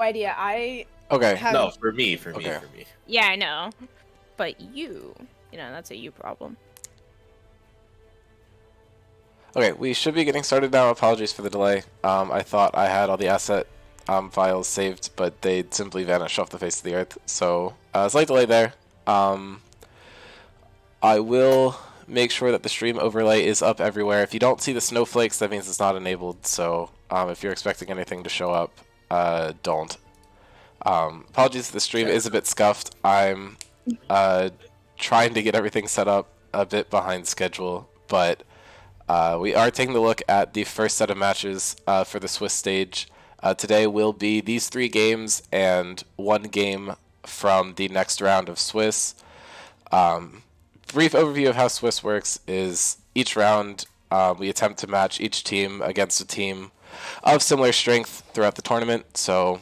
idea. I Okay. have No, for me. Okay. Yeah, I know. But you know, that's a you problem. Okay, we should be getting started now. Apologies for the delay. I thought I had all the asset files saved, but they simply vanished off the face of the earth. So, slight delay there. I will make sure that the stream overlay is up everywhere. If you don't see the snowflakes, that means it's not enabled. So, if you're expecting anything to show up, don't. Apologies, the stream is a bit scuffed. I'm trying to get everything set up a bit behind schedule, but we are taking a look at the first set of matches for the Swiss stage. Today will be these 3 games and 1 game from the next round of Swiss. Brief overview of how Swiss works is each round we attempt to match each team against a team of similar strength throughout the tournament. So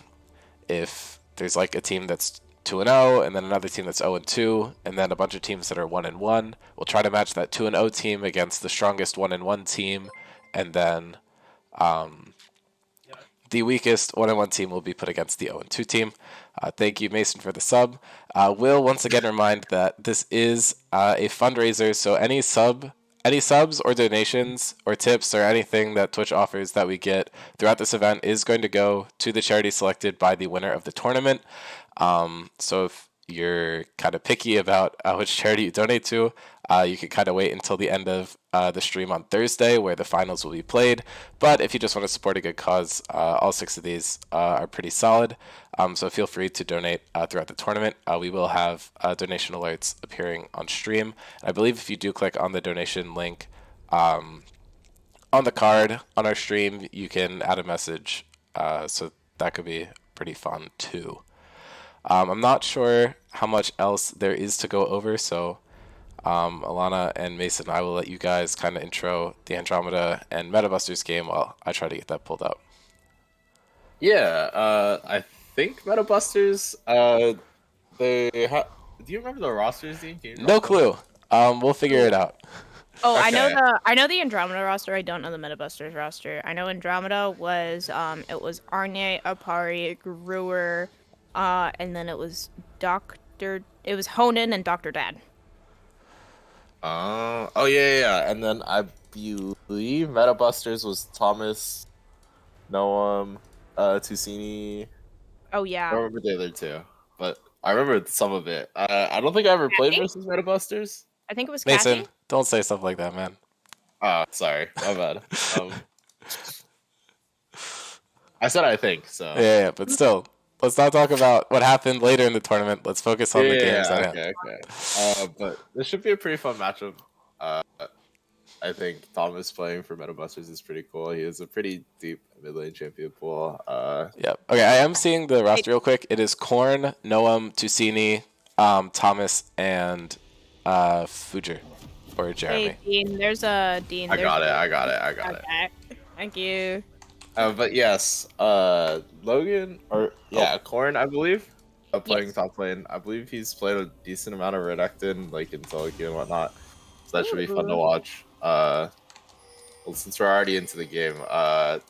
if there's like a team that's 2-0 and then another team that's 0-2 and then a bunch of teams that are 1-1, we'll try to match that 2-0 team against the strongest 1-1 team, and then the weakest 1-1 team will be put against the 0-2 team. Thank you, Mason, for the sub. Will once again remind that this is a fundraiser, so any subs or donations or tips or anything that Twitch offers that we get throughout this event is going to go to the charity selected by the winner of the tournament. So if you're kind of picky about which charity you donate to, you can kind of wait until the end of the stream on Thursday where the finals will be played. But if you just want to support a good cause, all 6 of these are pretty solid. So feel free to donate throughout the tournament. We will have donation alerts appearing on stream. I believe if you do click on the donation link on the card on our stream, you can add a message. So that could be pretty fun too. I'm not sure how much else there is to go over, so Alana and Mason, I will let you guys kind of intro the Andromeda and Metabusters game while I try to get that pulled up. Yeah, I think Metabusters, do you remember the rosters, Dean? No clue. We'll figure it out. Oh, Okay. I know the Andromeda roster. I don't know the Metabusters roster. I know Andromeda was it was Arne, Apari, Gruer, and then it was Honan and Dr. Dad. Oh yeah. And then I believe Metabusters was Thomas, Noam, Tusini. Oh yeah. I don't remember the other 2, but I remember some of it. I don't think I ever played versus Metabusters. I think it was Mason, Cassie. don't say stuff like that, man. Oh, sorry, my bad. I said I think so. Yeah, but still, let's not talk about what happened later in the tournament. Let's focus on the games at hand. Okay. But this should be a pretty fun matchup. I think Thomas playing for Metabusters is pretty cool. He has a pretty deep mid lane champion pool. Yep. Okay, I am seeing the roster real quick. It is Korn, Noam, Tusini, Thomas, and Fujer or Jeremy. Hey, Dean. There's a Dean. I got it. Thank you. But yes, Logan Korn, I believe, playing top lane. I believe he's played a decent amount of Redactin, like in Soloki and whatnot. So that should be fun to watch. Well, since we're already into the game,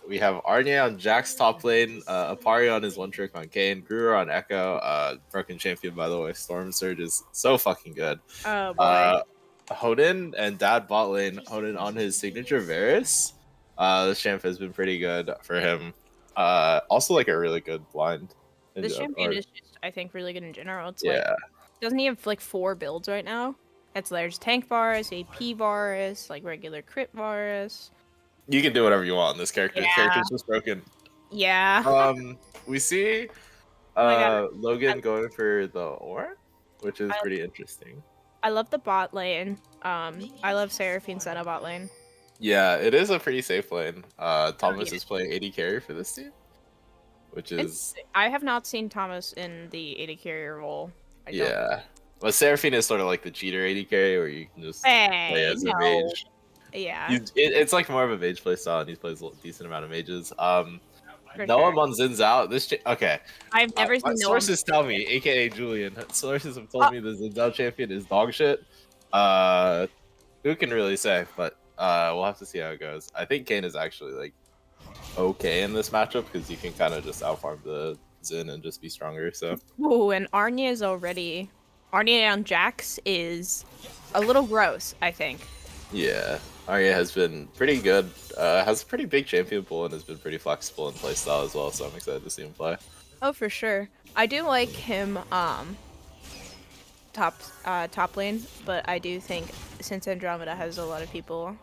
we have Arne on Jack's top lane, Apari on his one trick on Kayn, Gruer on Echo, broken champion by the way. Storm Surge is so fucking good. Oh boy. Honan and Dad bot lane. Honan on his signature Varus. This champ has been pretty good for him. Also like a really good blind. This champion is just, I think, really good in general. It's yeah. Doesn't he have like 4 builds right now? There's tank Varus, AP Varus, like regular crit Varus. You can do whatever you want in this character. Yeah. This character's just broken. Yeah. We see Logan going for the Ornn, which is pretty interesting. I love the bot lane. I love Seraphine Senna bot lane. Yeah, it is a pretty safe lane. Thomas is playing AD carry for this team, which is... I have not seen Thomas in the AD carrier role. Yeah. But Seraphine is sort of like the cheater AD carry, where you can just play as a mage. Yeah. It's like more of a mage play style, and he plays a decent amount of mages. Noam on Zin's out. Okay. I've never seen Noam. Sources tell me, aka Julian. Sources have told me the Zin's out champion is dog shit. Who can really say? But we'll have to see how it goes. I think Kayn is actually like okay in this matchup because you can kind of just outfarm the in and just be stronger. So Ooh, and Arnie is already... Arnie on Jax is a little gross, I think. yeah, Arya has been pretty good. Has a pretty big champion pool and has been pretty flexible in playstyle as well. So I'm excited to see him play. Oh, for sure. I do like him, top lane, but I do think since Andromeda has a lot of people,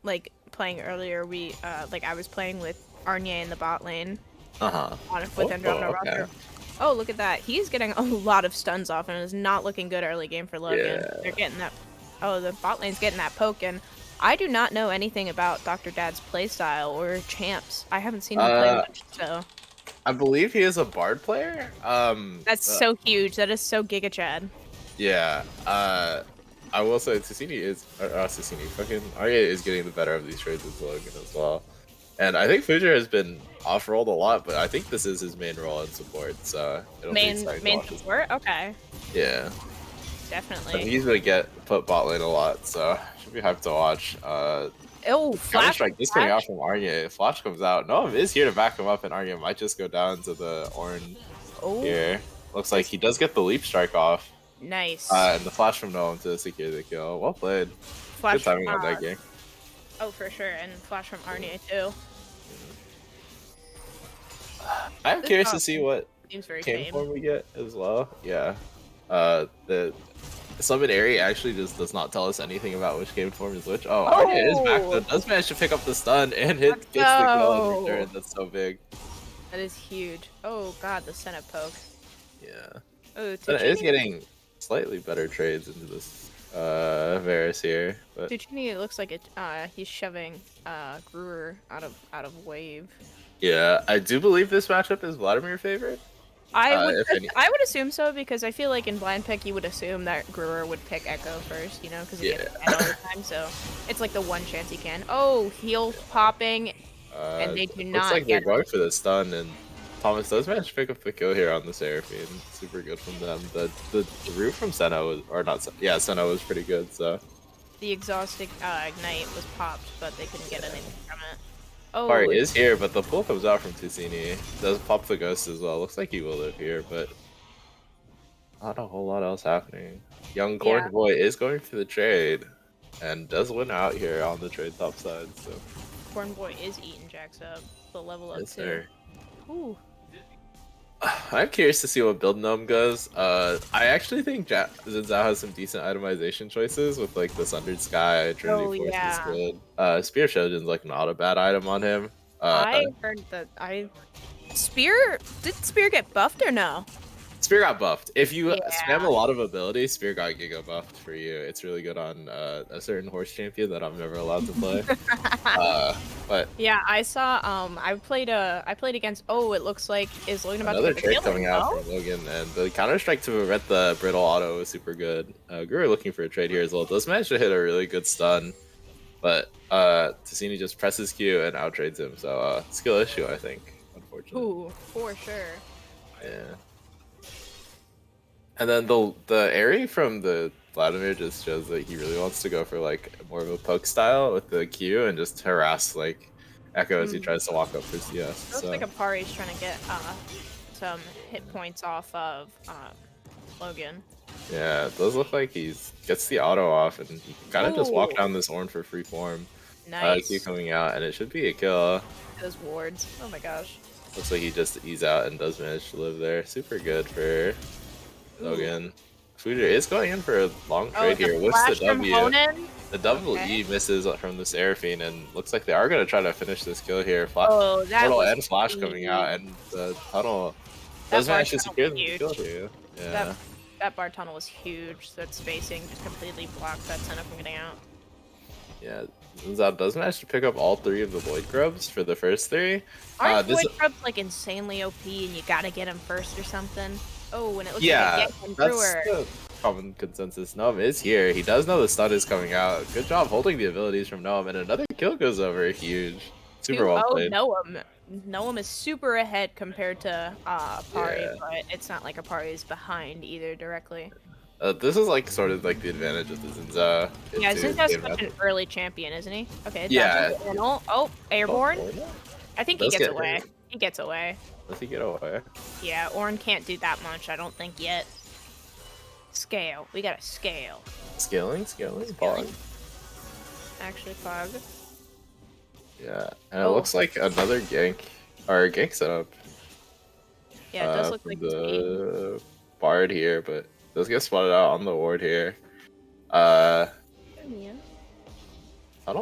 like playing earlier, like I was playing with Arnie in the bot lane with Andromeda Okay. roster. Oh, look at that. He's getting a lot of stuns off and is not looking good early game for Logan. Yeah. They're getting that. Oh, the bot lane's getting that poke, and I do not know anything about Dr. Dad's playstyle or champs. I haven't seen him play much, so. I believe he is a bard player. That's so huge. That is so Giga Chad. Yeah. I will say Ticini is Ticini. Fucking Arya is getting the better of these trades with Logan as well. And I think Future has been off-rolled a lot, but I think this is his main role in support, so it'll be exciting to Main watch support? Okay. Yeah. Definitely. But he's gonna put bot lane a lot, so should be hyped to watch. Oh, Flash Strike just coming out from Arya. Flash comes out. Noam is here to back him up, and Arya might just go down to the Ornn here. Looks like he does get the leap strike off. Nice. And the flash from Noam to secure the kill. Well played. Flash Good timing on that game. Oh, for sure, and flash from Arnie too. I'm curious to see what seems very game tame. form we get as well. Yeah. The Summon Airy actually just does not tell us anything about which game form is which. Oh, Arya is back though. Does manage to pick up the stun and gets the kill in return. That's so big. That is huge. Oh god, the Senate poke. Yeah. Oh, It is getting slightly better trades into this Varus here. But Tuchini looks like he's shoving Brewer out of wave. yeah, I do believe this matchup is Vladimir favorite. I would assume so because I feel like in blind pick you would assume that Brewer would pick Echo first, you know, because he gets it all the time. So it's like the one chance he can. Oh, heal popping, and they do not. Looks like they're going for the stun, and Thomas does manage to pick up the kill here on the Seraphine. Super good from them. The root from Senna was, or not, yeah, Senna was pretty good. So the exhausting ignite was popped, but they couldn't get anything from it. Oh, Part is here, but the pull comes out from Ticini. Does pop the ghost as well. Looks like he will live here, but not a whole lot else happening. Young Corn Boy is going for the trade, and does win out here on the trade top side. So Corn Boy is eating Jax up. The level up yes, too. sir. Ooh. I'm curious to see what build Gnome goes. I actually think Xin Zhao has some decent itemization choices with like the Sundered Sky, Trinity Force is good. Spear Shojin's like not a bad item on him. I heard that Spear did Spear get buffed or no? Spear got buffed. If you spam a lot of abilities, Spear got Giga buffed for you. It's really good on a certain horse champion that I'm never allowed to play. But yeah, I saw. I played against. Oh, it looks like is Logan about another to trade coming out from Logan, and the counter strike to prevent the brittle auto is super good. Guru looking for a trade here as well. Does manage to hit a really good stun, but Ticini just presses Q and out trades him. So skill issue, I think, unfortunately. Ooh, for sure. Yeah. And then the Airy from the Vladimir just shows that he really wants to go for like more of a poke style with the Q and just harass like Echo as he tries to walk up for CS. Looks like Apari's trying to get some hit points off of Logan. Yeah, it does look like he gets the auto off and he kind of just walk down this Ornn for free form. Nice. Q coming out and it should be a kill. Those wards. Oh my gosh. Looks like he just ease out and does manage to live there. Super good for Logan. Future is going in for a long trade here with the W. The double E misses from the Seraphine and looks like they are going to try to finish this kill here. Portal and Flash coming out and the tunnel does manage to secure the kill here. Yeah. That bar tunnel was huge. That spacing just completely blocked that Senna from getting out. Yeah, Zao does manage to pick up all three of the Void Grubs for the first three. Aren't Void Grubs like insanely OP and you gotta get them first or something? Oh, and it looks like a Brewer. That's the common consensus. Noam is here. He does know the stun is coming out. Good job holding the abilities from Noam, and another kill goes over. Huge. Super well played. Noam is super ahead compared to Apari, but it's not like Apari is behind either directly. This is like sort of like the advantage of the Zinza. Yeah, Zinza's such an early champion, isn't he? Okay. Yeah. Oh, airborne. I think he gets away. He gets away. Does he get away? Yeah, Ornn can't do that much, I don't think yet. Scale. We gotta scale. Scaling? Scaling. Actually, Pog. Yeah, and it looks like another gank, or gank setup. Yeah, it does look from like the Bard here, but does get spotted out on the ward here. Tunnel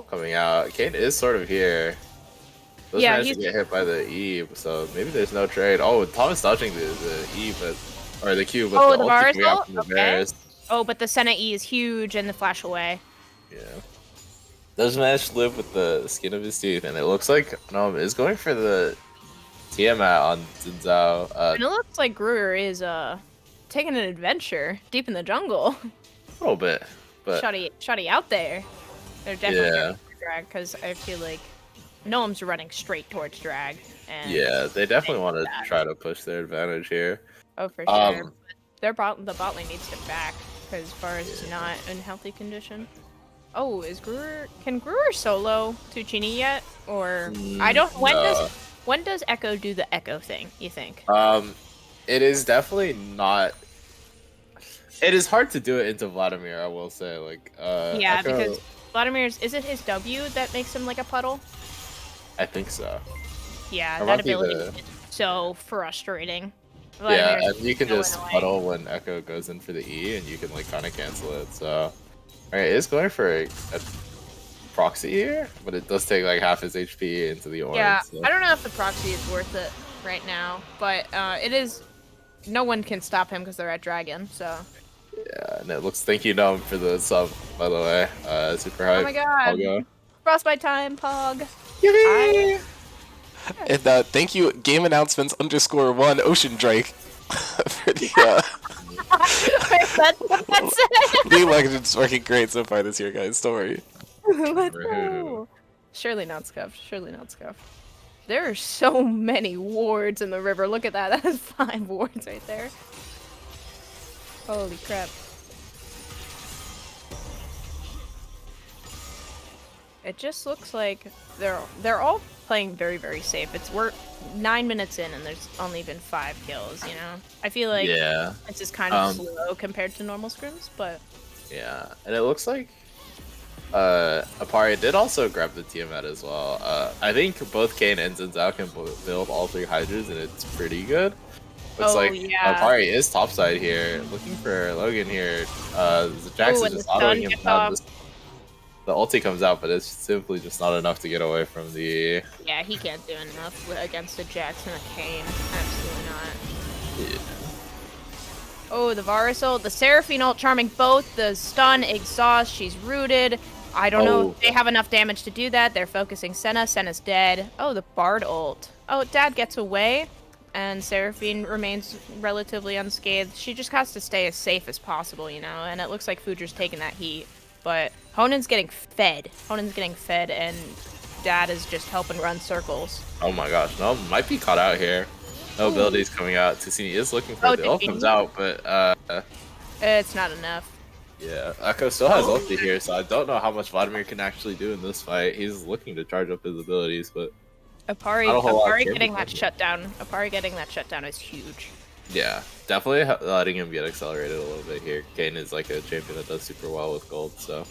coming out. Kane is sort of here. Does manage to get hit by the E, so maybe there's no trade. Oh, Thomas dodging the E, or the Q, but the ulti coming out from the Varus. Oh, but the Senna E is huge and the flash away. Yeah. Does manage to live with the skin of his teeth, and it looks like Gnome is going for the Tiamat on Xin Zhao. And it looks like Gruer is taking an adventure deep in the jungle. A little bit, but Shoddy out there. They're definitely going for drag because I feel like Gnome's running straight towards drag. And yeah, they definitely want to try to push their advantage here. Oh, for sure. The bot lane needs to back because Varus is not in healthy condition. Oh, can Gruer solo Tuccini yet? Or I don't. When does Echo do the Echo thing? You think? It is definitely not. It is hard to do it into Vladimir. I will say, like, yeah, Echo... because is it his W that makes him like a puddle? I think so. Yeah, that ability is so frustrating. Yeah, and you can just puddle when Echo goes in for the E, and you can like kind of cancel it. So. Alright, it's going for a proxy here, but it does take like half his HP into the orange. Yeah, so. I don't know if the proxy is worth it right now, but it is. No one can stop him because they're at Dragon, so. Yeah, and it looks. Thank you, Gnome, for the sub, by the way. Super hype. Oh my god! Frostbite time, Pog. Yippee! And thank you, game announcements _1 Ocean Drake for the. League of Legends working great so far this year, guys. Story. Let's go. Surely not scuffed. Surely not scuffed. There are so many wards in the river. Look at that. That is 5 wards right there. Holy crap. It just looks like they're all playing very, very safe. We're 9 minutes in and there's only been 5 kills, you know? I feel like it's just kind of slow compared to normal scrims, but... Yeah, and it looks like Apari did also grab the Tiamat as well. I think both Kayn and Xin Zhao can build all 3 Hydras and it's pretty good. Looks like Apari is topside here, looking for Logan here. Jax is just autoing him down. The ulti comes out, but it's simply just not enough to get away from the... Yeah, he can't do enough against a Jax and a Kayn. Absolutely not. Yeah. Oh, the Varus ult, the Seraphine ult, charming both. The stun, exhaust, she's rooted. I don't know if they have enough damage to do that. They're focusing Senna. Senna's dead. Oh, the Bard ult. Oh, Dad gets away, and Seraphine remains relatively unscathed. She just has to stay as safe as possible, you know? And it looks like Fudra's taking that heat. But Honen's getting fed. And Dad is just helping run circles. Oh my gosh, no, might be caught out here. No abilities coming out. Tuccini is looking for the ult comes out, but it's not enough. Yeah, Echo still has ulti here, so I don't know how much Vladimir can actually do in this fight. He's looking to charge up his abilities, but Apari getting that shutdown. Apari getting that shutdown is huge. Yeah, definitely letting him get accelerated a little bit here. Kayn is like a champion that does super well with gold, so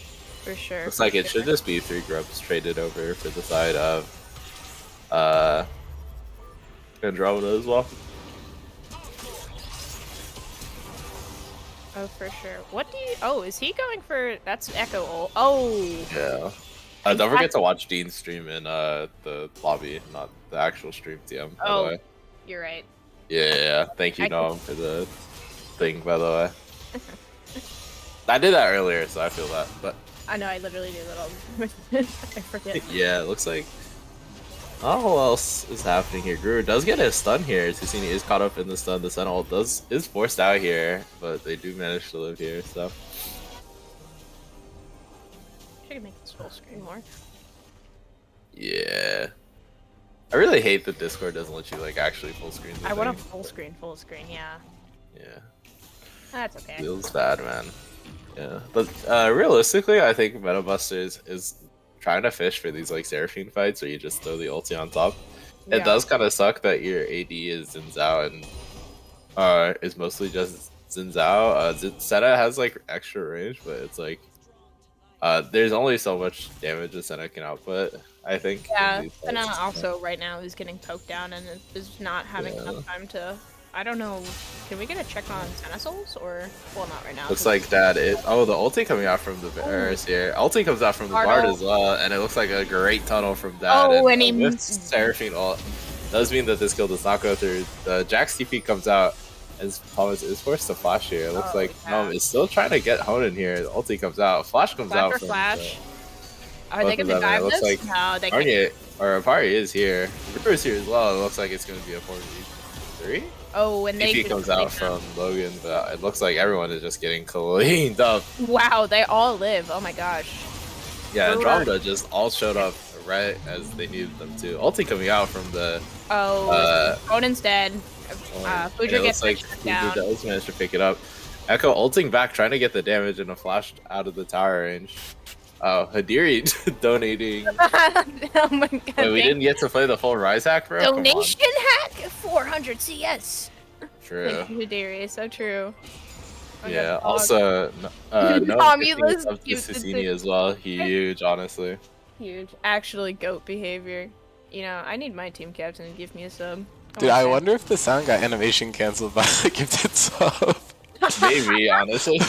for sure. Looks like it should just be 3 grubs traded over for the side of Andromeda as well. Oh, for sure. What do you... Oh, is he going for... That's Echo ult. Oh! Yeah. Don't forget to watch Dean's stream in the lobby, not the actual stream TM, by the way. You're right. Yeah. Thank you, Noam, for the thing, by the way. I did that earlier, so I feel that, but... I know, I literally do that all the time. I forget. Yeah, it looks like... Oh, what else is happening here? Gruer does get a stun here. Tuccini is caught up in the stun. The Sun ult is forced out here, but they do manage to live here, so... Should make this full screen more. Yeah. I really hate that Discord doesn't let you, like, actually full screen the I want a full screen, yeah. Yeah. That's okay. Feels bad, man. Yeah. But, realistically, I think Meta Busters is trying to fish for these like Seraphine fights where you just throw the ulti on top. It Yeah. does kind of suck that your AD is Xin Zhao and is mostly just Xin Zhao. Senna has like extra range, but it's like there's only so much damage a Senna can output. I think in Yeah, these Senna fights. also right now is getting poked down and is not having enough Yeah. time to. I don't know. Can we get a check on Senna souls or well, not right now. Looks 'Cause like that. Oh, the ulti coming out from the Varus here. Ulti comes out from the Bard Bartle. as well, and it looks like a great tunnel from that. Oh, And and he. with Seraphine ult, does mean that this kill does not go through. The Jax TP comes out, as Thomas is forced to flash here. It looks Oh, like yeah. Gnome is still trying to get Honen here. The ulti comes out. Flash comes Flash out or from flash? Are both they of gonna them, and dive it looks this? like No, they can't. Arnie or Apari is here. Ripper is here as well. It looks like it's going to be a 4v3. Oh, and they TP just comes out take them. from Logan, but it looks like everyone is just getting cleaned up. Wow, they all live. Oh my gosh. Yeah, Brewer. Andromeda just all showed up right as they needed them to. Ulti coming out from the Oh, Ronan's dead. and Fudra it gets looks like shut down. does manage to pick it up. Echo ulting back, trying to get the damage and a flash out of the tower range. Oh, Hadiri donating. Oh my god. Wait, we didn't get to play the full Rise hack, bro? Come on. Donation hack 400 CS. True. Thank you, Darius. So true. Oh, Yeah, dog. also, no Romulus up to gifted Cicini to- as well. Huge, honestly. Huge. Actually, goat behavior. You know, I need my team captain to give me a sub. Dude, I wonder if the sound got animation canceled by the gifted sub. Maybe, honestly.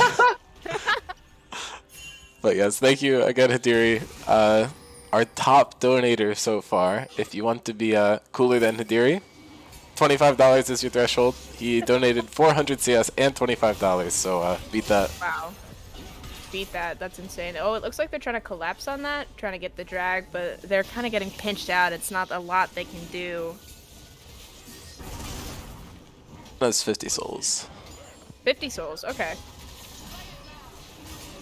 But yes, thank you again, Hadiri. Our top donator so far. If you want to be cooler than Hadiri, $25 is your threshold. He donated 400 CS and $25, so beat that. Wow. Beat that. That's insane. Oh, it looks like they're trying to collapse on that, trying to get the drag, but they're kind of getting pinched out. It's not a lot they can do. That's 50 souls. 50 souls. Okay.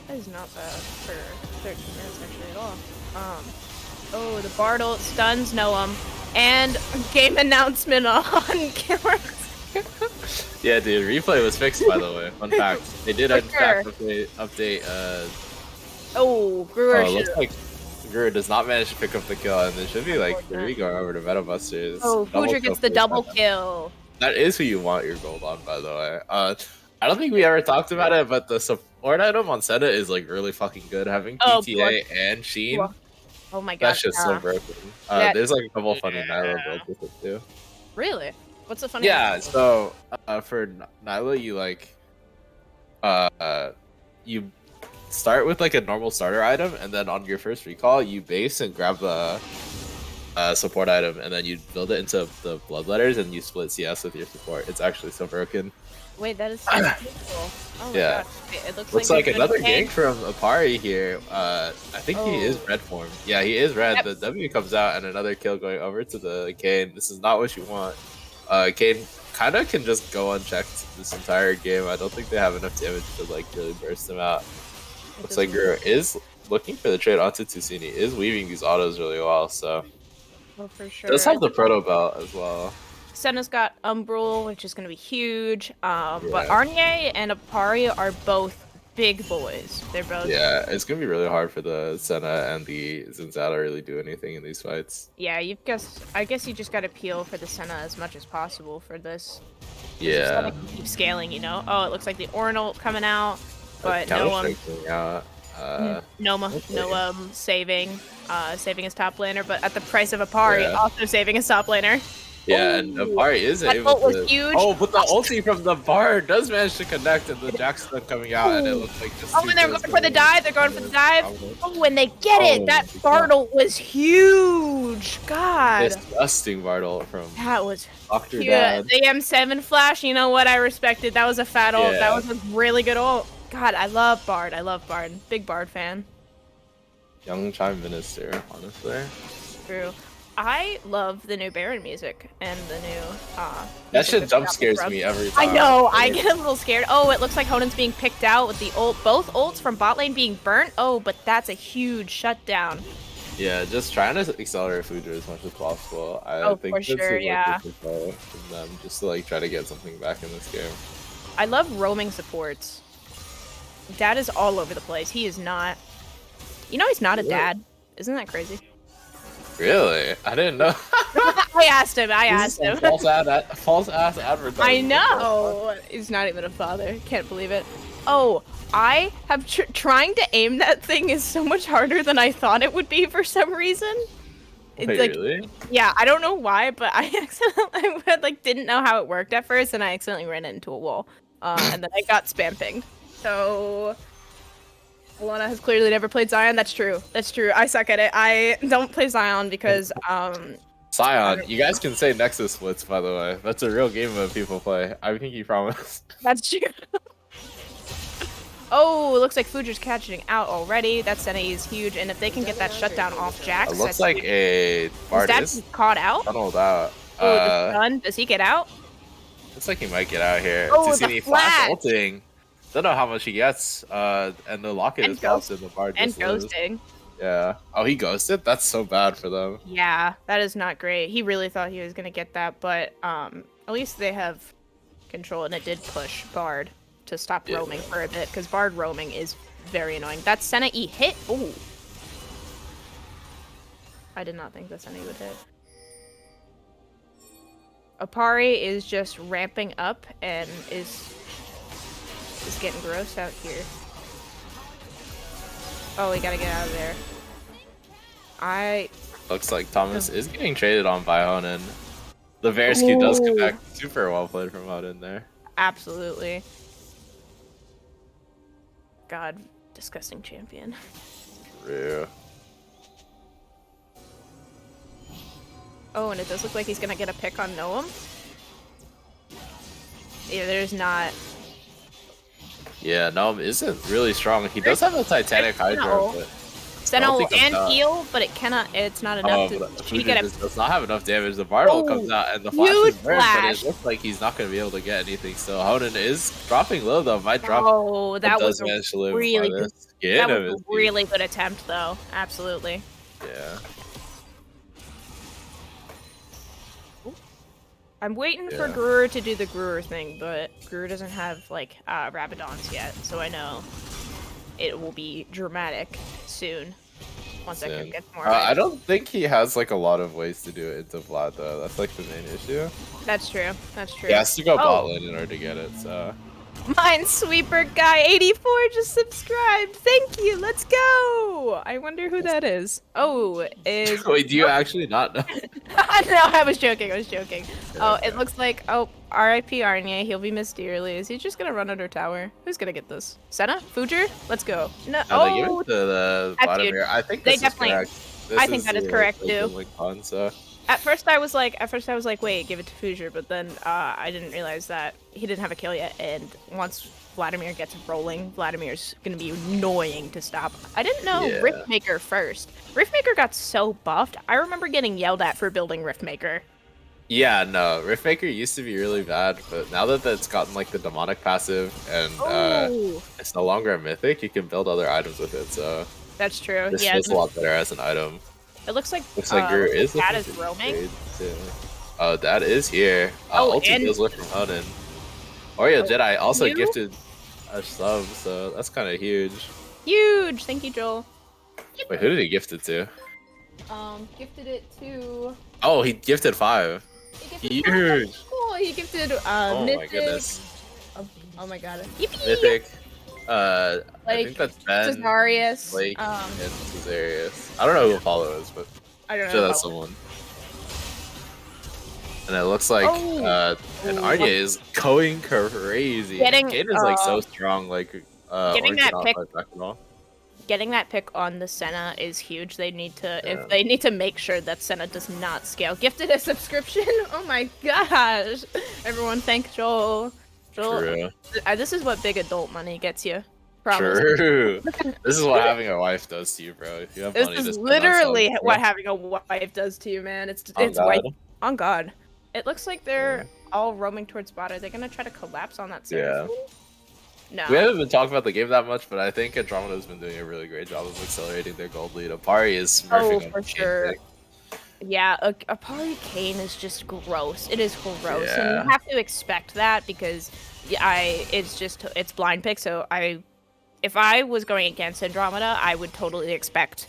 That is not bad for 13 minutes actually at all. Oh, the Bartle stuns Noam, and game announcement on Killer. Yeah, dude, replay was fixed, by the way. Fun fact. They did, For in fact, update. Oh, Brewer should. Looks like Guru does not manage to pick up the kill, and there should be like 3 going over to Meta Busters. Oh, Double Fudra kill gets the for double Senna. kill. That is who you want your gold on, by the way. I don't think we ever talked about it, but the support item on Senna is like really fucking good. Having Oh, PTA and Sheen, Oh my gosh. that's just so broken. That- There's like a couple funny Yeah. Nyla builds with it too. Really? What's the funny? Yeah, so for Nyla, you like you start with like a normal starter item, and then on your first recall, you base and grab the support item, and then you build it into the bloodletters, and you split CS with your support. It's actually so broken. Wait, that is so cool. Oh my Yeah. gosh. Okay, it looks, Looks like like we're another doing gank from Apari here. I think he is Oh. red form. Yeah, he is red. Yep. The W comes out, and another kill going over to the Kane. This is not what you want. Kane kind of can just go unchecked this entire game. I don't think they have enough damage to like really burst him out. It Looks like doesn't- Guru is looking for the trade onto Tusini. Is weaving these autos really well, so Oh, for sure. does have the proto belt as well. Senna's got Umbral, which is going to be huge. But Yeah. Arnie and Apari are both big boys. They're both. Yeah, it's gonna be really hard for the Senna and the Zinzao to really do anything in these fights. Yeah, I guess you just got to peel for the Senna as much as possible for this. Just Yeah. gotta keep scaling, you know. Oh, it looks like the Ornal coming out, but Counter-Strike Noam, coming out. saving his top laner, but at the price of Apari, Yeah. also saving his top laner. Yeah, and Ooh. Apari is That able ult was to. huge. Oh, but the ulti from the bar does manage to connect, and the Jackson coming out, and it looks like just. Oh, two and they're kills going for the dive. They're going for the dive. Dominant. Oh, when they get it, Oh, that my God. Bartle was huge. God, Disgusting Bartle from that was Dr. yeah. Dad. The M7 flash. You know what? I respected. That was a fat ult. Yeah. That was a really good ult. God, I love Bard. I love Bard. Big Bard fan. Young Chime Minister, honestly. True. I love the new Baron music and the new That music shit that's jump got scares the me rub. every I time. know, I get a little scared. Oh, it looks like Honen's being picked out with the ult. Both ults from bot lane being burnt. Oh, but that's a huge shutdown. Yeah, just trying to accelerate Fudra as much as possible. I Oh, think for that's sure, the yeah. from them, just to like try to get something back in this game. I love roaming supports. Dad is all over the place. He is not. You know he's not a Really? dad. Isn't that crazy? Really? I didn't know. I asked him. I asked him. False ass advertising. I know. He's not even a father. Can't believe it. Oh, I have trying to aim that thing is so much harder than I thought it would be for some reason. It's Wait, like, really? yeah, I don't know why, but I accidentally didn't know how it worked at first, and I accidentally ran into a wall, and then I got spam pinged. So, Alana has clearly never played Zion. That's true. That's true. I suck at it. I don't play Zion because Scion, you guys can say Nexus splits, by the way. That's a real game that people play. I think you promised. That's true. Oh, it looks like Fujer's catching out already. That Senna is huge, and if they can get that shutdown off Jax, It looks like huge. a Bard Is is. that caught out? I don't know that. Oh, the stun. Does he get out? Looks like he might get out here. Oh, Ticini the flash flash. ulting. Don't know how much he gets. And the locket And is busted. The Bard And just lives. ghosting. Yeah. Oh, he ghosted? That's so bad for them. Yeah, that is not great. He really thought he was gonna get that, but at least they have control, and it did push Bard to stop roaming for a bit, because Bard roaming is very annoying. That Senna E hit. Ooh. I did not think that Senna E would hit. Apari is just ramping up and is getting gross out here. Oh, we gotta get out of there. Looks like Thomas is getting traded on by Honan. The Verescu does connect. Super well played from Honan there. Absolutely. God, disgusting champion. True. Oh, and it does look like he's gonna get a pick on Noam. Yeah, there's not. Yeah, Noam isn't really strong. He does have a Titanic Hydra, No. but Senna and enough. heal, but it cannot. It's not enough to get a. Does not have enough damage. The Bartle comes out and the flash huge is burned, but flash. it looks like he's not going to be able to get anything. So Honan is dropping low though. Might drop. Oh, that but was does manage to live really by good. this. Get That him, was a really good attempt, though. Absolutely. Yeah. I'm waiting for Gruer to do the Gruer thing, but Gruer doesn't have like Rabadons yet, so I know it will be dramatic soon. Once I can get more. I don't think he has like a lot of ways to do it into Vlad though. That's like the main issue. That's true. That's true. He has to go bot lane in order to get it. So. Minesweeper guy 84 just subscribed. Thank you. Let's go. I wonder who that is. Oh, is. Wait, do you actually not know? No, I was joking. I was joking. Oh, it looks like. Oh, R.I.P. Arnie. He'll be missed dearly. Is he just gonna run under tower? Who's gonna get this? Senna? Fujer? Let's go. No. They give it to the bottom here. I think this is correct. I think that is correct too. So. At first I was like, wait, give it to Fujer, but then I didn't realize that he didn't have a kill yet, and once Vladimir gets rolling, Vladimir's gonna be annoying to stop. I didn't know Riftmaker first. Riftmaker got so buffed. I remember getting yelled at for building Riftmaker. Yeah, no, Riftmaker used to be really bad, but now that it's gotten like the demonic passive and it's no longer a mythic, you can build other items with it. So that's true. This feels a lot better as an item. It looks like Guru is Dad is roaming. Oh, Dad is here. Ulti deals with from Honan. Oreo Jedi also gifted a sub, so that's kind of huge. Huge! Thank you, Joel. Wait, who did he gift it to? Gifted it to. Oh, he gifted 5. Huge. Cool. He gifted oh Mythic. my goodness. Oh my god. Mythic. I think that's Ben, Cesarius, Blake, and Cesarius. I don't know who Apollo is, but I don't know. Sure that's someone. And it looks like and Arya is going crazy. Kate is like so strong, like getting that pick. Getting that pick on the Senna is huge. They need to if they need to make sure that Senna does not scale. Gifted a subscription. Oh my gosh! Everyone, thank Joel. Joel, this is what big adult money gets you. Promise. True. This is what having a wife does to you, bro. If you have money, this is literally what having a wife does to you, man. It's white. On God. It looks like they're all roaming towards bot. Are they gonna try to collapse on that server? No. We haven't been talking about the game that much, but I think Andromeda's been doing a really great job of accelerating their gold lead. Apari is smurfing for sure. Yeah, Apari Kane is just gross. It is gross, and you have to expect that because it's blind pick. So if I was going against Andromeda, I would totally expect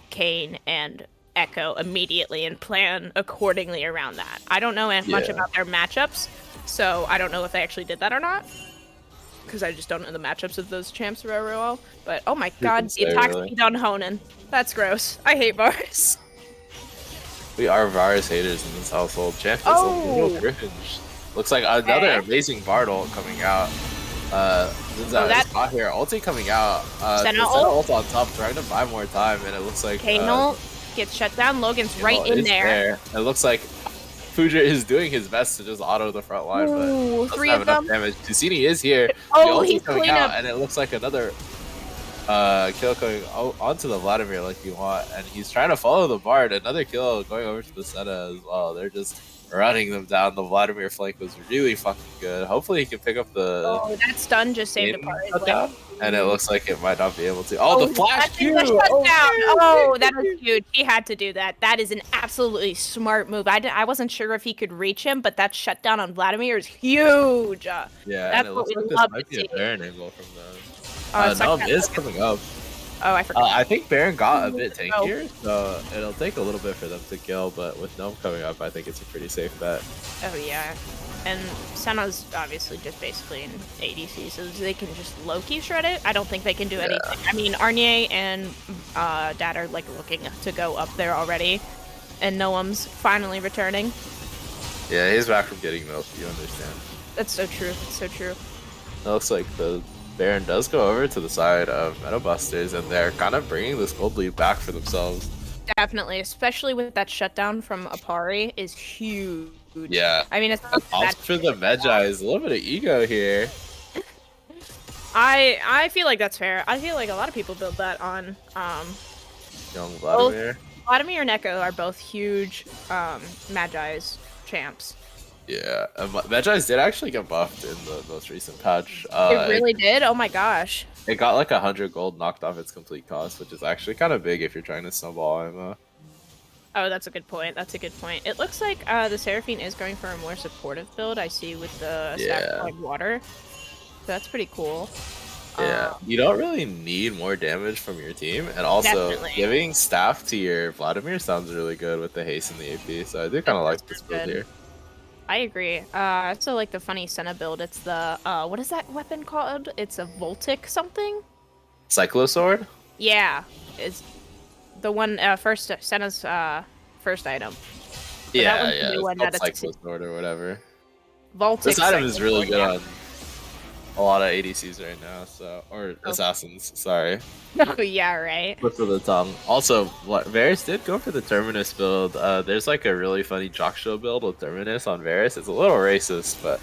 Kane and Echo immediately and plan accordingly around that. I don't know much about their matchups, so I don't know if they actually did that or not. Because I just don't know the matchups of those champs very well. But oh my god, the attack speed on Honan. That's gross. I hate Varus. We are Varus haters in this household. Champ is a little cringe. Looks like another amazing Bard ult coming out. Zinza is not here. Ulti coming out. Senna ult on top, trying to buy more time, and it looks like Kano gets shut down. Logan's right in there. It looks like Fuja is doing his best to just auto the front line, but doesn't have enough damage. Tusini is here. Oh, he's coming out, and it looks like another kill going onto the Vladimir like you want, and he's trying to follow the Bard. Another kill going over to the Senna as well. They're just running them down. The Vladimir flank was really fucking good. Hopefully he can pick up the... Oh, that stun just saved a part. And it looks like it might not be able to. Oh, the flash Q! Oh, that was huge. He had to do that. That is an absolutely smart move. I wasn't sure if he could reach him, but that shutdown on Vladimir is huge. Yeah, that's and it looks like this might be a Baron angle from them. Nom is coming up. Oh, I forgot. I think Baron got a bit tankier, so it'll take a little bit for them to kill, but with Gnome coming up, I think it's a pretty safe bet. Oh, yeah. And Senna's obviously just basically an ADC, so they can just low-key shred it. I don't think they can do anything. I mean, Arnier and Dad are like looking to go up there already, and Noam's finally returning. Yeah, he's back from getting milk, you understand. That's so true. That's so true. It looks like the Baron does go over to the side of Meta Busters, and they're kind of bringing this gold lead back for themselves. Definitely, especially with that shutdown from Apari is huge. Yeah. I mean, it's not for the Magi is a little bit of ego here. I feel like that's fair. I feel like a lot of people build that on young Vladimir. Vladimir and Echo are both huge Magi's champs. Yeah, Magi's did actually get buffed in the most recent patch. It really did? Oh my gosh. It got like 100 gold knocked off its complete cost, which is actually kind of big if you're trying to snowball ammo. Oh, that's a good point. That's a good point. It looks like the Seraphine is going for a more supportive build, I see, with the stack water. So that's pretty cool. Yeah, you don't really need more damage from your team, and also giving staff to your Vladimir sounds really good with the haste and the AP, so I do kind of like this build here. I agree. I also like the funny Senna build. It's the, what is that weapon called? It's a Voltic something? Cyclosword? Yeah. It's the one, first, Senna's first item. But yeah, it's called Cyclosword or whatever. Voltic. This item is really good on a lot of ADCs right now, so, or assassins, sorry. Oh, yeah, right. Flip of the tongue. Also, Varus did go for the Terminus build. There's like a really funny Jock Show build with Terminus on Varus. It's a little racist, but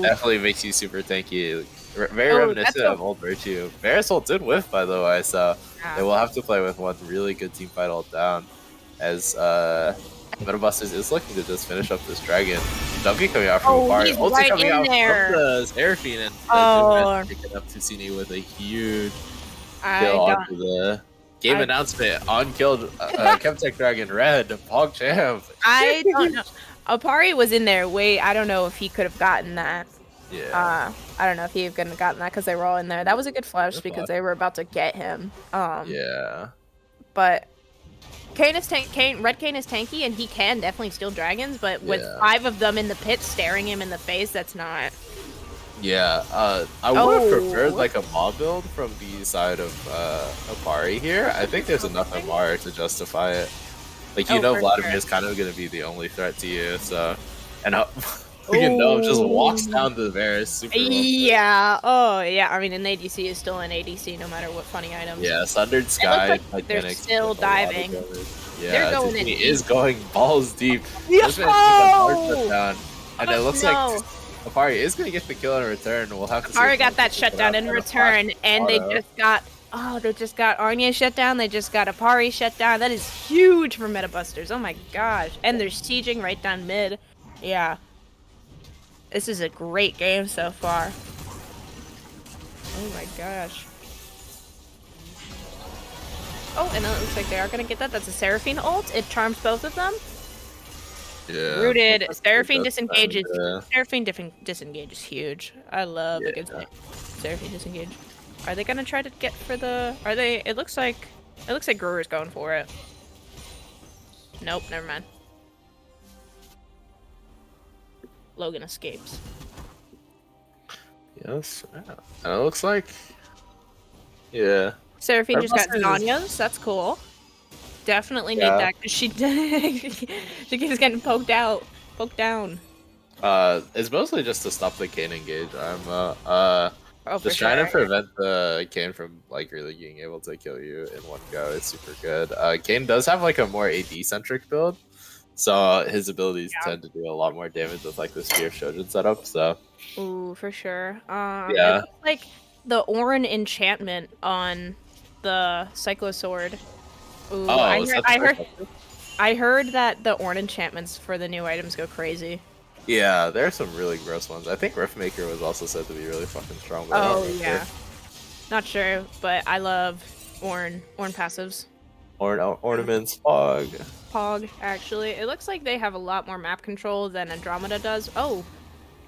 definitely makes you super tanky. Very reminiscent of Old Virtue. Varus ult did whiff, by the way, so they will have to play with one really good team fight ult down. As Meta Busters is looking to just finish up this dragon. Donkey coming out from afar. He's right coming out there. from the Seraphine, and picking up Tusini with a huge kill onto the game announcement on killed Chemtech Dragon Red, PogChamp. I don't know. Apari was in there. I don't know if he could have gotten that. Yeah. I don't know if he could have gotten that because they were all in there. That was a good flash because they were about to get him. Yeah. But Red Kane is tanky and he can definitely steal dragons, but with 5 of them in the pit staring him in the face, that's not. Yeah, I would have preferred like a mob build from the side of Apari here. I think there's enough MR to justify it. Like, you know, Vladimir is kind of going to be the only threat to you, so. And just walks down the Varus super yeah, oh yeah, I mean, an ADC is still an ADC no matter what funny items. Yeah, Sundered Sky, like they're still diving. Yeah, he is going balls deep. Yo! And it looks like Apari is going to get the kill in return. We'll have to see. Apari got that shutdown in return, and they just got Arnia shut down. They just got Apari shut down. That is huge for Meta Busters. Oh my gosh. And they're sieging right down mid. Yeah. This is a great game so far. Oh my gosh. Oh, and it looks like they are going to get that. That's a Seraphine ult. It charms both of them. Yeah. Rooted. Seraphine disengages. Seraphine disengages huge. I love a good Seraphine disengage. Are they going to try to get for the... It looks like Gruer's going for it. Nope, never mind. Logan escapes. Yes. Yeah. And it looks like, yeah. Seraphine just got Mudbusters is- Zanya's. That's cool. Definitely need Yeah. that because she she keeps getting poked out, poked down. It's mostly just to stop the Kane engage. I'm Oh, for just trying to sure. prevent the Kane from like really being able to kill you in one go. It's super good. Kane does have like a more AD centric build, so his abilities Yeah. tend to do a lot more damage with like the Spear Shojin setup. So Ooh, for sure. It yeah, looks like the Orin enchantment on the Cyclosword. Ooh, oh, is that the first episode? I heard that the Orin enchantments for the new items go crazy. Yeah, there are some really gross ones. I think Riftmaker was also said to be really fucking strong. But I don't Oh remember. yeah. Not sure, but I love Orin passives. Ornaments, fog. Pog, actually. It looks like they have a lot more map control than Andromeda does. Oh,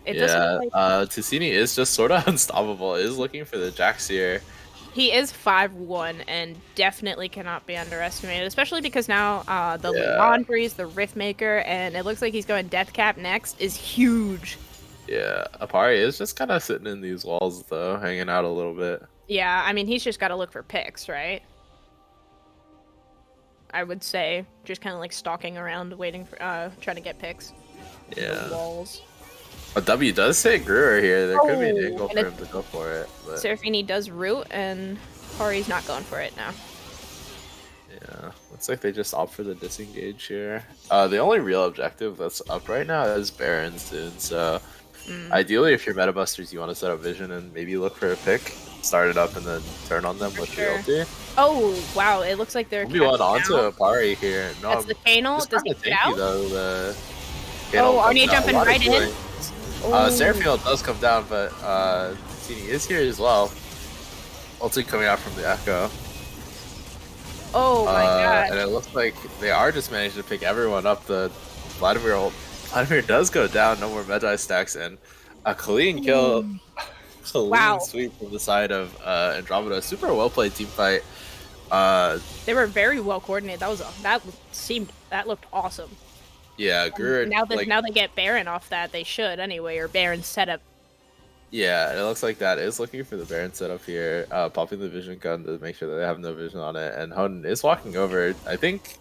it does Yeah, look like Ticini is just sort of unstoppable. Is looking for the Jax here. he is 5'1" and definitely cannot be underestimated, especially because now the Yeah. Laundries, the Riftmaker, and it looks like he's going Deathcap next is huge. Yeah, Apari is just kind of sitting in these walls though, hanging out a little bit. Yeah, I mean, he's just got to look for picks, right? I would say just kind of like stalking around, waiting for, trying to get picks. Yeah. The walls. A W does say Greer here. There could be an Oh, angle and for him to go for it. But Seraphini does root, and Hari's not going for it now. yeah, looks like they just opt for the disengage here. The only real objective that's up right now is Baron soon. So ideally, if you're Metabusters, you want to set up Vision and maybe look for a pick, start it up, and then turn on them with sure. the ulti. Oh, wow, it looks like they're We'll be one casting onto out. Apari here. No, That's the Kanal. it's Does kind he of get tanky out? though. The Oh, Kanal Arnie comes out. jumping A lot of right in. healing. Oh. Serafield does come down, but Ticini is here as well. Ulti coming out from the Echo. Oh my And god. it looks like they are just managing to pick everyone up. The Vladimir does go down, no more Magi stacks, and a clean kill. Clean Wow. sweep from the side of Andromeda. Super well played team fight. They were very well coordinated. That looked awesome. Yeah, Gruer, Now like, they get Baron off that, they should anyway, or Baron setup. yeah, it looks like that is looking for the Baron setup here, popping the vision gun to make sure that they have no vision on it, and Hoden is walking over. I think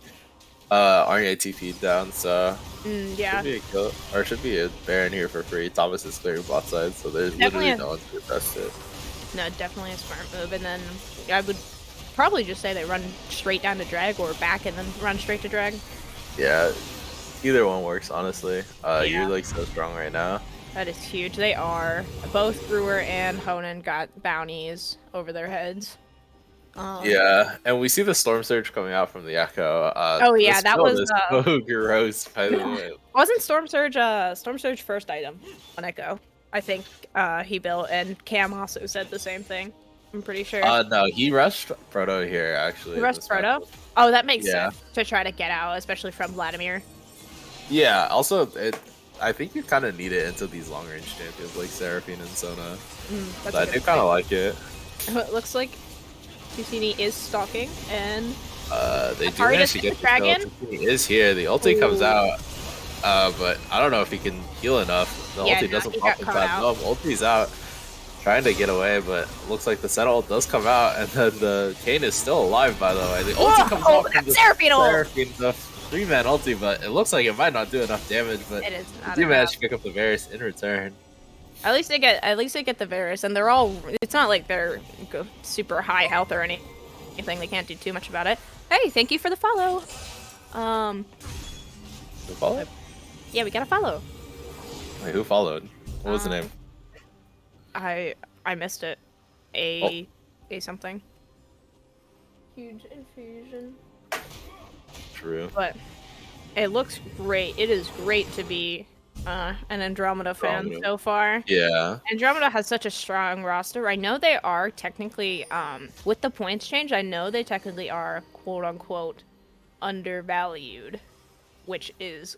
Arnie TP'd down, so Yeah. should be a kill, or should be a Baron here for free. Thomas is clearing bot side, so there's Definitely literally no one to address it. No, definitely a smart move. And then I would probably just say they run straight down to drag or back and then run straight to drag. Yeah, either one works, honestly. Yeah. You're like so strong right now. That is huge. They are. Both Brewer and Honan got bounties over their heads. Yeah, and we see the Storm Surge coming out from the Echo. Oh yeah, this that build was is so gross, by the way. wasn't Storm Surge first item on Echo. I think he built, and Cam also said the same thing. I'm pretty sure. No, he rushed Proto here, actually. He in rushed this Proto? matchup. Oh, that makes Yeah. sense to try to get out, especially from Vladimir. Yeah, also, I think you kind of need it into these long-range champions like Seraphine and Sona. That's So I a do good kind of point. like it. It looks like Tusini is stalking, and They do Atari manage does to hit get the dragon. He is here. The ulti comes Ooh. out, but I don't know if he can heal enough. The Yeah, ulti no, doesn't he pop got in caught time. out. No, ulti's out. Trying to get away, but looks like the Sentinel does come out, and then the Kane is still alive, by the way. The ulti comes out from the Seraphine ult! Seraphine, the 3-man ulti, but it looks like it might not do enough damage, but It is they not do manage enough. to pick up the Varus in return. At least they get the Varus, and they're all. It's not like they're super high health or anything. They can't do too much about it. Hey, thank you for the follow. Who followed? Yeah, we got a follow. Wait, who followed? What was the name? I missed it. A something. Huge infusion. True. But it looks great. It is great to be an Andromeda fan Andromeda. so far. Yeah. Andromeda has such a strong roster. I know they are technically, with the points change, I know they technically are quote-unquote undervalued, which is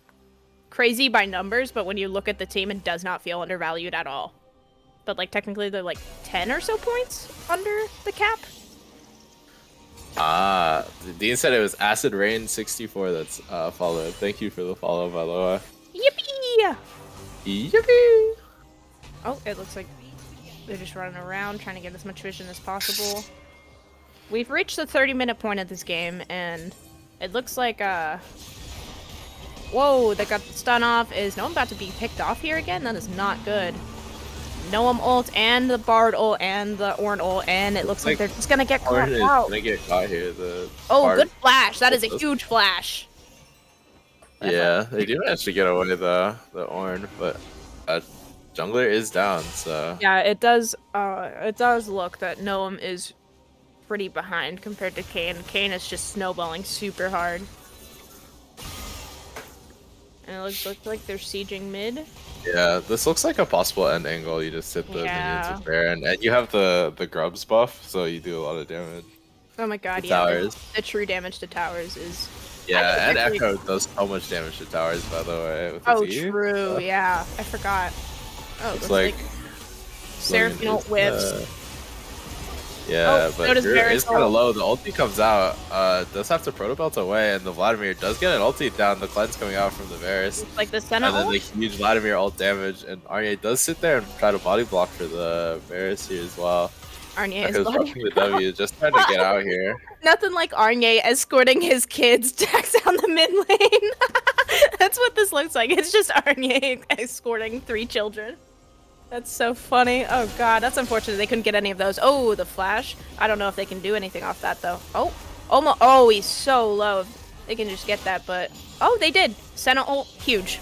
crazy by numbers, but when you look at the team, it does not feel undervalued at all. But like technically they're like 10 or so points under the cap. Dean said it was Acid Rain 64 that's followed. Thank you for the follow, by the way. Yippee! Yippee! Oh, it looks like they're just running around trying to get as much vision as possible. We've reached the 30-minute point of this game, and it looks like, whoa, they got the stun off. Is Noam about to be picked off here again? That is not good. Noam ult, and the Bard ult, and the Ornn ult, and it looks like they're just gonna get caught Ornn out. is gonna get caught here. Oh, Bard good flash. That is a huge flash. Yeah, they do manage to get away the Ornn, but jungler is down, so Yeah, it does look that Noam is pretty behind compared to Kayn. Kayn is just snowballing super hard. And it looks like they're sieging mid. yeah, this looks like a possible end angle. You just hit the minions with there, and you have the grubs buff, so you do a lot of damage. Oh my god, to yeah. towers. The true damage to towers is... Yeah, and Echo does so much damage to towers, by the way. With Oh, his E. true, yeah. I forgot. Oh, It's looks like Seraphine ult whiffs. Yeah, Oh, but so does Greer is Varus kind of ult. low. The ulti comes out, does have to protobelt away, and the Vladimir does get an ulti down. The cleanse coming out from the Varus. It's like the Senna And then ult? the huge Vladimir ult damage, and Arya does sit there and try to body block for the Varus here as well. Arnya is Echo's rushing the W, just trying to get out here. Nothing like Arnya escorting his kids back down the mid lane. That's what this looks like. It's just Arnya escorting 3 children. That's so funny. Oh god, that's unfortunate. They couldn't get any of those. Oh, the flash. I don't know if they can do anything off that though. Oh, almost. Oh, he's so low. They can just get that, but oh, they did. Senna ult, huge.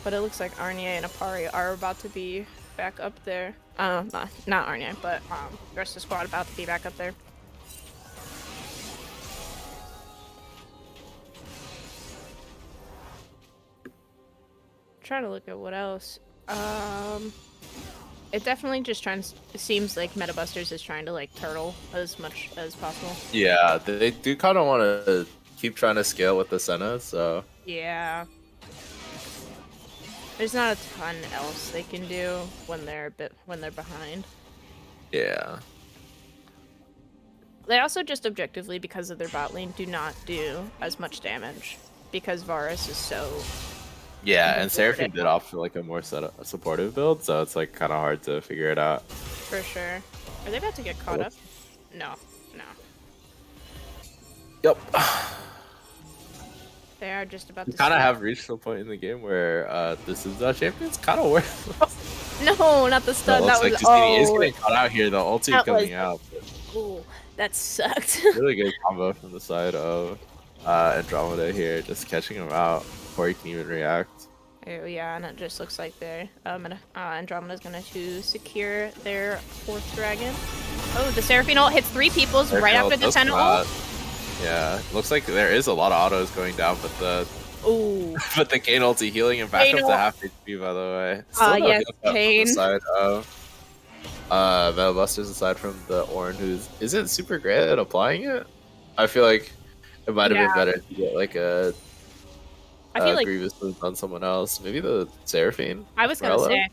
But it looks like Arnya and Apari are about to be back up there. Not Arnya, but the rest of the squad about to be back up there. Trying to look at what else. It definitely just it seems like Metabusters is trying to like turtle as much as possible. Yeah, they do kind of want to keep trying to scale with the Senna, so Yeah. There's not a ton else they can do when they're behind. yeah. They also just objectively, because of their bot lane, do not do as much damage because Varus is so. Yeah, and Seraphine did opt for like a more supportive build, so it's like kind of hard to figure it out. For sure. Are they about to get caught up? No, no. Yep. They are just about We to. kind of have reached a point in the game where this is our champion's kind of worthless. No, not the stun. That was He's getting caught out here. The ulti That coming was- out. Ooh, that sucked. Really good combo from the side of Andromeda here, just catching him out before he can even react. Oh yeah, and it just looks like they're Andromeda's gonna to secure their 4th dragon. Oh, the Seraphine ult hits 3 peoples right after the Senna ult. Yeah, looks like there is a lot of autos going down, but the Ooh. but the Kayn ulti healing him back Kayn up to ult. half HP, by the way. Still no Yes, heal cut from Kayn. the side of Metal Busters, aside from the Ornn, who isn't super great at applying it. I feel like it might have been better to get like a I feel like Grievous on someone else. Maybe the Seraphine. I was gonna Morello? say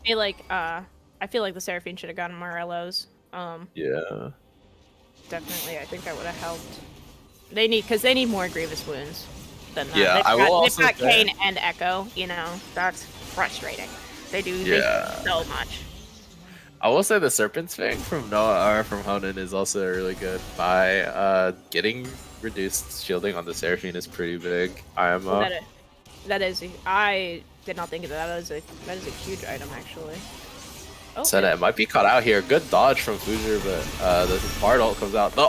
I feel like the Seraphine should have gotten Morello's. Yeah. Definitely, I think that would have helped. They need more Grievous wounds than that. Yeah, they've I will got, also they've got say- Kayn and Echo. You know, that's frustrating. They do so much. I will say the Serpent's Fang from Noah or from Honan is also really good. By getting reduced shielding on the Seraphine is pretty big. IMO. That is. I did not think of that. That is a huge item actually. Oh, Senna it might be caught out here. Good dodge from Fujer, but the Bard ult comes out. The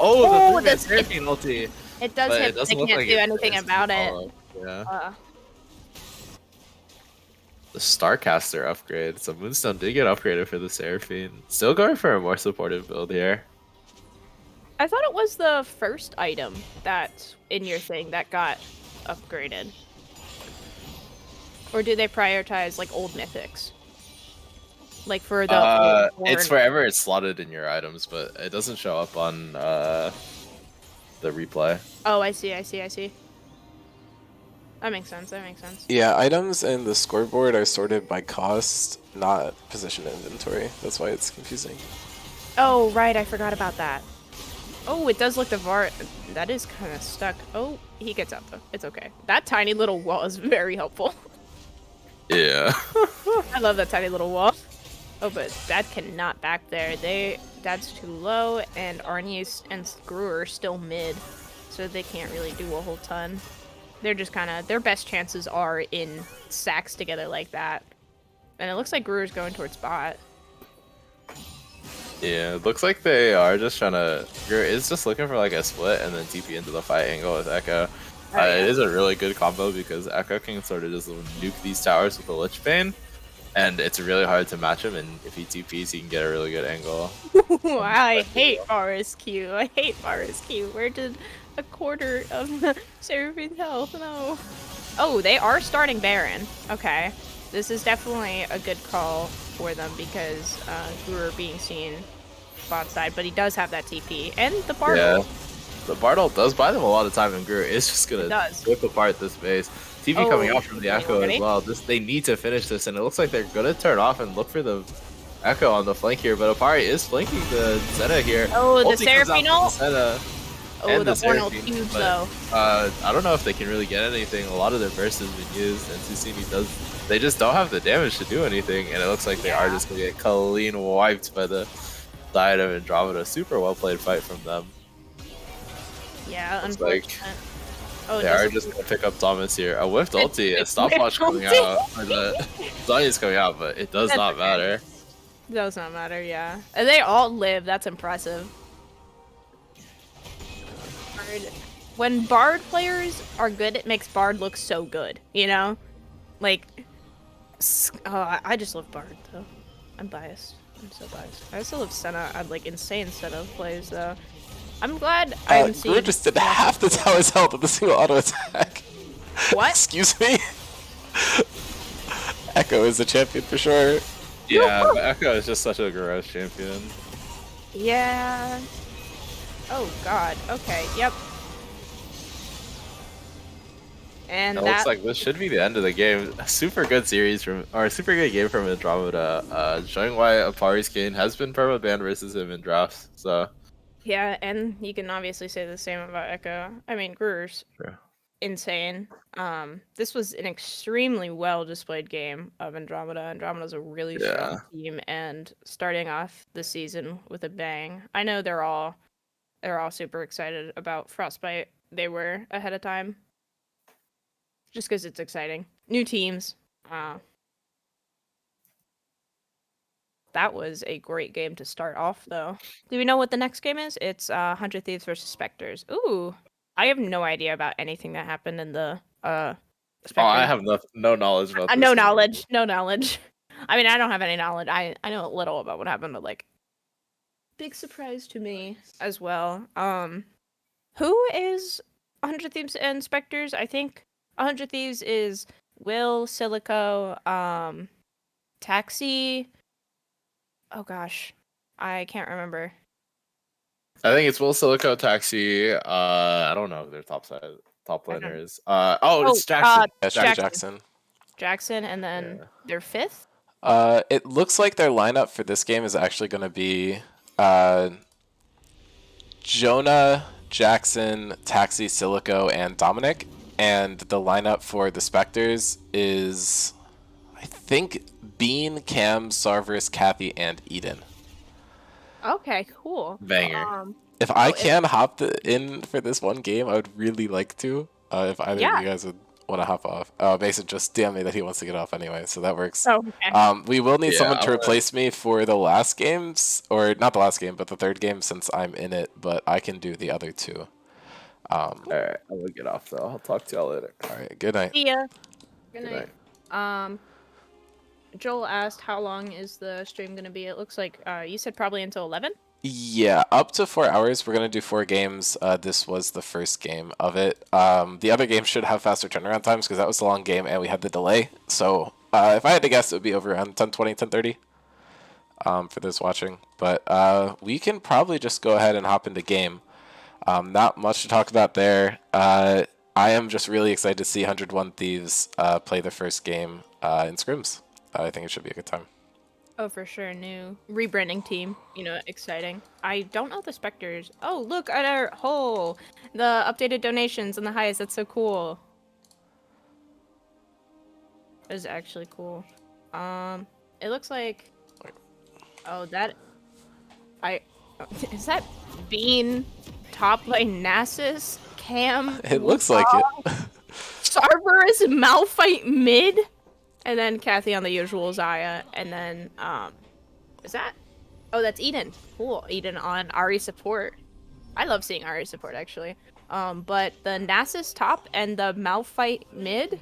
that's- Seraphine ulti. it does But hit. it They doesn't can't look like do anything it's about it. follow. Yeah. The Starcaster upgrade. So Moonstone did get upgraded for the Seraphine. Still going for a more supportive build here. I thought it was the first item that in your thing that got upgraded. Or do they prioritize like old mythics? Like for the it's wherever it's slotted in your items, but it doesn't show up on the replay. Oh, I see. That makes sense. Yeah, items and the scoreboard are sorted by cost, not position inventory. That's why it's confusing. Oh, right. I forgot about that. Oh, it does look the VAR. That is kind of stuck. Oh, he gets out though. It's okay. That tiny little wall is very helpful. Yeah. I love that tiny little wall. Oh, but that cannot back there. That's too low, and Arnie and Brewer are still mid, so they can't really do a whole ton. They're just kind of their best chances are in sacks together like that. And it looks like Brewer's going towards bot. Yeah, it looks like they are just trying to. You're is just looking for like a split and then TP into the fight angle with Echo. Oh, yeah. It is a really good combo because Echo can sort of just nuke these towers with a Lich Bane, and it's really hard to match him. And if he TPs, he can get a really good angle. I hate RSQ. I hate RSQ. Where did a quarter of the Seraphine's health? No. Oh, they are starting Baron. Okay. This is definitely a good call for them because Brewer being seen bot side, but he does have that TP. And the Bartle. Yeah, the Bartle does buy them a lot of time, and Guru is just gonna rip apart this base. TP coming out from the Echo as well. They need to finish this, and it looks like they're gonna turn off and look for the Echo on the flank here. But Apari is flanking the Senna here. Oh, the Seraphine ult. Oh, the Hornal huge though. I don't know if they can really get anything. A lot of their burst has been used, and Susini does. They just don't have the damage to do anything, and it looks like they are just gonna get clean wiped by the side of Andromeda. Super well played fight from them. Yeah, It's unfortunate. Oh, they are just gonna pick up Thomas here. A whiffed ulti, a stopwatch coming out, or the Zanya's coming out, but it does not matter. Does not matter, yeah. And they all live. That's impressive. When Bard players are good, it makes Bard look so good, you know? Like, I just love Bard, though. I'm biased. I'm so biased. I also love Senna. I like insane Senna plays, though. I'm glad I'm seeing... Brewer just did half the tower's health with a single auto attack. What? Excuse me? Echo is the champion for sure. Yeah, but Echo is just such a gross champion. Yeah. Oh, God. Okay, yep. And it looks like this should be the end of the game. A super good series super good game from Andromeda, showing why Apari's Kane has been perma banned versus him in drafts. So yeah, and you can obviously say the same about Echo. I mean, Brewer's insane. This was an extremely well displayed game of Andromeda. Andromeda's a really strong team, and starting off the season with a bang. I know they're all super excited about Frostbite. They were ahead of time. Just because it's exciting. New teams. That was a great game to start off, though. Do we know what the next game is? It's 100 Thieves versus Spectres. Ooh. I have no idea about anything that happened in the Spectres. Oh, I have no knowledge about this. No knowledge. No knowledge. I mean, I don't have any knowledge. I know a little about what happened, but, like, big surprise to me as well. Who is 100 Thieves and Spectres? I think 100 Thieves is Will, Silico, Taxi. Oh gosh, I can't remember. I think it's Will, Silico, Taxi. I don't know who their top laner is. It's Jackson. Jackson. Jackson, and then their fifth. It looks like their lineup for this game is actually going to be Jonah, Jackson, Taxi, Silico, and Dominic. And the lineup for the Spectres is, I think, Bean, Cam, Sarverus, Kathy, and Eden. Okay, cool. Banger. If I can hop in for this one game, I would really like to. If either of you guys would want to hop off. Mason just damn me that he wants to get off anyway, so that works. Oh, okay. We will need someone to replace me for the last games, or not the last game, but the third game since I'm in it, but I can do the other two. Alright, I will get off though. I'll talk to y'all later. Alright, good night. See ya. Good night. Joel asked how long is the stream gonna be? It looks like you said probably until 11? Yeah, up to 4 hours. We're gonna do 4 games. This was the first game of it. The other game should have faster turnaround times because that was a long game and we had the delay. So if I had to guess, it would be over around 10:20, 10:30 for those watching. But we can probably just go ahead and hop into game. Not much to talk about there. I am just really excited to see 101 Thieves play their first game in scrims. I think it should be a good time. Oh, for sure. New rebranding team. Exciting. I don't know the Spectres. Oh, look at our hole. The updated donations and the highs. That's so cool. That is actually cool. It looks like. Oh, that. I. Is that Bean top by Nasus? Cam? It looks like it. Cerberus Malphite mid? And then Kathy on the usual Zaya. And then, is that? Oh, that's Eden. Cool. Eden on Ari support. I love seeing Ari support, actually. But the Nasus top and the Malphite mid?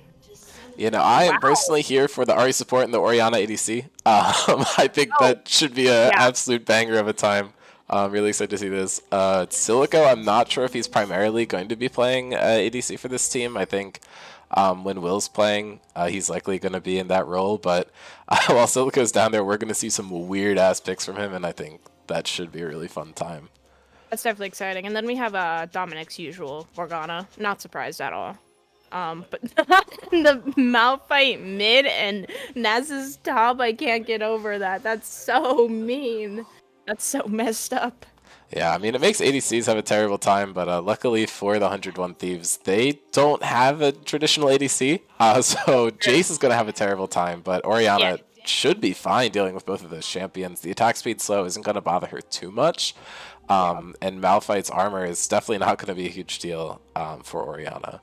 I am Wow. personally here for the Ari support and the Orianna ADC. I think that should be an yeah. absolute banger of a time. I'm really excited to see this. Silico, I'm not sure if he's primarily going to be playing ADC for this team. I think when Will's playing, he's likely going to be in that role. But while Silico's down there, we're going to see some weird-ass picks from him, and I think that should be a really fun time. That's definitely exciting. And then we have Dominic's usual Morgana. Not surprised at all. But the Malphite mid and Naz's top, I can't get over that. That's so mean. That's so messed up. Yeah, I mean, it makes ADCs have a terrible time, but luckily for the 101 Thieves, they don't have a traditional ADC. So Jace is going to have a terrible time, but Orianna should be fine dealing with both of those champions. The attack speed slow isn't going to bother her too much. And Malphite's armor is definitely not going to be a huge deal for Orianna.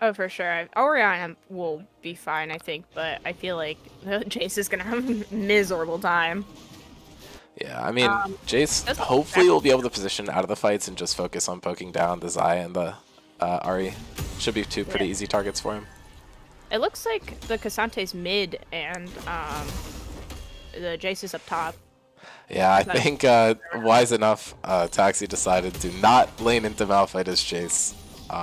Oh, for sure. Orianna will be fine, I think, but I feel like Jace is going to have a miserable time. Yeah, I mean, Jace hopefully will be able to position out of the fights and just focus on poking down the Zaya and the Ari. Should be two pretty easy targets for him. It looks like the Casante's mid and the Jace is up top. Yeah, I think wise enough, Taxi decided to not lane into Malphite as Jace.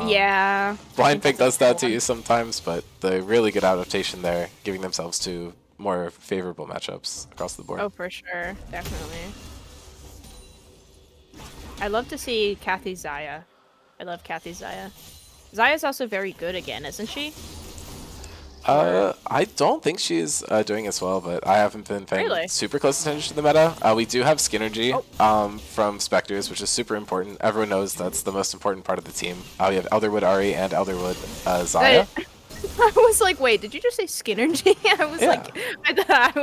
Yeah. Blind Pick does that to you sometimes, but the really good adaptation there, giving themselves to more favorable matchups across the board. Oh, for sure. Definitely. I love to see Kathy Zaya. I love Kathy Zaya. Zaya's also very good again, isn't she? I don't think she's doing as well, but I haven't been paying super close attention to the meta. We do have Skinergy from Spectres, which is super important. Everyone knows that's the most important part of the team. We have Elderwood Ari and Elderwood Zaya. I was like, wait, did you just say Skinergy? I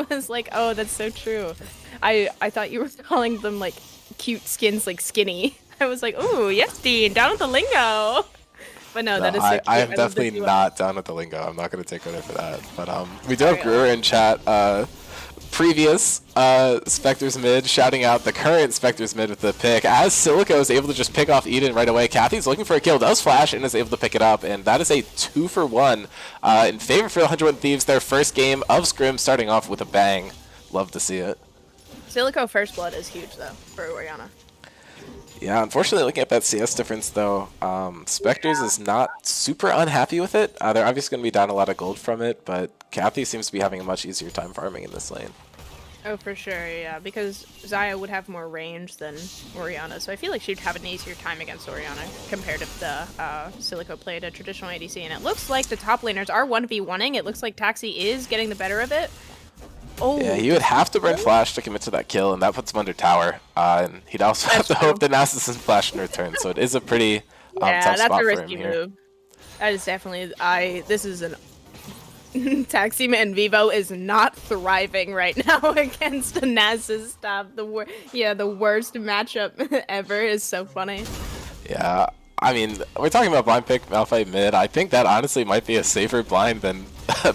was like, oh, that's so true. I thought you were calling them like cute skins, like skinny. I was like, ooh, yes, Dean, down with the lingo. But no, that is so cute. I am definitely not down with the lingo. I'm not going to take credit for that. But we do have Brewer in chat. Previous Spectres mid shouting out the current Spectres mid with the pick. As Silico is able to just pick off Eden right away, Kathy's looking for a kill, does flash, and is able to pick it up. And that is a 2-for-1 in favor for the 101 Thieves. Their first game of Scrim starting off with a bang. Love to see it. Silico First Blood is huge, though, for Orianna. Yeah, unfortunately, looking at that CS difference, though, Spectres is not super unhappy with it. They're obviously going to be down a lot of gold from it, but Kathy seems to be having a much easier time farming in this lane. Oh, for sure, yeah, because Zaya would have more range than Orianna, so I feel like she'd have an easier time against Orianna compared if the Silico played a traditional ADC, and it looks like the top laners are 1v1ing. It looks like Taxi is getting the better of it. Oh. Yeah, he would have to burn flash to commit to that kill, and that puts him under tower. And he'd also have to hope that Nasus doesn't flash in return, so it is a pretty tough spot for him here. Move. That is definitely, this is an... Taxi Man Vivo is not thriving right now against a Nasus top. The worst matchup ever is so funny. Yeah, I mean, we're talking about blind pick Malphite mid. I think that honestly might be a safer blind than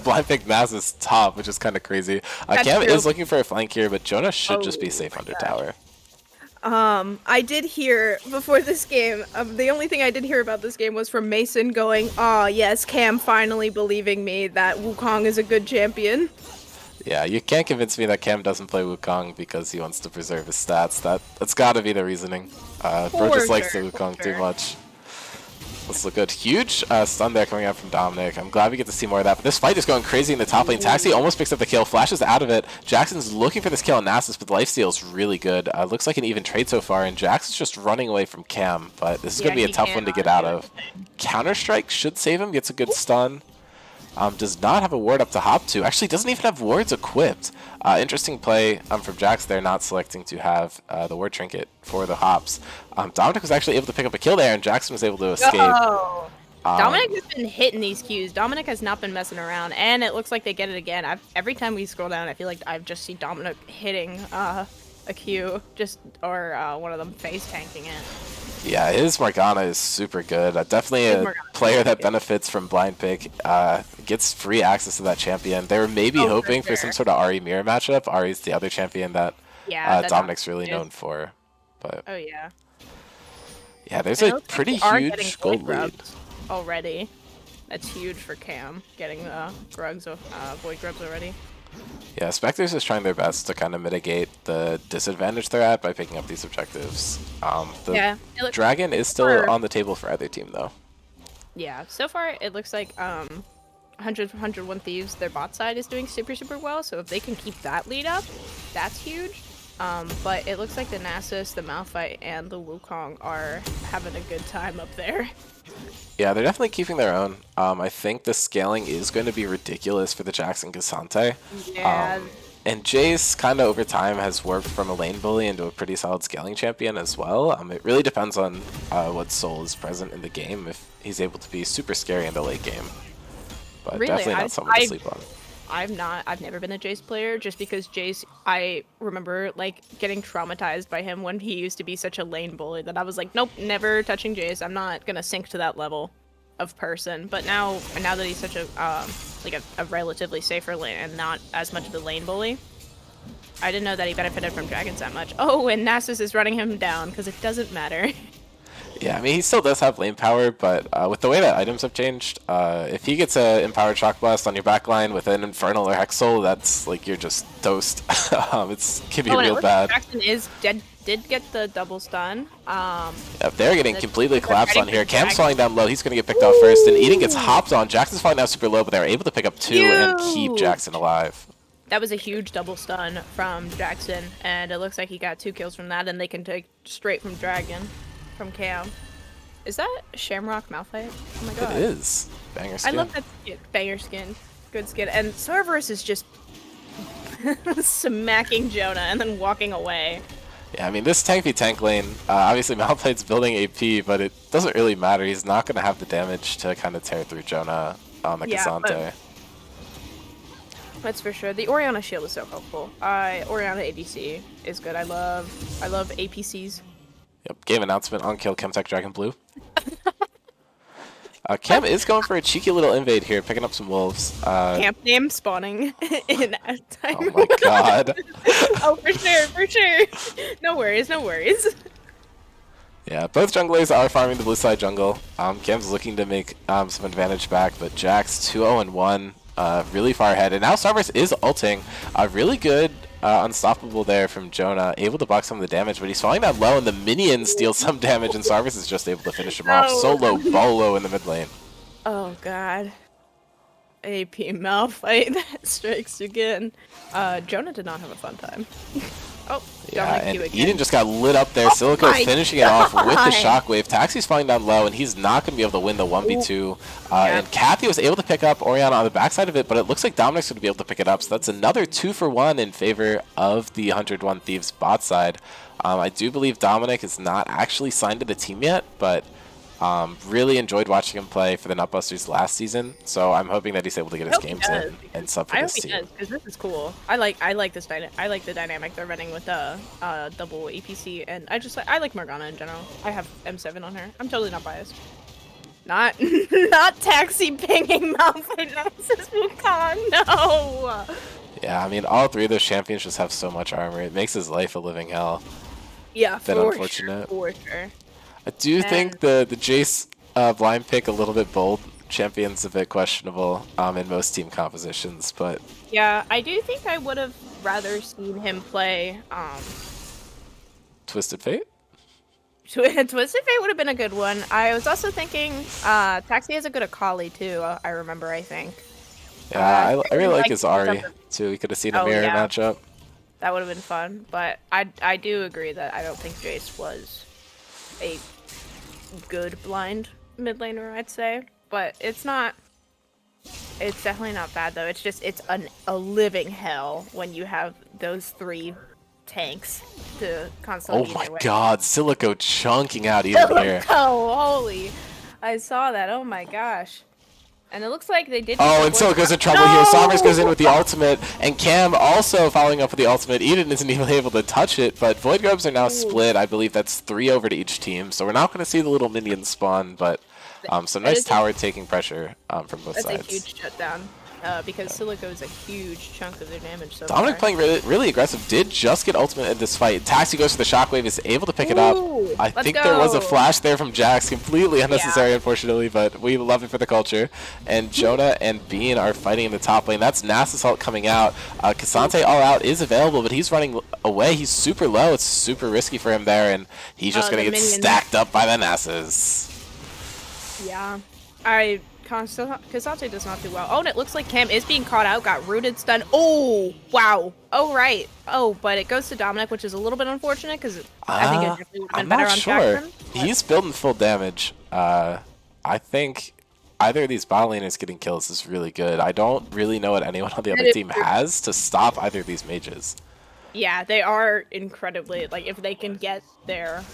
blind pick Nasus top, which is kind of crazy. Cam is looking for a flank here, but Jonah should just be safe under tower. I did hear before this game, the only thing I did hear about this game was from Mason going, "Oh yes, Cam finally believing me that Wukong is a good champion." Yeah, you can't convince me that Cam doesn't play Wukong because he wants to preserve his stats. That's got to be the reasoning. Bro just likes the Wukong too much. Let's look good. Huge stun there coming out from Dominic. I'm glad we get to see more of that. But this fight is going crazy in the top lane. Taxi almost picks up the kill, flashes out of it. Jackson's looking for this kill on Nasus, but the lifesteal is really good. Looks like an even trade so far, and Jackson's just running away from Cam. But this is going to be a tough one to get out of. Counter-Strike should save him. Gets a good stun. Does not have a ward up to hop to. Actually, doesn't even have wards equipped. Interesting play from Jax there, not selecting to have the ward trinket for the hops. Dominic was actually able to pick up a kill there, and Jackson was able to escape. Oh, Dominic has been hitting these Qs. Dominic has not been messing around, and it looks like they get it again. Every time we scroll down, I feel like I've just seen Dominic hitting a Q, or one of them face tanking it. Yeah, his Morgana is super good. Definitely a player that benefits from blind pick. Gets free access to that champion. They were maybe hoping for some sort of Ahri mirror matchup. Ahri's the other champion that Dominic's really known for. But yeah, there's a pretty huge gold lead already. That's huge for Cam, getting the Grugs of Void Grubs already. Yeah, Spectres is trying their best to kind of mitigate the disadvantage they're at by picking up these objectives. The Dragon is still on the table for either team, though. Yeah, so far it looks like 101 Thieves, their bot side is doing super, super well, so if they can keep that lead up, that's huge. But it looks like the Nasus, the Malphite, and the Wukong are having a good time up there. Yeah, they're definitely keeping their own. I think the scaling is going to be ridiculous for the Jax and Cassante. Yeah. And Jace kind of over time has worked from a lane bully into a pretty solid scaling champion as well. It really depends on what soul is present in the game, if he's able to be super scary in the late game. But really, definitely not someone to sleep on. I've never been a Jace player, just because Jace, I remember like getting traumatized by him when he used to be such a lane bully that I was like, nope, never touching Jace. I'm not gonna sink to that level of person. But now that he's such a a relatively safer lane and not as much of a lane bully, I didn't know that he benefited from dragons that much. Oh, and Nasus is running him down because it doesn't matter. Yeah, I mean, he still does have lane power, but with the way that items have changed, if he gets an Empowered Shock Blast on your backline with an Infernal or Hex Soul, that's like you're just toast. It can be real bad. Jackson did get the double stun. Yeah, they're getting completely collapsed on here. Cam's falling down low. He's going to get picked off first, and Eden gets hopped on. Jackson's falling down super low, but they're able to pick up 2 and keep Jackson alive. That was a huge double stun from Jackson, and it looks like he got 2 kills from that, and they can take straight from Dragon. From Cam. Is that Shamrock Malphite? Oh my god. It is. Banger skin. I love that skin. Banger skin. Good skin. And Cerberus is just smacking Jonah and then walking away. Yeah, I mean, this tank v tank lane, obviously Malphite's building AP, but it doesn't really matter. He's not going to have the damage to kind of tear through Jonah on the Cassante. That's for sure. The Orianna shield is so helpful. Orianna ADC is good. I love APCs. Yep, game announcement on Kill Chemtech Dragon Blue. Cam is going for a cheeky little invade here, picking up some wolves. Camp name spawning in time. Oh my god. Oh, for sure. No worries. Yeah, both junglers are farming the blue side jungle. Cam's looking to make some advantage back, but Jax 2-0-1, really far ahead. And now Starburst is ulting. Really good. Unstoppable there from Jonah, able to block some of the damage, but he's falling down low, and the minions steal some damage, and Sarvis is just able to finish him off. Solo Bolo in the mid lane. Oh god. AP Malphite that strikes again. Jonah did not have a fun time. Oh, yeah, and Eden just got lit up there. Silico finishing it off with the shockwave. Taxi's falling down low, and he's not going to be able to win the 1v2. And Kathy was able to pick up Orianna on the backside of it, but it looks like Dominic's going to be able to pick it up. So that's another 2-for-1 in favor of the 101 Thieves bot side. I do believe Dominic is not actually signed to the team yet, but really enjoyed watching him play for the Nutbusters last season, so I'm hoping that he's able to get his games in and sub for this team. I hope he does, because this is cool. I like the dynamic they're running with the double APC, and I like Morgana in general. I have M7 on her. I'm totally not biased. Not taxi pinging Malphite Nasus Wukong. No. Yeah, I mean, all 3 of those champions just have so much armor. It makes his life a living hell. Yeah, unfortunate. For sure. I do think the Jace blind pick a little bit bold. Champion's a bit questionable in most team compositions, but yeah, I do think I would have rather seen him play Twisted Fate. Twisted Fate would have been a good one. I was also thinking Taxi has a good Akali too. I remember. I think. Yeah, I really like his Ahri too. We could have seen a mirror matchup. That would have been fun, but I do agree that I don't think Jace was a good blind mid laner, I'd say, but it's not It's definitely not bad though. It's just a living hell when you have those 3 tanks to Oh constantly be in my your way. god, Silico chunking out Eden here. Oh, holy! I saw that. Oh my gosh! And it looks like they did. Oh, and Silico's in trouble here. Sombras goes in with the ultimate, and Cam also following up with the ultimate. Eden isn't even able to touch it, but Void Grubs are now split. I believe that's 3 over to each team, so we're not going to see the little minions spawn, but some nice tower taking pressure from both That's sides. a huge shutdown. Because Silico is a huge chunk of their damage so Dominic far. playing really aggressive, did just get ultimate in this fight. Taxi goes for the shockwave, is able to pick it up. I think there was a flash there from Jax, completely unnecessary unfortunately, but we love it for the culture. And Jonah and Bean are fighting in the top lane. That's Nasus ult coming out. Cassante all out is available, but he's running away. He's super low. It's super risky for him there, and he's just going to get stacked up by the Nasus. Yeah. Cassante does not do well. Oh, and it looks like Cam is being caught out, got rooted, stunned. Oh, wow. Oh, right. Oh, but it goes to Dominic, which is a little bit unfortunate because I think it definitely would have been better on Jackson. He's building full damage. I think either of these bot laners getting kills is really good. I don't really know what anyone on the other team has to stop either of these mages. Yeah, they are incredibly, like, if they can get their,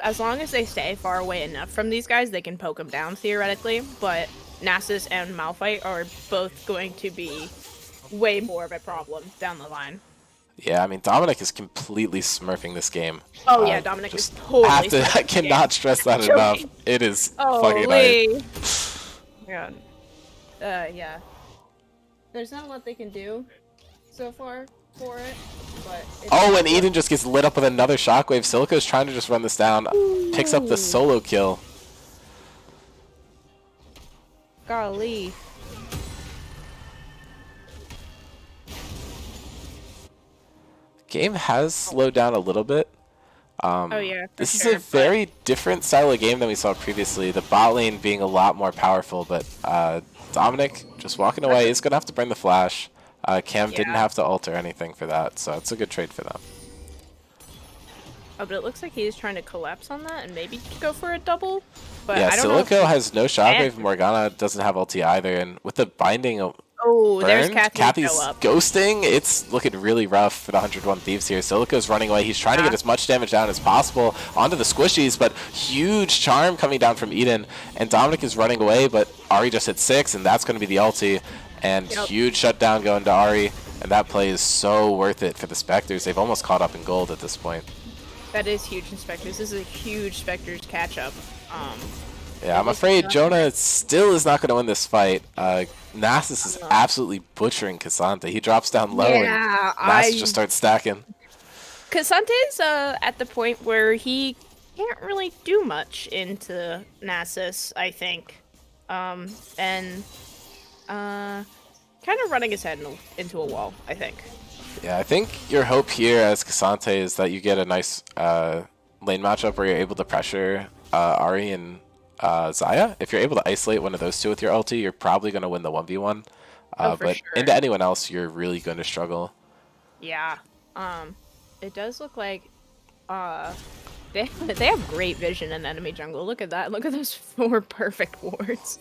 as long as they stay far away enough from these guys, they can poke them down theoretically. But Nasus and Malphite are both going to be way more of a problem down the line. Yeah, I mean Dominic is completely smurfing this game. Oh yeah, Dominic is totally. I cannot stress that enough. It is fucking nice. Yeah. Yeah. There's not a lot they can do so far for it. Oh, and Eden just gets lit up with another shockwave. Silico's trying to just run this down. Picks up the solo kill. Golly. Game has slowed down a little bit. Oh yeah, this is a very different style of game than we saw previously. The bot lane being a lot more powerful, but Dominic just walking away is going to have to burn the flash. Cam didn't have to ult or anything for that, so it's a good trade for them. Oh, but it looks like he's trying to collapse on that and maybe go for a double. But yeah, I don't know Silico has no shockwave. Morgana doesn't have ulti either, and with the binding there's Kathy's ghosting. It's looking really rough for the 101 Thieves here. Silico's running away. He's trying to get as much damage down as possible onto the squishies, but huge charm coming down from Eden, and Dominic is running away, but Ahri just hit 6, and that's going to be the ulti. And huge shutdown going to Ahri, and that play is so worth it for the Spectres. They've almost caught up in gold at this point. That is huge in Spectres. This is a huge Spectres catch-up. Yeah, I'm afraid Jonah still is not going to win this fight. Nasus is absolutely butchering Cassante. He drops down low, and Nasus just starts stacking. Cassante's at the point where he can't really do much into Nasus, I think. And kind of running his head into a wall, I think. Yeah, I think your hope here as Cassante is that you get a nice lane matchup where you're able to pressure Ahri and Xayah. If you're able to isolate one of those two with your ulti, you're probably going to win the 1v1. But into anyone else, you're really going to struggle. Yeah. It does look like they have great vision in enemy jungle. Look at that. Look at those 4 perfect wards.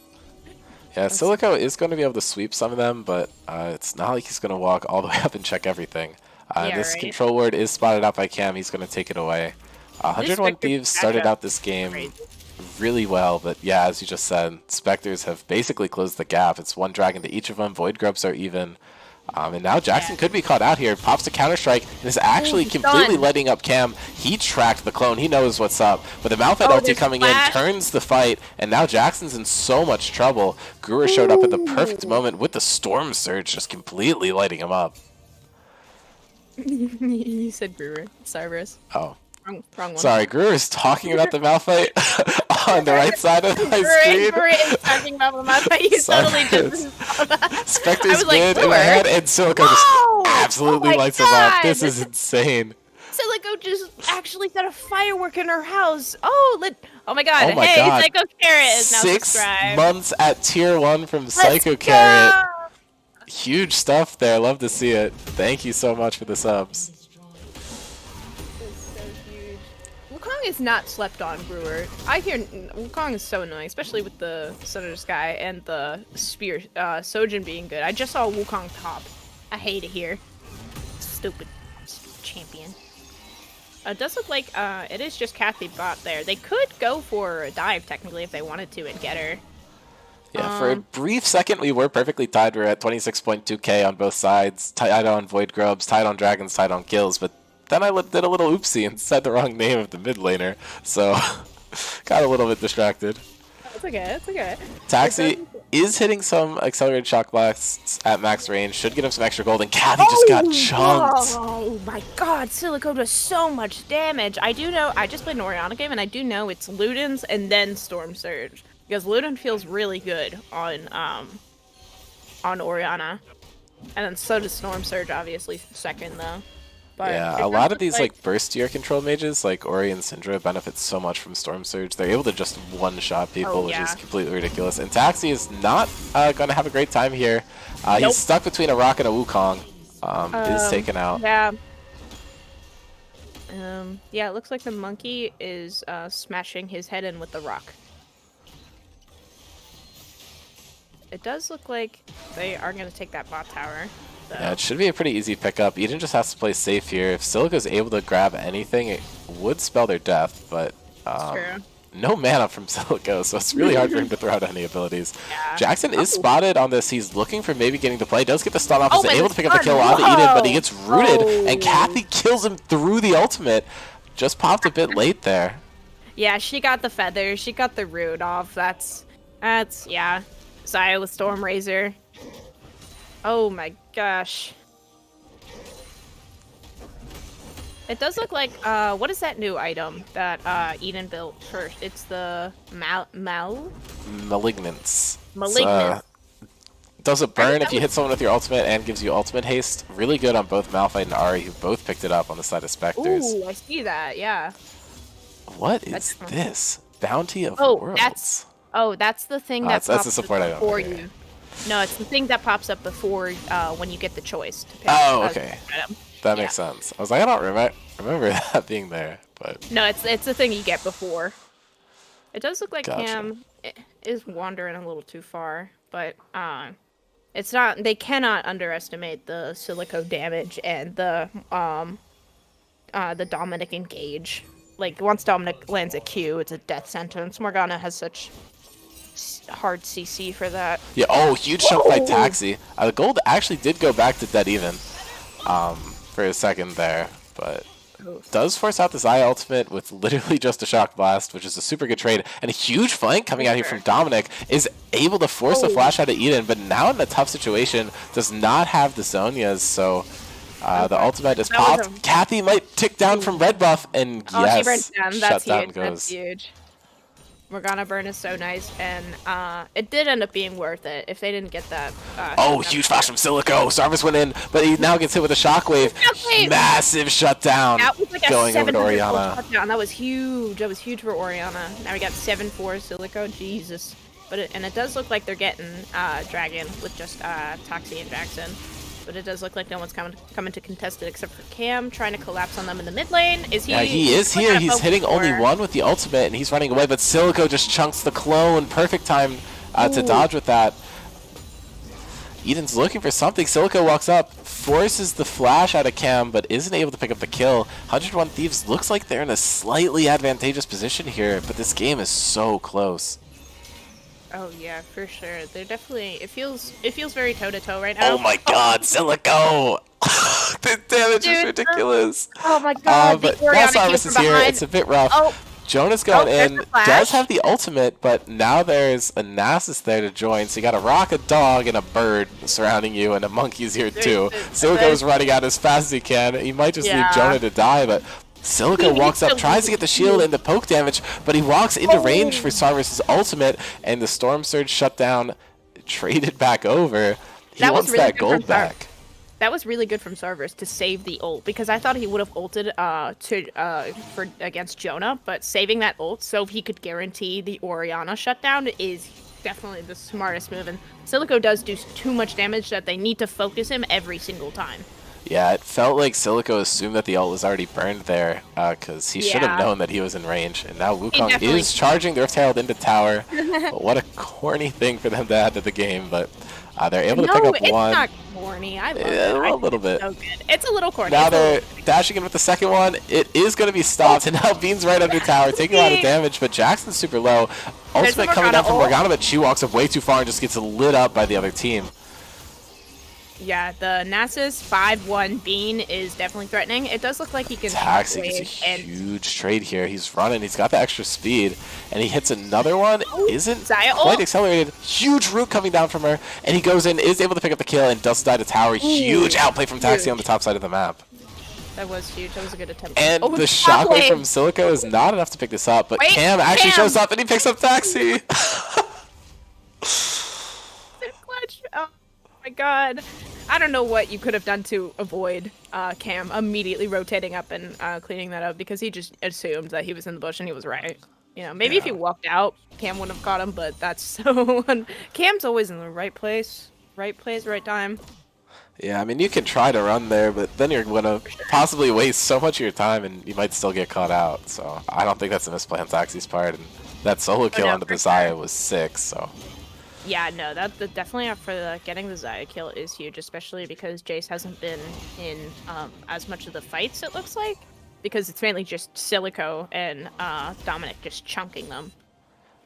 Yeah, Silico is going to be able to sweep some of them, but it's not like he's going to walk all the way up and check everything. This control ward is spotted out by Cam. He's going to take it away. 101 Thieves started out this game really well, but yeah, as you just said, Spectres have basically closed the gap. It's 1 dragon to each of them. Void Grubs are even. And now Jackson could be caught out here. Pops the Counter-Strike and is actually completely letting up Cam. He tracked the clone. He knows what's up. But the Malphite ulti coming in turns the fight, and now Jackson's in so much trouble. Gruer showed up at the perfect moment with the Storm Surge just completely lighting him up. You said Gruer. Cerberus. Oh. Wrong one. Sorry, Gruer is talking about the Malphite on the right side of my screen. Gruer is talking about the Malphite. You totally just Spectre's good in my head, and Silico just absolutely lights him up. This is insane. Silico just actually set a firework in her house. Oh my god. Oh my god. Psycho Carrot is now 6 subscribed. months at tier 1 from Psycho Carrot. Huge stuff there. Love to see it. Thank you so much for the subs. Wukong is not slept on, Brewer. I hear Wukong is so annoying, especially with the Sundered Sky and the Spear. Sojin being good. I just saw Wukong top. I hate it here. Stupid champion. It does look like it is just Kathy bot there. They could go for a dive technically if they wanted to and get her. Yeah, for a brief second we were perfectly tied. We're at 26.2k on both sides, tied on Void Grubs, tied on Dragons, tied on kills, but then I did a little oopsie and said the wrong name of the mid laner, so got a little bit distracted. It's okay, it's okay. Taxi is hitting some accelerated shock blasts at max range, should get him some extra gold, and Kathy just got chunked. Oh my god, Silico does so much damage. I do know, I just played an Orianna game, and I do know it's Luden's and then Storm Surge. Because Luden feels really good on Orianna. And then so does Storm Surge, obviously, second, though. But yeah, a lot of these like burstier control mages, like Ori and Syndra, benefit so much from Storm Surge. They're able to just one-shot people, which is completely ridiculous. And Taxi is not going to have a great time here. He's stuck between a Rock and a Wukong. Is taken out. Yeah. Yeah, it looks like the monkey is smashing his head in with the rock. It does look like they are going to take that bot tower. So. Yeah, it should be a pretty easy pickup. Eden just has to play safe here. If Silico's able to grab anything, it would spell their death, but no mana from Silico, so it's really hard for him to throw out any abilities. Yeah. Jackson is spotted on this. He's looking for maybe getting to play. Does get the stun off. Is able to pick up the kill onto Eden, but he gets rooted, and Kathy kills him through the ultimate. Just popped a bit late there. Yeah, she got the feather. She got the root off. That's yeah. Xayah with Stormrazor. Oh my gosh. It does look like, what is that new item that Eden built first? It's the Malignance. Malignance. Does it burn if you hit someone with your ultimate and gives you ultimate haste? Really good on both Malphite and Ahri, who both picked it up on the side of Spectres. Ooh, I see that, yeah. What is this? Bounty of Worlds. That's the thing that that's pops the support up item before you. No, it's the thing that pops up before when you get the choice to pick. Oh, okay. That makes sense. I was like, I don't remember that being there, but no, it's the thing you get before. It does look like Cam is wandering a little too far, but it's not. They cannot underestimate the Silico damage and the Dominic engage. Like once Dominic lands a Q, it's a death sentence. Morgana has such hard CC for that. Yeah, huge chunk by Taxi. The gold actually did go back to dead even for a second there, but does force out the Xayah ultimate with literally just a shock blast, which is a super good trade. And a huge flank coming out here from Dominic is able to force the flash out of Eden, but now in a tough situation, does not have the Zonias, so the ultimate is popped. Kathy might tick down from red buff, and yes, she burns down. That's shutdown huge. goes. That's huge. Morgana burn is so nice, and it did end up being worth it if they didn't get that. Huge flash from Silico. Sarvis went in, but he now gets hit with a shockwave. Massive shutdown. That was like going over to Orianna. Shutdown. That was huge. That was huge for Orianna. Now we got 7-4 Silico. Jesus. But it does look like they're getting Dragon with just Toxie and Jackson. But it does look like no one's coming to contest it except for Cam trying to collapse on them in the mid lane. Is he? Yeah, he is here. He's hitting only one with the ultimate, and he's running away. But Silico just chunks the clone. Perfect time to dodge with that. Eden's looking for something. Silico walks up, forces the flash out of Cam, but isn't able to pick up the kill. 101 Thieves looks like they're in a slightly advantageous position here, but this game is so close. Oh yeah, for sure. They're definitely. It feels very toe-to-toe right now. Oh my God, Silico! The damage is ridiculous. Oh my God! But now Sarvis is here. It's a bit rough. Jonah's gone in, does have the ultimate, but now there's a Nasus there to join, so you got a rock, a dog, and a bird surrounding you, and a monkey's here too. Silico's running out as fast as he can. He might just leave Jonah to die, but Silico walks up, tries to get the shield and the poke damage, but he walks into range for Sarvis' ultimate, and the Storm Surge shutdown traded back over. He wants that gold back. That was really good from Sarvis to save the ult, because I thought he would have ulted for against Jonah, but saving that ult so he could guarantee the Orianna shutdown is definitely the smartest move. And Silico does do too much damage that they need to focus him every single time. Yeah, it felt like Silico assumed that the ult was already burned there, because he should have Yeah, known that he was in range. And now he Wukong definitely. is charging the Rift Herald into tower. What a corny thing for them to add to the game, but they're able to pick No, up it's one. not corny. I love it. I A think little it's bit. so good. It's a little corny. Now It's a little they're dashing in with the second one. It is going to be Oh, stopped, and now Bean's right under tower, taking a lot of damage, but Jackson's super low. there's the Ultimate coming Morgana down from ult. Morgana, but she walks up way too far and just gets lit up by the other team. Yeah, the Nasus 5-1 Bean is definitely threatening. It does look like he can Taxi gets a shockwave and huge trade here. He's running. He's got the extra speed, and he hits another one. Isn't Zaya quite ult. accelerated. Huge root coming down from her, and he goes in, is able to pick up the kill, and doesn't die to tower. Huge outplay from Taxi on the top side of the map. That was huge. That was a good attempt. And oh, the shockwave from Silico is not enough to pick this up, but Wait, Cam actually Cam! shows up, and he picks up Taxi. Clutch. Oh my god. I don't know what you could have done to avoid Cam immediately rotating up and cleaning that up, because he just assumed that he was in the bush and he was right. You know, maybe if he walked out, Cam wouldn't have caught him, but that's so... Cam's always in the right place, right time. Yeah, I mean, you can try to run there, but then you're going to possibly waste so much of your time, and you might still get caught out. So I don't think that's a misplay on Taxi's part, and that solo kill no, onto the for Zaya sure. was sick, so... Yeah, no, that definitely for getting the Zaya kill is huge, especially because Jace hasn't been in as much of the fights, it looks like, because it's mainly just Silico and Dominic just chunking them.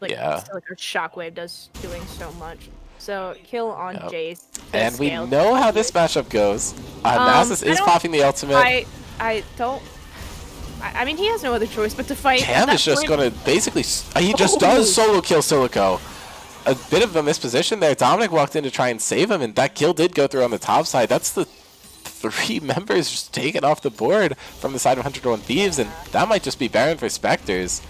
Like, Yeah. Silico's shockwave does doing so much. So kill on Jace. And we know how this matchup goes. Nasus is popping the ultimate. I don't. I mean, he has no other choice but to fight. Cam is just going to basically... He just does solo kill Silico. A bit of a misposition there. Dominic walked in to try and save him, and that kill did go through on the top side. That's the 3 members just taken off the board from the side of 101 Thieves, and that might just be Baron for Spectres.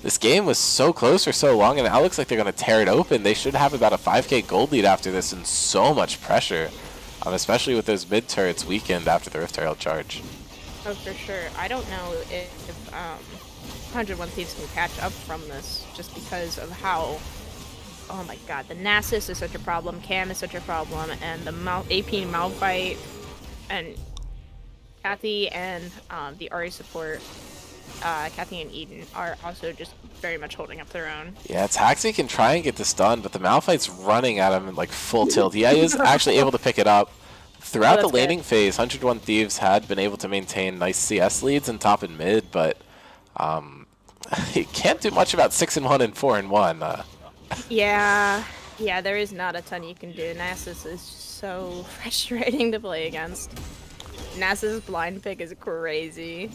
This game was so close for so long, and it looks like they're going to tear it open. They should have about a 5k gold lead after this, and so much pressure, especially with those mid turrets weakened after the Rift Herald charge. Oh, for sure. I don't know if 101 Thieves can catch up from this, just because of how... Oh my god, the Nasus is such a problem, Cam is such a problem, and the AP Malphite and Kathy and the Ahri support, Kathy and Eden, are also just very much holding up their own. Yeah, Taxi can try and get this done, but the Malphite's running at him in like full tilt. He is actually able to pick it up. Throughout the laning phase, 101 Thieves had been able to maintain nice CS leads in top and mid, but he can't do much about 6-1 and 4-1. Yeah, there is not a ton you can do. Nasus is so frustrating to play against. Nasus' blind pick is crazy.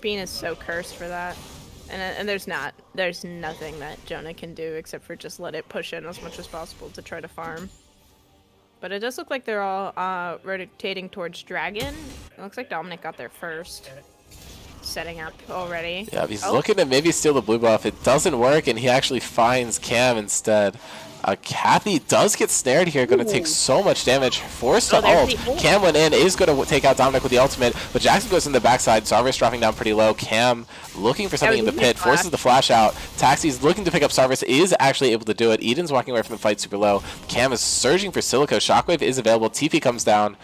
Bean is so cursed for that. And there's nothing that Jonah can do except for just let it push in as much as possible to try to farm. But it does look like they're all rotating towards Dragon. It looks like Dominic got there first. Setting up already. Yeah, he's looking to maybe steal the blue buff. It doesn't work, and he actually finds Cam instead. Kathy does get snared here, going to take so much damage. Forced to ult. Cam went in, is going to take out Dominic with the ultimate, but Jackson goes in the backside. Sarvis dropping down pretty low. Cam looking for something in the pit, forces the flash out. Taxi's looking to pick up Sarvis, is actually able to do it. Eden's walking away from the fight super low. Cam is surging for Silico. Shockwave is available. TP comes down.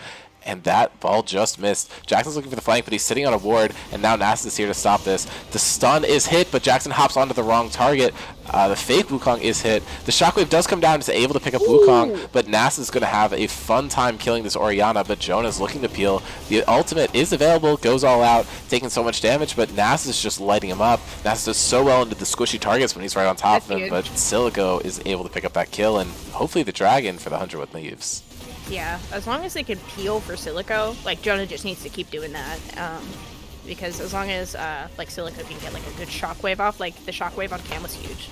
And that ball just missed. Jackson's looking for the flank, but he's sitting on a ward, and now Nasus is here to stop this. The stun is hit, but Jackson hops onto the wrong target. The fake Wukong is hit. The shockwave does come down, is able to pick up Wukong, but Nasus is going to have a fun time killing this Orianna, but Jonah's looking to peel. The ultimate is available, goes all out, taking so much damage, but Nasus is just lighting him up. Nasus does so well into the squishy targets when he's right on top of him, but Silico is able to pick up that kill, and hopefully the dragon for the 100 with Thieves. Yeah, as long as they can peel for Silico, like, Jonah just needs to keep doing that. Because as long as, like, Silico can get, like, a good shockwave off, like, the shockwave on Cam was huge.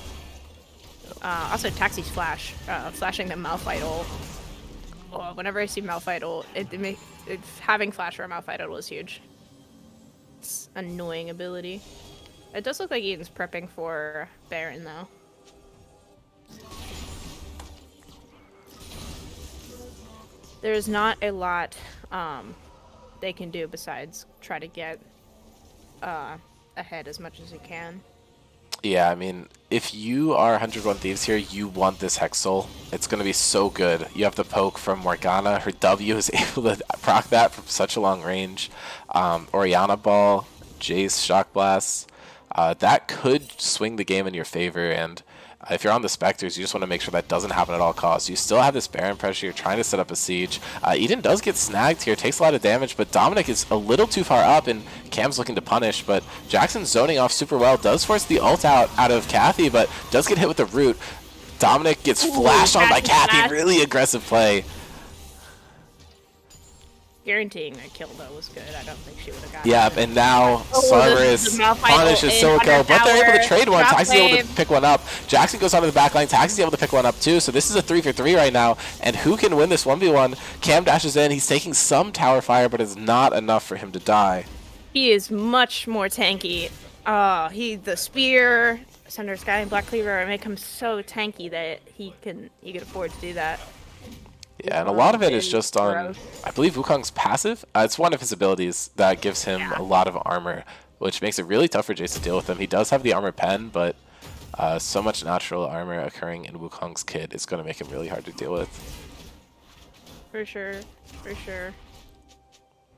Also, Taxi's flash, flashing the Malphite ult. Oh, whenever I see Malphite ult, having flash for a Malphite ult is huge. It's annoying ability. It does look like Eden's prepping for Baron, though. There's not a lot they can do besides try to get ahead as much as you can. Yeah, I mean, if you are 101 Thieves here, you want this Hexal. It's going to be so good. You have the poke from Morgana. Her W is able to proc that from such a long range. Oriana Ball, Jace, Shock Blast. That could swing the game in your favor, and if you're on the Spectres, you just want to make sure that doesn't happen at all costs. You still have this Baron pressure. You're trying to set up a siege. Eden does get snagged here, takes a lot of damage, but Dominic is a little too far up, and Cam's looking to punish, but Jackson's zoning off super well. Does force the ult out of Kathy, but does get hit with the root. Dominic gets flashed on by Kathy. Really aggressive play. Guaranteeing a kill though was good. I don't think she would have gotten Yep, it. and now Cerberus punishes Silico, but they're able to trade one. Taxi's able to pick one up. Jackson goes onto the back line. Taxi's able to pick one up too, so this is a 3-for-3 right now. And who can win this 1v1? Cam dashes in. He's taking some tower fire, but it's not enough for him to die. He is much more tanky. The spear, Sunder Sky, and Black Cleaver make him so tanky that he can afford to do that. Yeah, and a lot of it is just on, I believe, Wukong's passive. It's one of his abilities that gives him a lot of armor, which makes it really tough for Jace to deal with him. He does have the armor pen, but so much natural armor occurring in Wukong's kit is going to make him really hard to deal with. For sure, for sure.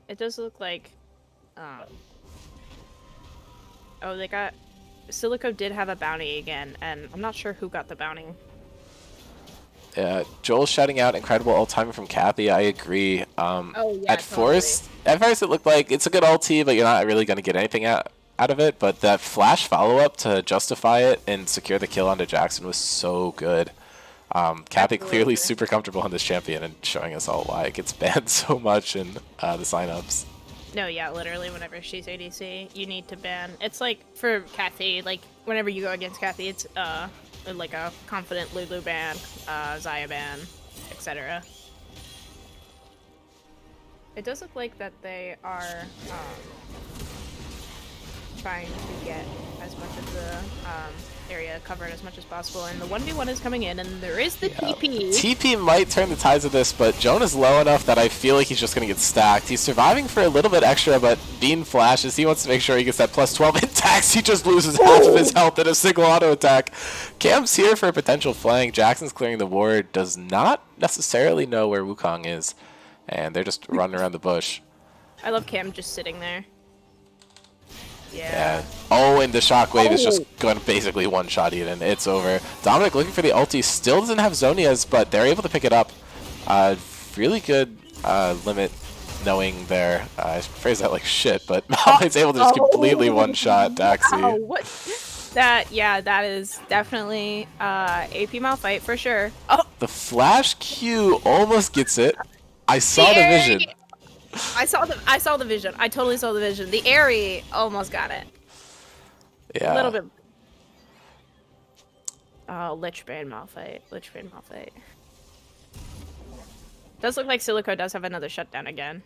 It does look like, oh, they got, Silico did have a bounty again, and I'm not sure who got the bounty. Yeah, Joel's shouting out incredible ult timing from Kathy. I agree. At first it looked like it's a good ulti, but you're not really going to get anything out of it. But that flash follow-up to justify it and secure the kill onto Jackson was so good. Kathy clearly super comfortable on this champion and showing us all why it gets banned so much in the signups. No, yeah, literally whenever she's ADC, you need to ban. It's like, for Kathy, like, whenever you go against Kathy, it's, like a confident Lulu ban, Xayah ban, etc. It does look like that they are trying to get as much of the area covered as much as possible, and the 1v1 is coming in, and there is the TP. TP might turn the tides of this, but Joan is low enough that I feel like he's just going to get stacked. He's surviving for a little bit extra, but Bean flashes. He wants to make sure he gets that plus 12 in tax. He just loses half of his health in a single auto attack. Cam's here for a potential flank. Jackson's clearing the ward. Does not necessarily know where Wukong is, and they're just running around the bush. I love Cam just sitting there. Yeah. Oh, and the shockwave is just going to basically one-shot Eden. It's over. Dominic looking for the ulti. Still doesn't have Zonia's, but they're able to pick it up. Really good limit knowing there. I phrase that like shit, but Malphite's able to just completely one-shot Daxi. Wow, what? That is definitely AP Malphite for sure. Oh, the flash Q almost gets it. I saw the vision. I saw the vision. I totally saw the vision. The Airy almost got it. Yeah. A little bit. Oh, Lichbane Malphite. Lichbane Malphite. Does look like Silico does have another shutdown again.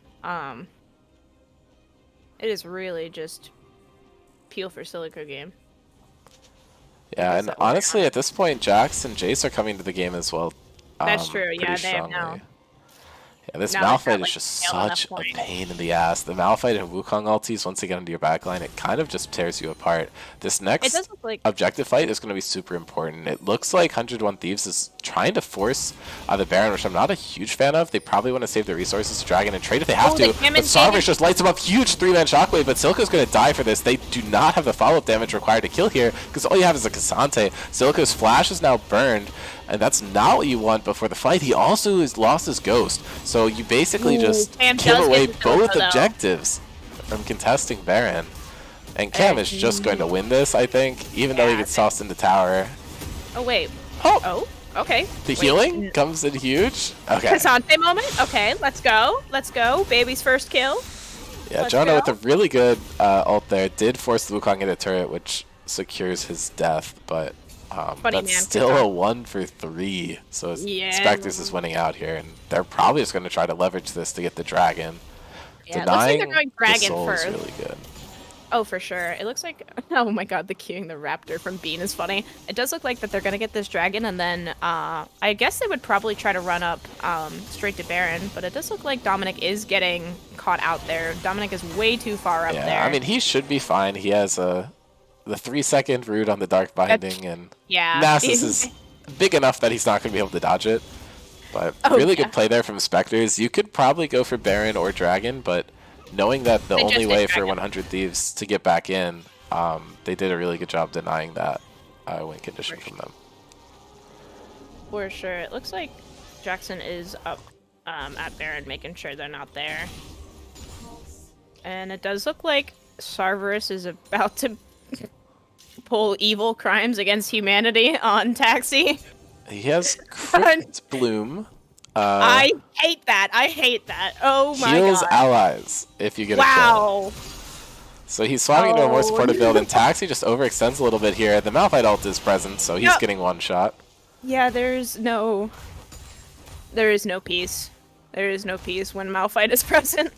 It is really just peel for Silico game. Yeah, and honestly, at this point, Jax and Jace are coming to the game as well. That's true. Yeah, they have now. Yeah, this Malphite is just such a pain in the ass. The Malphite and Wukong ultis, once they get into your backline, it kind of just tears you apart. This next objective fight is going to be super important. It looks like 101 Thieves is trying to force the Baron, which I'm not a huge fan of. They probably want to save their resources to Dragon and trade if they have to. But Sarvish just lights him up, huge 3-man shockwave, but Silico's going to die for this. They do not have the follow-up damage required to kill here, because all you have is a Cassante. Silico's flash is now burned, and that's not what you want before the fight. He also has lost his ghost, so you basically just give away both objectives from contesting Baron. And Cam is just going to win this, I think, even though he gets tossed in the tower. Oh, wait. Oh, okay. The healing comes in huge. Okay. Cassante moment. Okay, let's go. Let's go. Baby's first kill. Yeah, Jonah with a really good ult there did force the Wukong into a turret, which secures his death, but that's still a 1 for 3. So Spectres is winning out here, and they're probably just going to try to leverage this to get the dragon. Yeah, it looks like they're going dragon the soul first. Is really good. Oh, for sure. It looks like, oh my god, the queuing the raptor from Bean is funny. It does look like that they're going to get this dragon, and then I guess they would probably try to run up straight to Baron, but it does look like Dominic is getting caught out there. Dominic is way too far up there. I mean, he should be fine. He has the 3-second root on the Dark Binding, and Yeah. Nasus is big enough that he's not going to be able to dodge it. But Oh, really yeah. good play there from Spectres. You could probably go for Baron or Dragon, but knowing that the They only just did way for Dragon. 100 Thieves to get back in, they did a really good job denying that win condition For from them. For sure. It looks like Jackson is up at Baron, making sure they're not there. And it does look like Cerberus is about to pull evil crimes against humanity on Taxi. He has Crypt Bloom. I hate that. I hate that. Oh my Heals god. allies if you get a kill. Wow. So he's swapping into a more Oh, supportive no. build, and Taxi just overextends a little bit here. The Malphite ult is present, so he's Yep. getting one shot. Yeah, there is no peace. There is no peace when Malphite is present.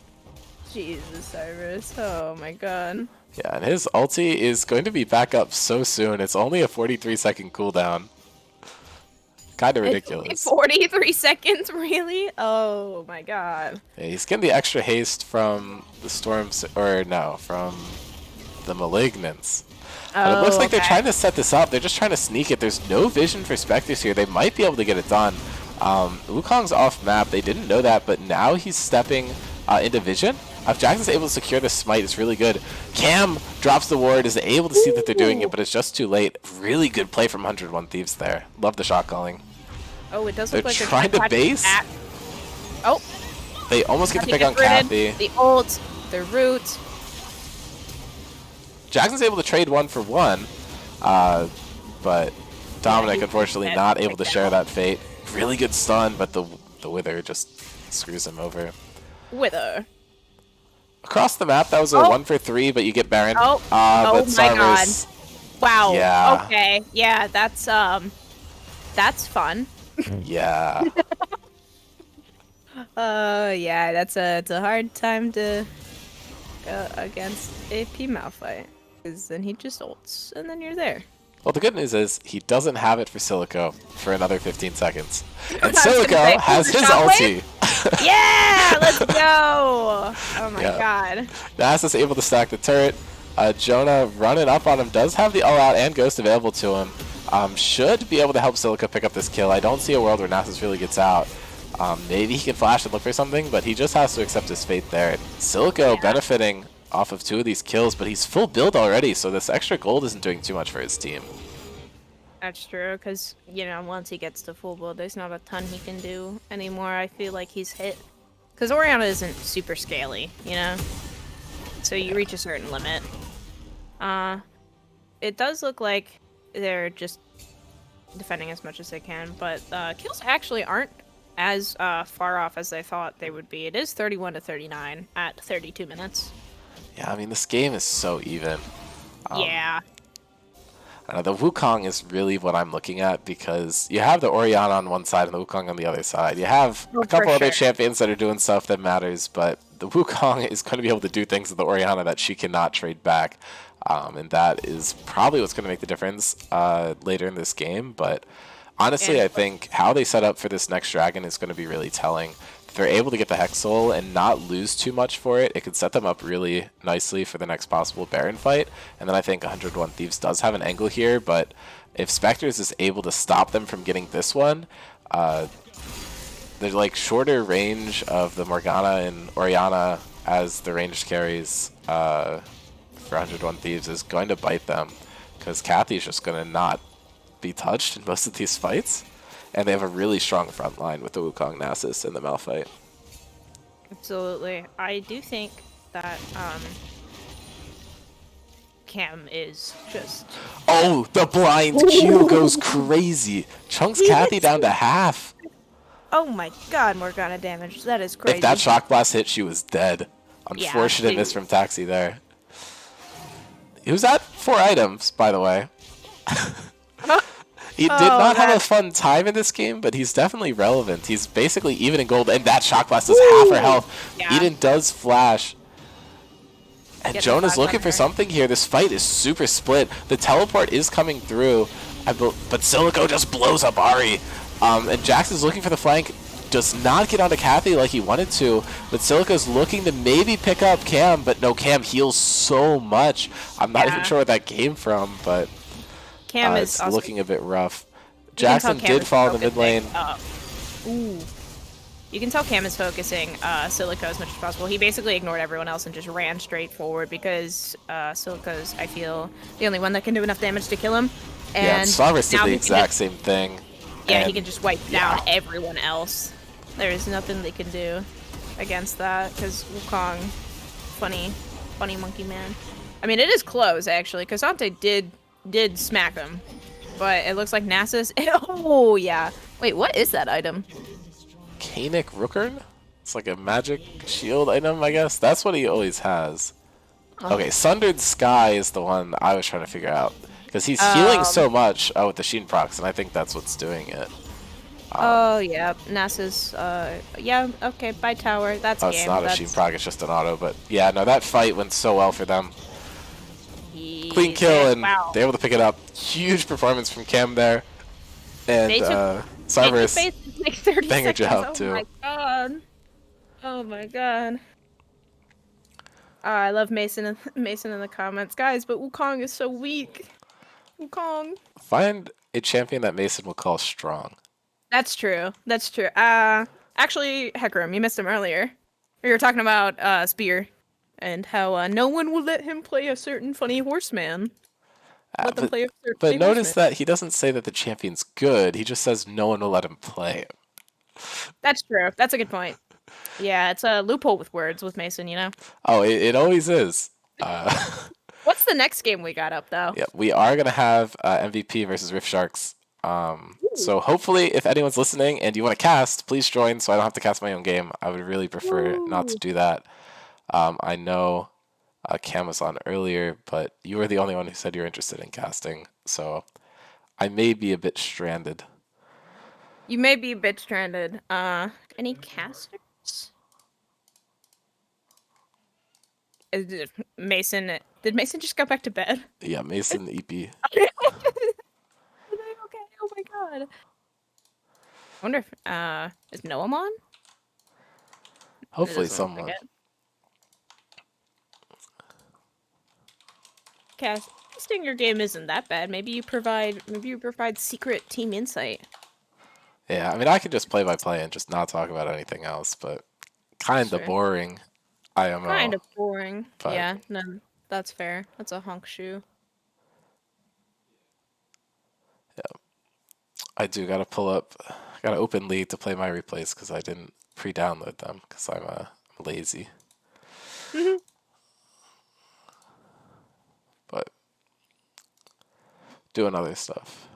Jesus, Cyrus. Oh my god. Yeah, and his ulti is going to be back up so soon. It's only a 43-second cooldown. Kind of ridiculous. 43 seconds, really? Oh my god. Yeah, he's getting the extra haste from the storms, or no, from the malignants. But it looks like they're trying to set this up. They're just trying to sneak it. There's no vision for Spectres here. They might be able to get it done. Wukong's off map. They didn't know that, but now he's stepping into vision. If Jackson's able to secure this smite, it's really good. Cam drops the ward, is able to see that they're doing it, but it's just too late. Really good play from 101 Thieves there. Love the shot calling. Oh, it does They're look like trying to base. Oh, They almost get to Kathy pick on rooted. Kathy. The ult, the root. Jackson's able to trade 1-for-1, but Dominic unfortunately not able to share that fate. Really good stun, but the Wither just screws him over. Wither. Across the map, that was a 1-for-3, but you get Baron. Oh, but my god. Cyrus, Wow. Yeah. Okay. Yeah, that's fun. yeah. Yeah, it's a hard time to go against AP Malphite. Because then he just ults, and then you're there. Well, the good news is he doesn't have it for Silico for another 15 seconds. And I was gonna say, Silico has the his shockwave? ulti. Yeah, let's go! Oh my Yeah. god. Nasus able to stack the turret. Jonah running up on him, does have the all-out and Ghost available to him. Should be able to help Silico pick up this kill. I don't see a world where Nasus really gets out. Maybe he can flash and look for something, but he just has to accept his fate there. Silico benefiting off of 2 of these kills, but he's full build already, so this extra gold isn't doing too much for his team. That's true, because, you know, once he gets to full build, there's not a ton he can do anymore. I feel like he's hit. Because Orianna isn't super scaly, you know? So you reach a certain limit. It does look like they're just defending as much as they can, but kills actually aren't as far off as I thought they would be. It is 31-39 at 32 minutes. Yeah, I mean, this game is so even. Yeah. The Wukong is really what I'm looking at, because you have the Orianna on one side and the Wukong on the other side. You have a couple other champions that are doing stuff that matters, but the Wukong is going to be able to do things with the Orianna that she cannot trade back. And that is probably what's going to make the difference later in this game. But honestly, I think how they set up for this next dragon is going to be really telling. If they're able to get the Hex Soul and not lose too much for it, it could set them up really nicely for the next possible Baron fight. And then I think 101 Thieves does have an angle here, but if Spectres is able to stop them from getting this one, the like shorter range of the Morgana and Orianna as the ranged carries for 101 Thieves is going to bite them, because Kathy's just going to not be touched in most of these fights. And they have a really strong front line with the Wukong, Nasus, and the Malphite. Absolutely. I do think that Cam is just... Oh, the blind Q goes crazy. Chunks Kathy down to half. Oh my god, Morgana damage. That is crazy. If that shock blast hit, she was dead. Yeah, Unfortunate miss from Taxi there. He was at 4 items, by the way. He did not have a fun time in this game, but he's definitely relevant. He's basically even in gold, and that shock blast is half her health. Yeah. Eden does flash. And Get the Jonah's flash looking on for her. something here. This fight is super split. The teleport is coming through, but Silico just blows up Ari. And Jax is looking for the flank. does not get onto Kathy like he wanted to, but Silica's looking to maybe pick up Cam, but no, Cam heals so much. I'm not even sure where that came from, but Cam is it's also, looking a bit rough. you can tell Jackson Cam did is fall in the mid focusing, lane. Ooh. You can tell Cam is focusing Silica as much as possible. He basically ignored everyone else and just ran straight forward because Silica's, I feel, the only one that can do enough damage to kill him. Yeah, and And Cyrus did now the he can exact just, same thing. yeah, he and can just wipe down everyone else. There is nothing they can do against that because Wukong, funny monkey man. I mean, it is close actually, because Ante did smack him, but it looks like Nasus. Oh yeah. Wait, what is that item? Kanik Rookern? It's like a magic shield item, I guess. That's what he always has. Okay, Sundered Sky is the one I was trying to figure out. Because he's healing so much with the Sheen procs, and I think that's what's doing it. Oh, yeah. Nasus, yeah, okay, by tower. That's Oh, game. it's not a Sheen proc, it's just an auto. But yeah, no, that fight went so well for them. Clean kill, and they're able to pick it up. Huge performance from Cam there. And Cerberus, like 30 banger seconds. job, Oh too. my god. Oh my god. I love Mason in the comments. Guys, but Wukong is so weak. Wukong. Find a champion that Mason will call strong. That's true. That's true. Actually, Hecarim, you missed him earlier. We were talking about Spear and how no one will let him play a certain funny horseman. Let them play a certain But funny notice horseman. that he doesn't say that the champion's good. He just says no one will let him play him. That's true. That's a good point. Yeah, it's a loophole with words with Mason, you know? Oh, it always is. What's the next game we got up, though? Yeah, we are going to have MVP versus Rift Sharks. So hopefully, if anyone's listening and you want to cast, please join so I don't have to cast my own game. I would really prefer not to do that. I know Cam was on earlier, but you were the only one who said you're interested in casting. So I may be a bit stranded. You may be a bit stranded. Any casters? Mason, did Mason just go back to bed? Yeah, Mason, EP. Are they okay? Oh my god. I wonder if, is Noam on? Hopefully someone. Casting your game isn't that bad. Maybe you provide secret team insight. Yeah, I mean, I could just play by play and just not talk about anything else, but kind of boring. IMO. Kind of boring. But yeah, no, that's fair. That's a honk shoe. Yeah, I do gotta gotta open League to play my replays because I didn't pre-download them because I'm lazy. But doing other stuff.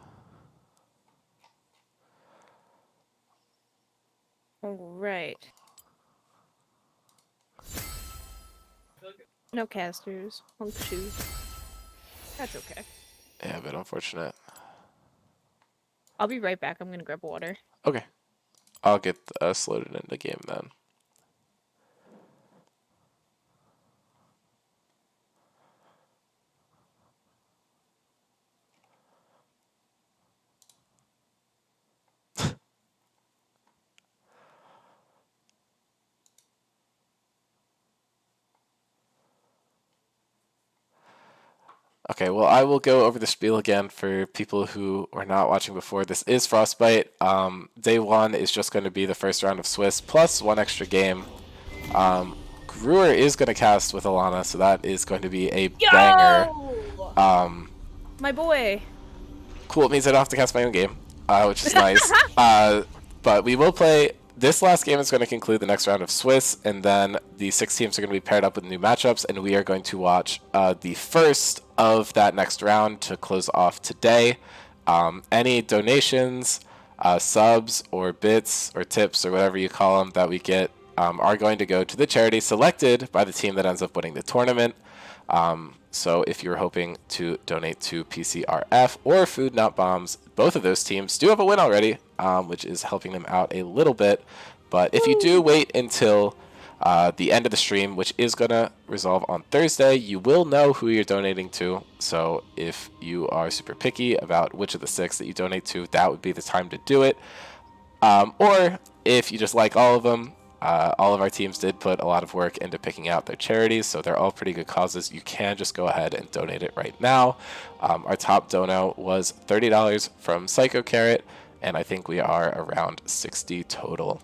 All right. No casters. Honk shoes. That's okay. Yeah, a bit unfortunate. I'll be right back. I'm gonna grab water. Okay. I'll get us loaded into the game then. Okay, well, I will go over the spiel again for people who were not watching before. This is Frostbite. Day 1 is just going to be the first round of Swiss, plus 1 extra game. Gruer is going to cast with Alana, so that is going to be a banger. My boy. Cool, it means I don't have to cast my own game, which is nice. But we will play... This last game is going to conclude the next round of Swiss, and then the 6 teams are going to be paired up with new matchups, and we are going to watch the first of that next round to close off today. Any donations, subs, or bits, or tips, or whatever you call them that we get are going to go to the charity selected by the team that ends up winning the tournament. So if you're hoping to donate to PCRF or Food Not Bombs, both of those teams do have a win already, which is helping them out a little bit. But if you do wait until the end of the stream, which is going to resolve on Thursday, you will know who you're donating to. So if you are super picky about which of the 6 that you donate to, that would be the time to do it. Or if you just like all of them, all of our teams did put a lot of work into picking out their charities, so they're all pretty good causes. You can just go ahead and donate it right now. Our top dono was $30 from Psycho Carrot, and I think we are around 60 total.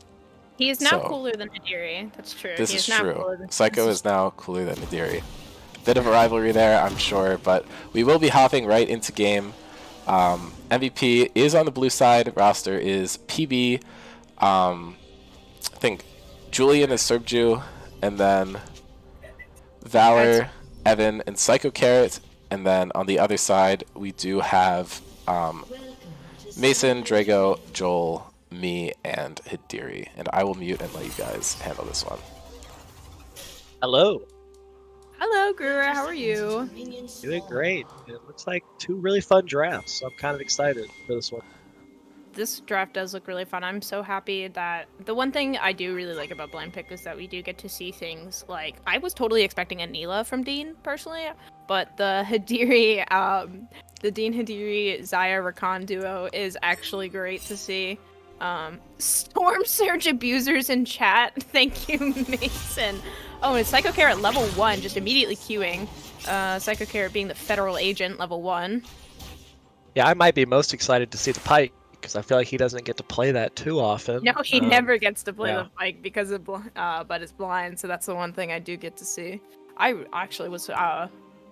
He is now So, cooler than Nadiri. That's true. This he is now true. cooler than Psycho is now cooler than Nadiri. Bit of a rivalry there, I'm sure, but we will be hopping right into game. MVP is on the blue side. Roster is PB. I think Julian is Serbju, and then Valor, Evan, and Psycho Carrot. And then on the other side, we do have Mason, Drago, Joel, me, and Hidiri. And I will mute and let you guys handle this one. Hello. Hello, Gruer. How are you? Doing great. It looks like 2 really fun drafts, so I'm kind of excited for this one. This draft does look really fun. I'm so happy that the one thing I do really like about Blind Pick is that we do get to see things like I was totally expecting a Neela from Dean personally, but the Hidiri, the Dean Hidiri Zaya Rakan duo is actually great to see. Storm Surge abusers in chat. Thank you, Mason. Oh, and Psycho Carrot level 1, just immediately queuing. Psycho Carrot being the federal agent level 1. Yeah, I might be most excited to see the Pike, because I feel like he doesn't get to play that too often. No, he never gets to play yeah. the Pike because of but it's blind, so that's the one thing I do get to see. I actually was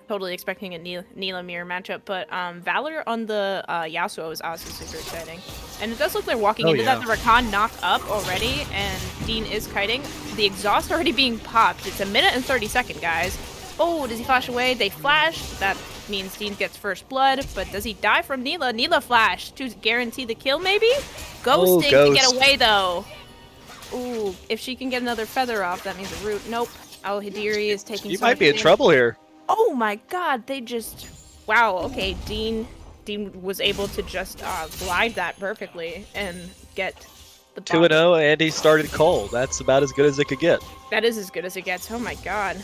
totally expecting a Neela mirror matchup, but Valor on the Yasuo is also super exciting. And it does look like walking into that, the Rakan knock up already, and Dean is kiting. The exhaust already being popped. It's 1 minute and 30 seconds, guys. Oh, does he flash away? They flash. That means Dean gets first blood, but does he die from Neela? Neela flash to guarantee the kill, maybe? Ghosting to get away, though. Ooh, if she can get another feather off, that means a root. Nope. Oh, Hidiri is taking. You might be in trouble here. Oh my God! They just. Wow. Okay, Dean was able to just glide that perfectly and get the 2-0, and he started cold. That's about as good as it could get. That is as good as it gets. Oh my God.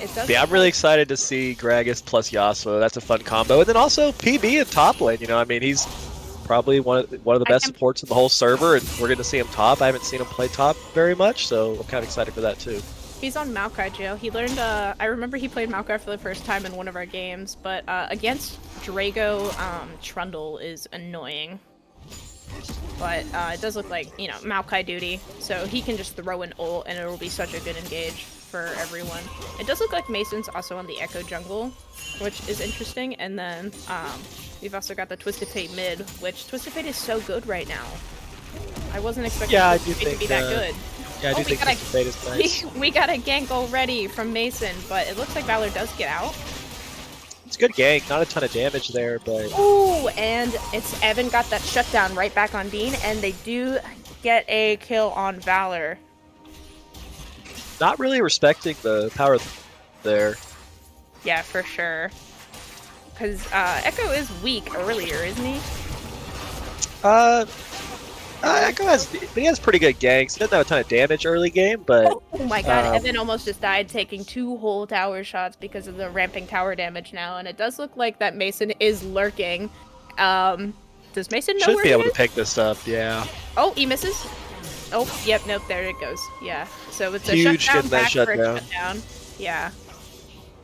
It does. Yeah, I'm really excited to see Gragas plus Yasuo. That's a fun combo. And then also PB in top lane. You know, I mean, he's probably one of the best supports in the whole server, and we're going to see him top. I haven't seen him play top very much, so I'm kind of excited for that too. He's on Maokai jail. He learned, I remember he played Maokai for the first time in one of our games, but against Drago, Trundle is annoying. But it does look like, you know, Maokai duty, so he can just throw an ult and it will be such a good engage for everyone. It does look like Mason's also on the Echo jungle, which is interesting, and then we've also got the Twisted Fate mid, which Twisted Fate is so good right now. I wasn't expecting Twisted Fate to be that good. Yeah, I do think Twisted Fate is nice. We got a gank already from Mason, but it looks like Valor does get out. It's a good gank, not a ton of damage there, but... Ooh, and it's Evan got that shutdown right back on Dean, and they do get a kill on Valor. Not really respecting the power there. Yeah, for sure. Because Echo is weak earlier, isn't he? Echo he has pretty good ganks. He doesn't have a ton of damage early game, but... Oh my god, Evan almost just died taking 2 whole tower shots because of the ramping tower damage now, and it does look like that Mason is lurking. Does Mason know Should be able to pick this up, yeah. Oh, he misses? Oh, yep, nope, there it goes. Yeah, so it's a huge shutdown back for a shutdown. shutdown. Yeah.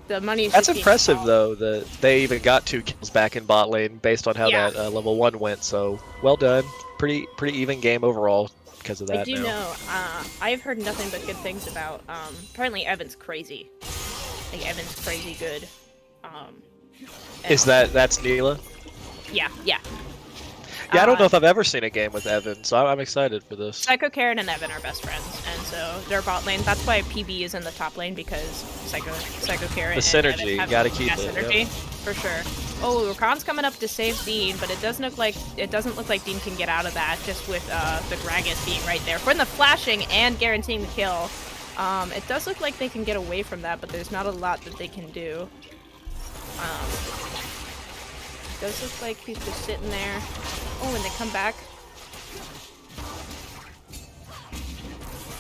The money is That's impressive, though, that they even got 2 kills back in bot lane based on how that level 1 went, so well done. Pretty even game overall because of that. I do know. I've heard nothing but good things about. Apparently, Evan's crazy. Like Evan's crazy good. Is that's Neela? Yeah, yeah. Yeah, I don't know if I've ever seen a game with Evan, so I'm excited for this. Psycho Carrot and Evan are best friends, and so they're bot lane. That's why PB is in the top lane, because Psycho Carrot the synergy, and Evan have gotta keep it. Synergy, for sure. Oh, Rakan's coming up to save Dean, but it doesn't look like Dean can get out of that, just with the Gragas being right there for the flashing and guaranteeing the kill. It does look like they can get away from that, but there's not a lot that they can do. Does look like he's just sitting there. Oh, and they come back.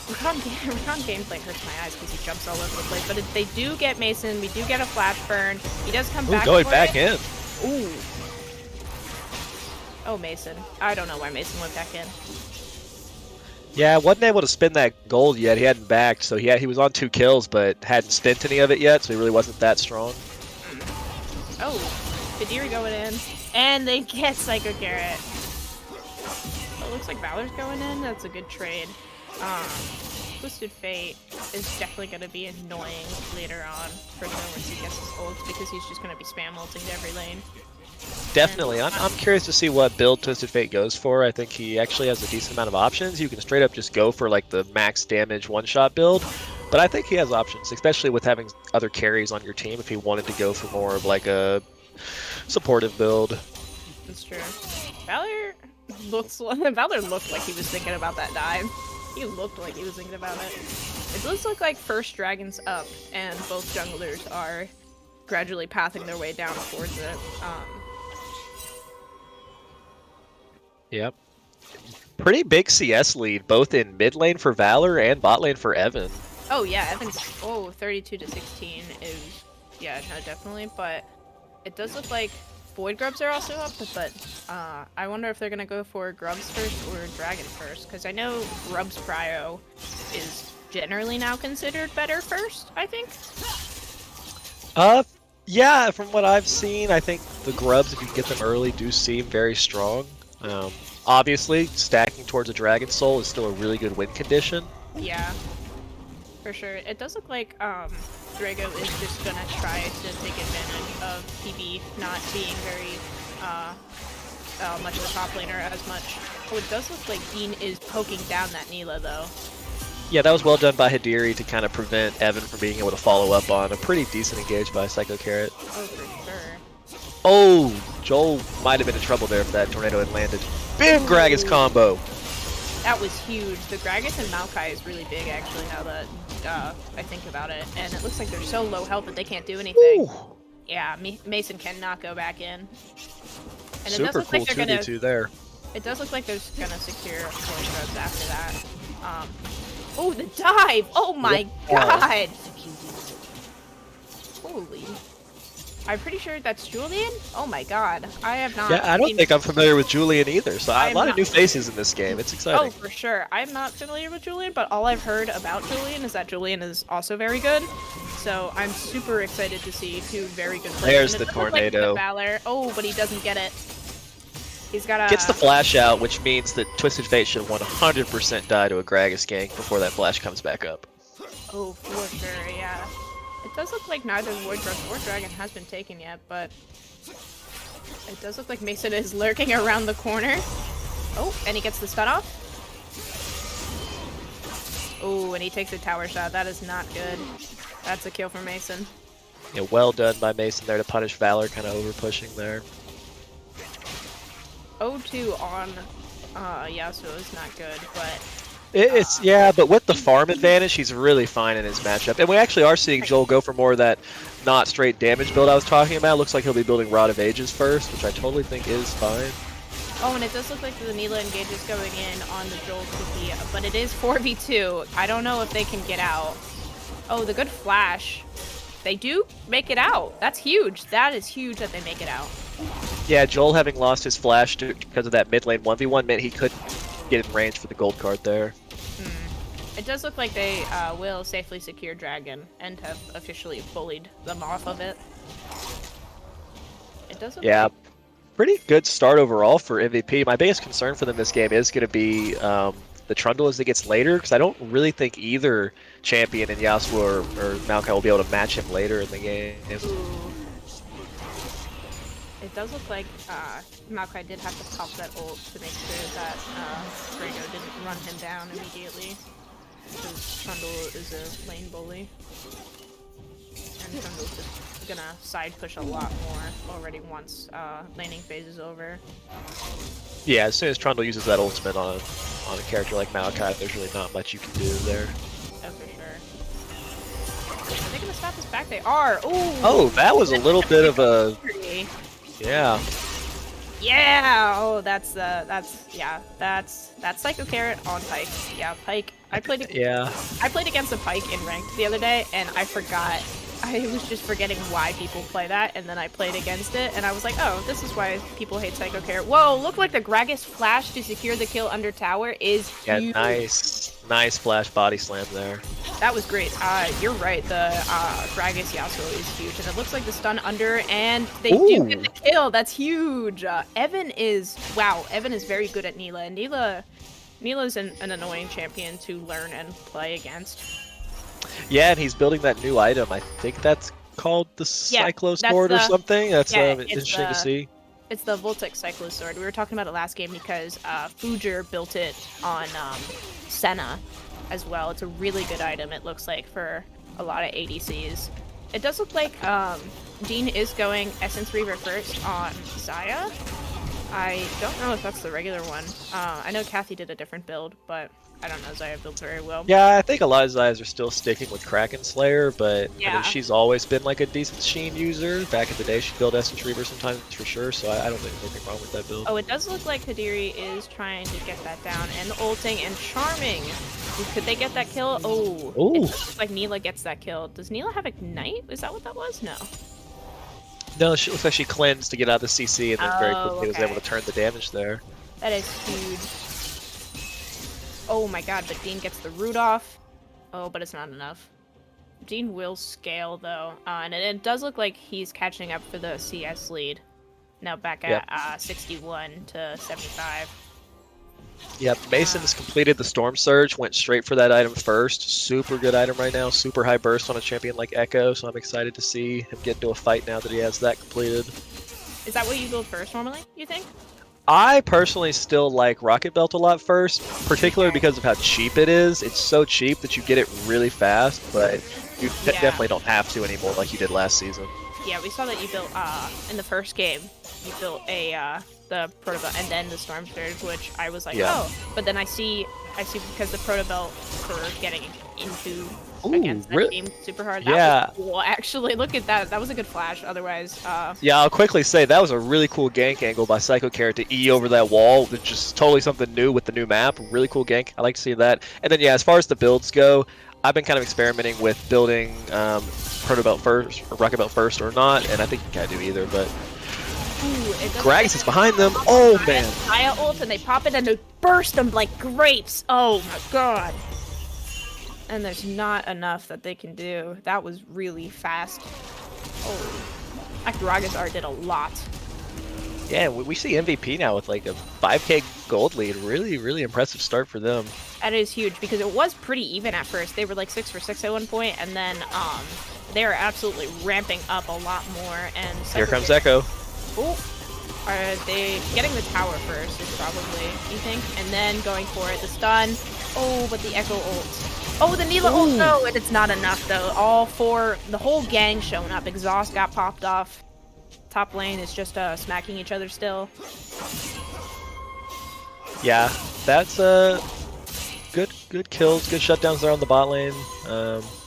Rakan gameplay hurts my eyes because he jumps all over the place. But if they do get Mason, we do get a flash burn. He does come back. Going back in. Ooh. Oh, Mason. I don't know why Mason went back in. Yeah, wasn't able to spend that gold yet. He hadn't backed, so he was on 2 kills, but hadn't spent any of it yet, so he really wasn't that strong. Oh, Kadiri going in, and they get Psycho Carrot. Oh, looks like Valor's going in. That's a good trade. Twisted Fate is definitely going to be annoying later on for sure once he gets his ult, because he's just going to be spam ulting to every lane. Definitely. I'm curious to see what build Twisted Fate goes for. I think he actually has a decent amount of options. You can straight up just go for like the max damage one-shot build, but I think he has options, especially with having other carries on your team if he wanted to go for more of like a supportive build. That's true. Valor looked like he was thinking about that dive. He looked like he was thinking about it. It does look like first dragon's up, and both junglers are gradually pathing their way down towards it. Yep. Pretty big CS lead, both in mid lane for Valor and bot lane for Evan. Oh yeah, Evan's 32 to 16 is no, definitely, but it does look like Void Grubs are also up, but I wonder if they're gonna go for Grubs first or Dragon first, because I know Grubs Prio is generally now considered better first, I think. Yeah, from what I've seen, I think the Grubs, if you get them early, do seem very strong. Obviously, stacking towards a Dragon Soul is still a really good win condition. Yeah, for sure. It does look like Drago is just gonna try to take advantage of PB not being very much of a top laner as much. Oh, it does look like Dean is poking down that Neela though. Yeah, that was well done by Hidiri to kind of prevent Evan from being able to follow up on a pretty decent engage by Psycho Carrot. Oh, for sure. Oh, Joel might have been in trouble there if that tornado had landed. Big Gragas combo! That was huge. The Gragas and Maokai is really big actually now that I think about it. And it looks like they're so low health that they can't do anything. Ooh. Yeah, Mason cannot go back in. And super it does look cool like they're gonna, 2v2 there. It does look like they're gonna secure Force Roads after that. Oh, the dive! Oh my god! Holy. I'm pretty sure that's Julian? Oh my god. I have not Yeah, I don't think I'm familiar with Julian either, so a lot of new faces in this game. It's exciting. Oh, for sure. I'm not familiar with Julian, but all I've heard about Julian is that Julian is also very good. So I'm super excited to see two very good players. There's the tornado. Like Valor. Oh, but he doesn't get it. He's got Gets the flash out, which means that Twisted Fate should 100% die to a Gragas gank before that flash comes back up. Oh, for sure, yeah. It does look like neither Void Grub or Dragon has been taken yet, but it does look like Mason is lurking around the corner. Oh, and he gets the stun off. Oh, and he takes a tower shot. That is not good. That's a kill for Mason. Yeah, well done by Mason there to punish Valor, kind of over pushing there. 0-2 on Yasuo is not good, but it's yeah, but with the farm advantage, he's really fine in his matchup. And we actually are seeing Joel go for more of that not straight damage build I was talking about. Looks like he'll be building Rod of Ages first, which I totally think is fine. Oh, and it does look like the Neela engage is going in on the Joel TP, but it is 4v2. I don't know if they can get out. Oh, the good flash. They do make it out. That's huge. That is huge that they make it out. Yeah, Joel having lost his flash because of that mid lane 1v1 meant he couldn't get in range for the gold card there. It does look like they will safely secure Dragon and have officially bullied them off of it. It does look like... pretty good start overall for MVP. My biggest concern for them this game is going to be the Trundle as it gets later, because I don't really think either champion in Yasuo or Maokai will be able to match him later in the game. Ooh. It does look like Maokai did have to pop that ult to make sure that Drago didn't run him down immediately, because Trundle is a lane bully. And Trundle's just gonna side push a lot more already once laning phase is over. Yeah, as soon as Trundle uses that ultimate on a character like Maokai, there's really not much you can do there. Oh, for sure. Are they gonna stop this back? They are! Ooh! Oh, that was a little bit of a... Yeah. Yeah! Oh, that's Psycho Carrot on Pike. Yeah, Pike. I played against a Pike in ranked the other day, and I forgot I was just forgetting why people play that, and then I played against it, and I was like, oh, this is why people hate Psycho Carrot. Whoa, look like the Gragas flash to secure the kill under tower is Yeah, huge. nice flash body slam there. That was great. You're right, the Gragas Yasuo is huge, and it looks like the stun under, and they do get the kill. That's huge. Evan is very good at Neela, and Neela's an annoying champion to learn and play against. Yeah, and he's building that new item. I think that's called the Cyclo Sword or something. That's interesting to see. It's the Voltec Cyclo Sword. We were talking about it last game because Fujer built it on Senna as well. It's a really good item, it looks like, for a lot of ADCs. It does look like Dean is going Essence Reaver first on Xayah. I don't know if that's the regular one. I know Kathy did a different build, but I don't know Xayah builds very well. Yeah, I think a lot of Xayahs are still sticking with Kraken Slayer, but yeah. I mean, she's always been like a decent Sheen user. Back in the day, she'd build Essence Reaver sometimes for sure, so I don't think there's anything wrong with that build. Oh, it does look like Kadiri is trying to get that down, and ulting and charming. Could they get that kill? Oh, it does look like Neela gets that kill. Does Neela have Ignite? Is that what that was? No. No, she looks like she cleansed to get out of the CC and then very quickly was able to turn the damage there. That is huge. Oh my god, but Dean gets the root off. Oh, but it's not enough. Dean will scale, though. And it does look like he's catching up for the CS lead. Now back at 61 to 75. Yep, Mason has completed the Storm Surge, went straight for that item first. Super good item right now, super high burst on a champion like Echo, so I'm excited to see him get into a fight now that he has that completed. Is that what you build first normally, you think? I personally still like Rocket Belt a lot first, particularly because of how cheap it is. It's so cheap that you get it really fast, but you definitely don't have to anymore like you did last season. Yeah, we saw that you built, in the first game, you built the Proto Belt and then the Storm Surge, which I was like, oh. But then I see because the Proto Belt for getting into against that team super hard. That was cool. Actually, look at that. That was a good flash. Otherwise, yeah, I'll quickly say that was a really cool gank angle by Psycho Carrot to E over that wall. It's just totally something new with the new map. Really cool gank. I like to see that. And then, yeah, as far as the builds go, I've been kind of experimenting with building Proto Belt first, or Rocket Belt first or not, and I think you can do either, but Gragas is behind them. Oh, man. Xayah ult, and they pop it, and they burst them like grapes. Oh, my God. And there's not enough that they can do. That was really fast. Oh, that Gragas art did a lot. Yeah, we see MVP now with like a 5k gold lead. Really, really impressive start for them. That is huge because it was pretty even at first. They were like 6 for 6 at one point, and then they are absolutely ramping up a lot more. And here comes Echo. Oh, are they getting the tower first? Is probably, you think, and then going for it. The stun. Oh, but the Echo ult. Oh, the Neela ult. No, and it's not enough though. All four, the whole gang showing up. Exhaust got popped off. Top lane is just smacking each other still. Yeah, that's good kills, good shutdowns there on the bot lane.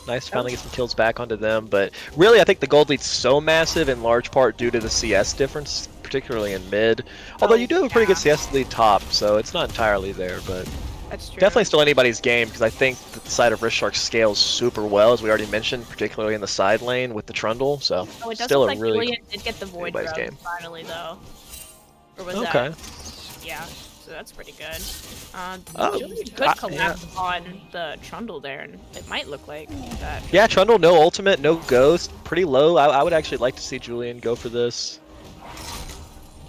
Nice to finally get some kills back onto them, but really I think the gold lead's so massive in large part due to the CS difference, particularly in mid. Although you do have a pretty good CS lead top, so it's not entirely there, but that's true. Definitely still anybody's game because I think that the side of Rift Shark scales super well, as we already mentioned, particularly in the side lane with the Trundle. So it does still look a like really Julian did get the Void Rub game. Finally though. Or was okay. That? Yeah. So that's pretty good. Julian could collapse on the Trundle there, and it might look like that. Yeah, Trundle, no ultimate, no ghost, pretty low. I would actually like to see Julian go for this.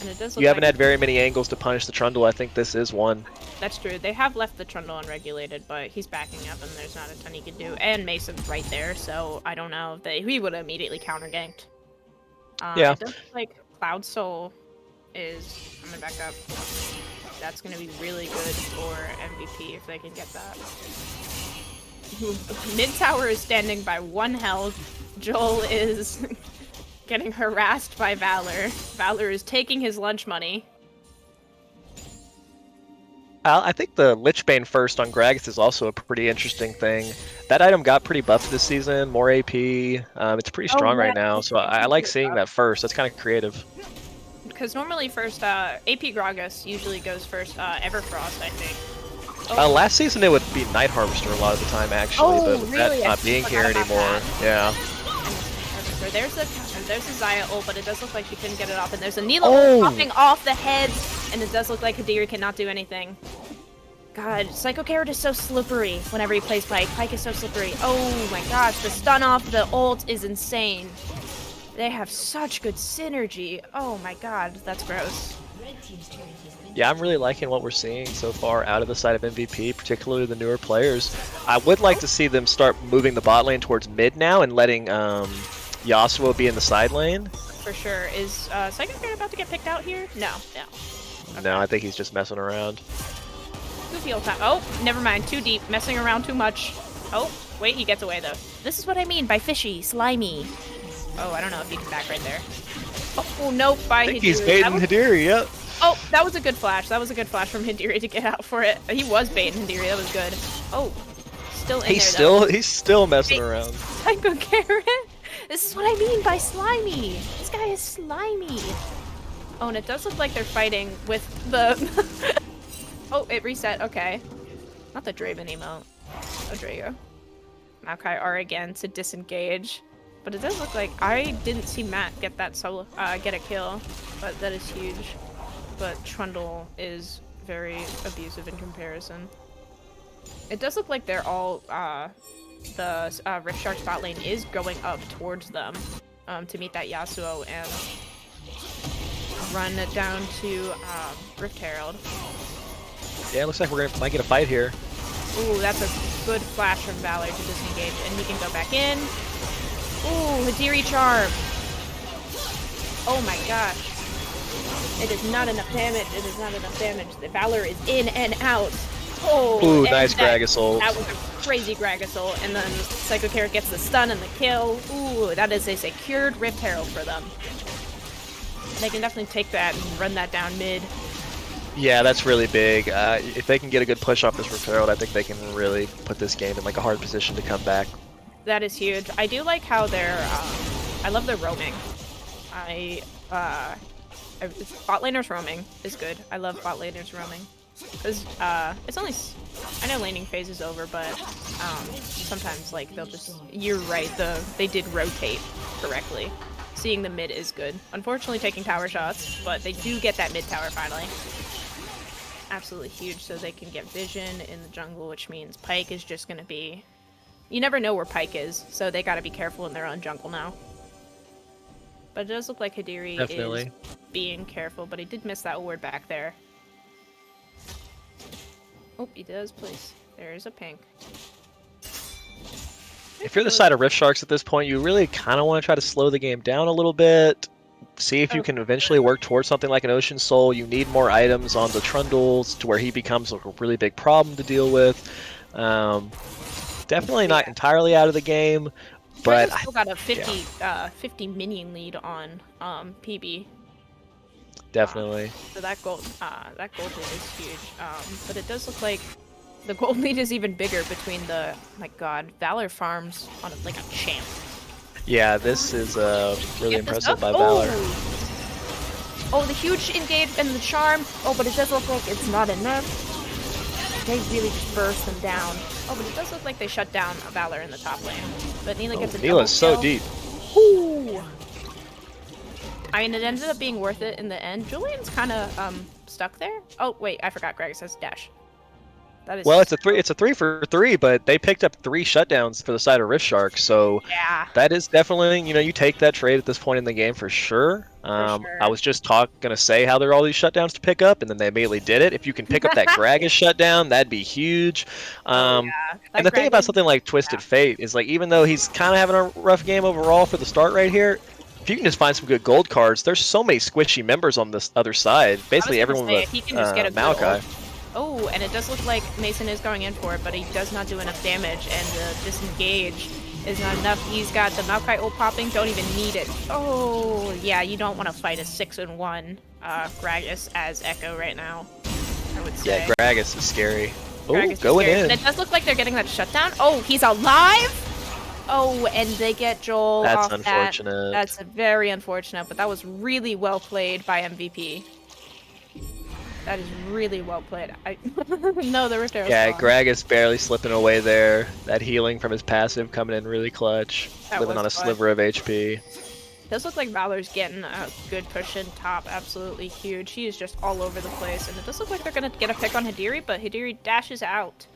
And it does look you haven't like had very many angles to punish the Trundle. I think this is one. That's true. They have left the Trundle unregulated, but he's backing up, and there's not a ton he can do. And Mason's right there, so I don't know if he would have immediately counter-ganked. Yeah. It does look like Cloud Soul is coming back up. That's going to be really good for MVP if they can get that. Mid tower is standing by 1 health. Joel is getting harassed by Valor. Valor is taking his lunch money. I think the Lichbane first on Gragas is also a pretty interesting thing. That item got pretty buffed this season, more AP. It's pretty strong right now, so I like seeing that first. That's kind of creative. Because normally first, AP Gragas usually goes first, Everfrost, I think. Last season it would be Night Harvester a lot of the time, actually, but really? that's not being here anymore. Yeah. counter. There's the Xayah ult, but it does look like she couldn't get it off. And there's a Neela Oh! popping off the heads, and it does look like Hadiri cannot do anything. God, Psycho Carrot is so slippery whenever he plays Pyke. Pyke is so slippery. Oh my gosh, the stun off the ult is insane. They have such good synergy. Oh my god, that's gross. Yeah, I'm really liking what we're seeing so far out of the side of MVP, particularly the newer players. I would like to see them start moving the bot lane towards mid now and letting Yasuo be in the side lane. For sure. Is Psycho Carrot about to get picked out here? No. Okay. No, I think he's just messing around. Goofy old time. Oh, never mind. Too deep. Messing around too much. Oh, wait, he gets away though. This is what I mean by fishy, slimy. Oh, I don't know if you can back right there. Oh, nope. By I think Hidiri. he's baiting Hadiri, yep. Oh, that was a good flash. That was a good flash from Hidiri to get out for it. He was baiting Hidiri. That was good. Oh, still in there. He's still messing Wait. around. Psycho Carrot. This is what I mean by slimy. This guy is slimy. Oh, and it does look like they're fighting with the... Oh, it reset. Okay. Not the Draven emote. Oh, Drago. Maokai R again to disengage. But it does look like I didn't see Matt get that solo, get a kill, but that is huge. But Trundle is very abusive in comparison. It does look like they're all, the Rift Shark bot lane is going up towards them to meet that Yasuo and run it down to Rift Herald. Yeah, it looks like might get a fight here. Ooh, that's a good flash from Valor to disengage, and he can go back in. Ooh, Hadiri Charm. Oh my gosh. It is not enough damage. It is not enough damage. The Valor is in and out. Oh, Ooh, nice Gragas ult. That was a crazy Gragas ult, and then Psycho Carrot gets the stun and the kill. Ooh, that is a secured Rift Herald for them. They can definitely take that and run that down mid. Yeah, that's really big. If they can get a good push off this Rift Herald, I think they can really put this game in like a hard position to come back. That is huge. I do like how they're, I love their roaming. Bot laners roaming is good. I love bot laners roaming. Because, it's only, I know laning phase is over, but, sometimes, like, they'll just, you're right, they did rotate correctly. Seeing the mid is good. Unfortunately taking tower shots, but they do get that mid tower finally. Absolutely huge, so they can get vision in the jungle, which means Pyke is just gonna be... You never know where Pyke is, so they gotta be careful in their own jungle now. But it does look like Hadiri is being careful, but he did miss that ward back there. Oh, he does, please. There's a pink. If you're the side of Rift Sharks at this point, you really kind of want to try to slow the game down a little bit. See if you can eventually work towards something like an Ocean Soul. You need more items on the Trundles to where he becomes like a really big problem to deal with. Definitely not entirely out of the game, but I still got a 50 minion lead on PB. Definitely. So that gold lead is huge. But it does look like the gold lead is even bigger between the, my god, Valor farms on like a champ. Yeah, this is really impressive by Valor. Oh, the huge engage and the charm. Oh, but it does look like it's not enough. They really just burst them down. Oh, but it does look like they shut down a Valor in the top lane. But Neela gets a double Neela's so kill. deep. Ooh. I mean, it ended up being worth it in the end. Julian's kind of stuck there. Oh wait, I forgot. Gragas has dash. That is. Well, it's a 3 for 3, but they picked up 3 shutdowns for the side of Rift Shark, so yeah, that is definitely, you know, you take that trade at this point in the game for sure. I was just gonna say how there are all these shutdowns to pick up, and then they immediately did it. If you can pick up that Gragas shutdown, that'd be huge. And the thing about something like Twisted Fate is, like, even though he's kind of having a rough game overall for the start right here, if you can just find some good gold cards, there's so many squishy members on this other side. Basically everyone with he can just get a Maokai. Oh, and it does look like Mason is going in for it, but he does not do enough damage, and the disengage is not enough. He's got the Maokai ult popping, don't even need it. Oh, yeah, you don't want to fight a 6-1 Gragas as Echo right now, I would say. Yeah, Gragas is scary. Oh, Gragas going is scary. in. And it does look like they're getting that shutdown. Oh, he's alive? Oh, and they get Joel That's off unfortunate. That's very unfortunate, but that was really well played by MVP. That is really well played. No, the Rift Arrow's Yeah, gone. Gragas barely slipping away there. That healing from his passive coming in really clutch. That Living was on a clutch. sliver of HP. Does look like Valor's getting a good push in top. Absolutely huge. She is just all over the place, and it does look like they're gonna get a pick on Hidiri, but Hidiri dashes out.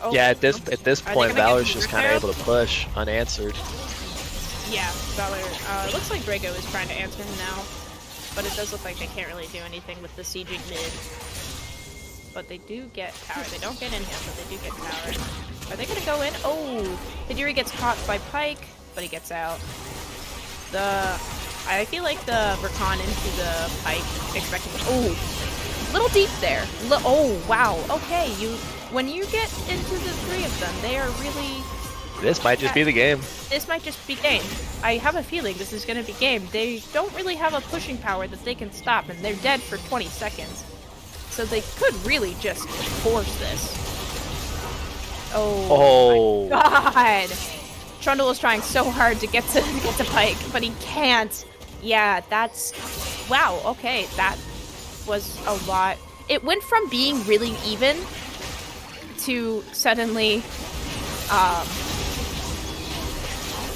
Oh, Yeah, at this are they point, gonna get Valor's the just Rift kind of Arrow? able to push unanswered. Yeah, Valor. It looks like Draco is trying to answer him now, but it does look like they can't really do anything with the sieging mid. But they do get tower. They don't get in him, but they do get tower. Are they gonna go in? Oh, Hidiri gets caught by Pike, but he gets out. I feel like the Rakan into the Pike, expecting. Oh, little deep there. Oh wow. Okay, when you get into the three of them, they are really. This might just be the game. This might just be game. I have a feeling this is gonna be game. They don't really have a pushing power that they can stop, and they're dead for 20 seconds. So they could really just force this. Oh, my God! Trundle is trying so hard to get to Pike, but he can't. Yeah, that's wow. Okay, that was a lot. It went from being really even to suddenly,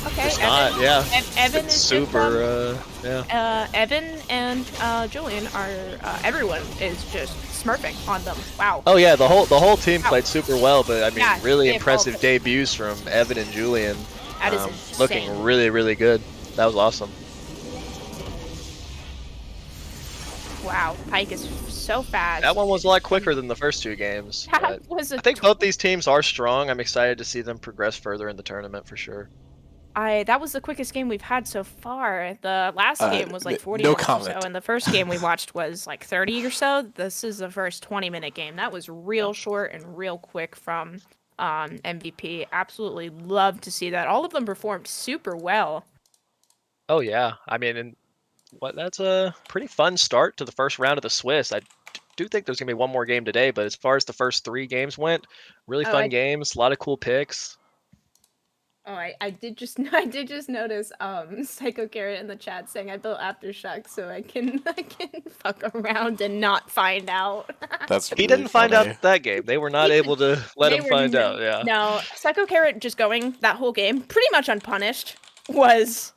okay. It's Evan, not, yeah. Evan It's is super, yeah. Evan and Julian are everyone is just smurfing on them. Wow. Oh yeah, the whole team Wow. played super well, but I mean, Yeah, really they impressive evolved. debuts from Evan and Julian. That is insane. Looking really, really good. That was awesome. Wow, Pike is so fast. That one was a lot quicker than the first two games. That But was a I think both these teams are strong. I'm excited to see them progress further in the tournament for sure. that was the quickest game we've had so far. The last game was like 40 no minutes or comment. so, and the first game we watched was like 30 or so. This is the first 20-minute game. That was real short and real quick from MVP. Absolutely love to see that. All of them performed super well. Oh yeah, I mean, and that's a pretty fun start to the first round of the Swiss. I do think there's gonna be one more game today, but as far as the first 3 games went, really fun games, a lot of cool picks. Oh, I did just I did just notice Psycho Carrot in the chat saying I built Aftershock so I can fuck around and not find out. That's He really didn't find funny. out that game. They were not able to let They him were find out. Yeah. No, Psycho Carrot just going that whole game pretty much unpunished was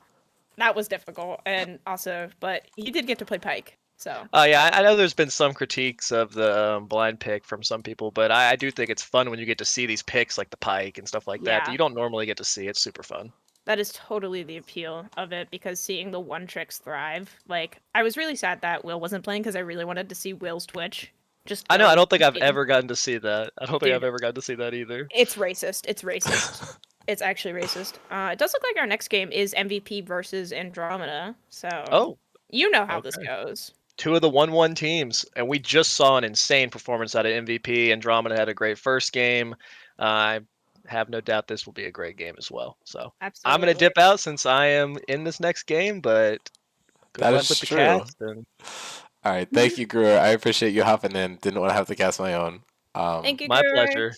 difficult, and also, but he did get to play Pike, so. Yeah, I know there's been some critiques of the blind pick from some people, but I do think it's fun when you get to see these picks like the Pike and stuff like that Yeah. you don't normally get to see. It's super fun. That is totally the appeal of it, because seeing the one tricks thrive, like, I was really sad that Will wasn't playing because I really wanted to see Will's Twitch. I know, I don't think I've Dude, ever gotten to see that. I don't think I've Dude. ever gotten to see that either. It's racist. It's racist. It's actually racist. It does look like our next game is MVP versus Andromeda, so Oh, you know how this okay. goes. 2 of the 1-1 teams, and we just saw an insane performance out of MVP. Andromeda had a great first game. I have no doubt this will be a great game as well. So Absolutely. I'm gonna dip out since I am in this next game, but good That luck is with the true. cast. And All right, thank you, Greer. I appreciate you hopping in. Didn't want to have to cast my own. Thank you, my Guru. pleasure.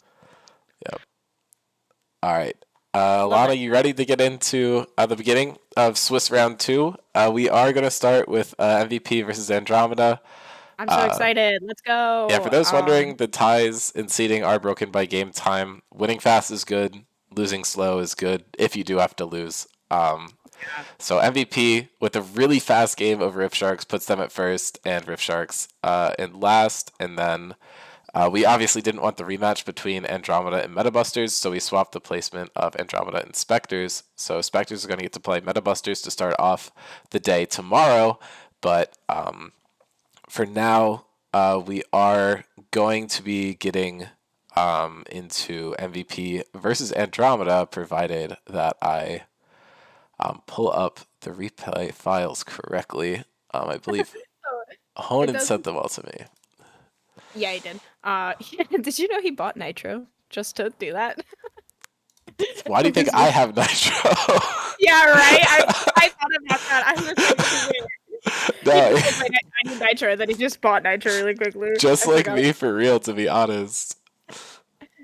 All right, Lana, you ready to get into the beginning of Swiss round 2? We are going to start with MVP versus Andromeda. I'm so excited. Let's go. Yeah, for those wondering, the ties in seeding are broken by game time. Winning fast is good. Losing slow is good if you do have to lose. So MVP with a really fast game of Rift Sharks puts them at first, and Rift Sharks in last. And then we obviously didn't want the rematch between Andromeda and Metabusters, so we swapped the placement of Andromeda and Spectres. So Spectres are going to get to play Metabusters to start off the day tomorrow, but for now, we are going to be getting into MVP versus Andromeda, provided that I pull up the replay files correctly. I believe Honan sent them all to me. Yeah, he did. Did you know he bought Nitro just to do that? Why do you think I have Nitro? Yeah, right. I thought about that. I was like, No, I need Nitro. Then he just bought Nitro really quickly. just I like forgot. me, for real, to be honest.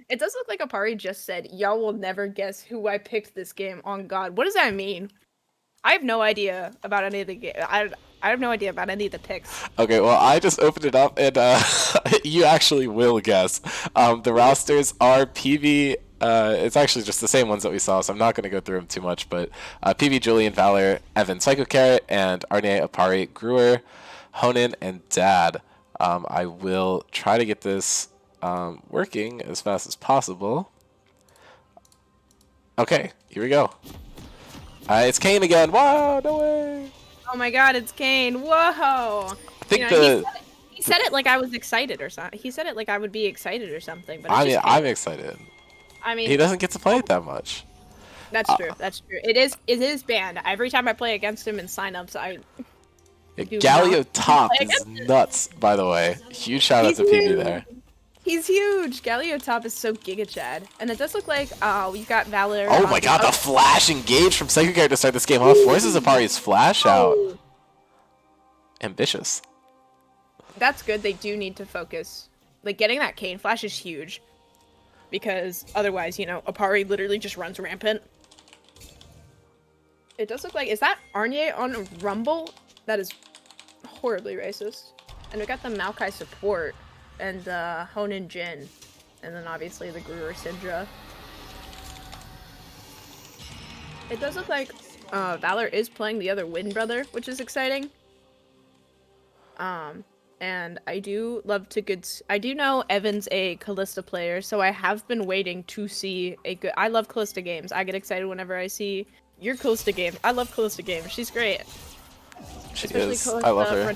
It does look like Apari just said, "Y'all will never guess who I picked this game." On God, what does that mean? I have no idea about any of the game. I have no idea about any of the picks. Okay, well, I just opened it up, and you actually will guess. The rosters are PV. It's actually just the same ones that we saw, so I'm not going to go through them too much. But PV, Julian, Valor, Evan, Psycho Carrot, and Arne, Apari, Gruer, Honan, and Dad. I will try to get this working as fast as possible. Okay, here we go. It's Kane again. Wow, no way. Oh my god, it's Kane. Whoa. I think he said it like I was excited or something. He said it like I would be excited or something. But it's I mean, just I'm Kane. excited. I mean, He doesn't get to play it that much. that's true. That's true. It is banned. Every time I play against him in signups, Galio not top play is against nuts, by the way. Huge shout out to PB there. He's huge. Galio top is so Giga Chad. And it does look like we've got Valor. Oh my god, the flash engage from Psycho Carrot to start this game off forces Apari's flash out. Ambitious. That's good. They do need to focus. Like, getting that Kane flash is huge. Because otherwise, you know, Apari literally just runs rampant. It does look like... Is that Arne on Rumble? That is horribly racist. And we got the Maokai support. And Honan Jin. And then obviously the Gruer Syndra. It does look like Valor is playing the other Wind Brother, which is exciting. And I do love to I do know Evan's a Callista player, so I have been waiting to see a good... I love Callista games. I get excited whenever I see your Callista game. I love Callista games. She's great. She Especially is. Callista, I love her.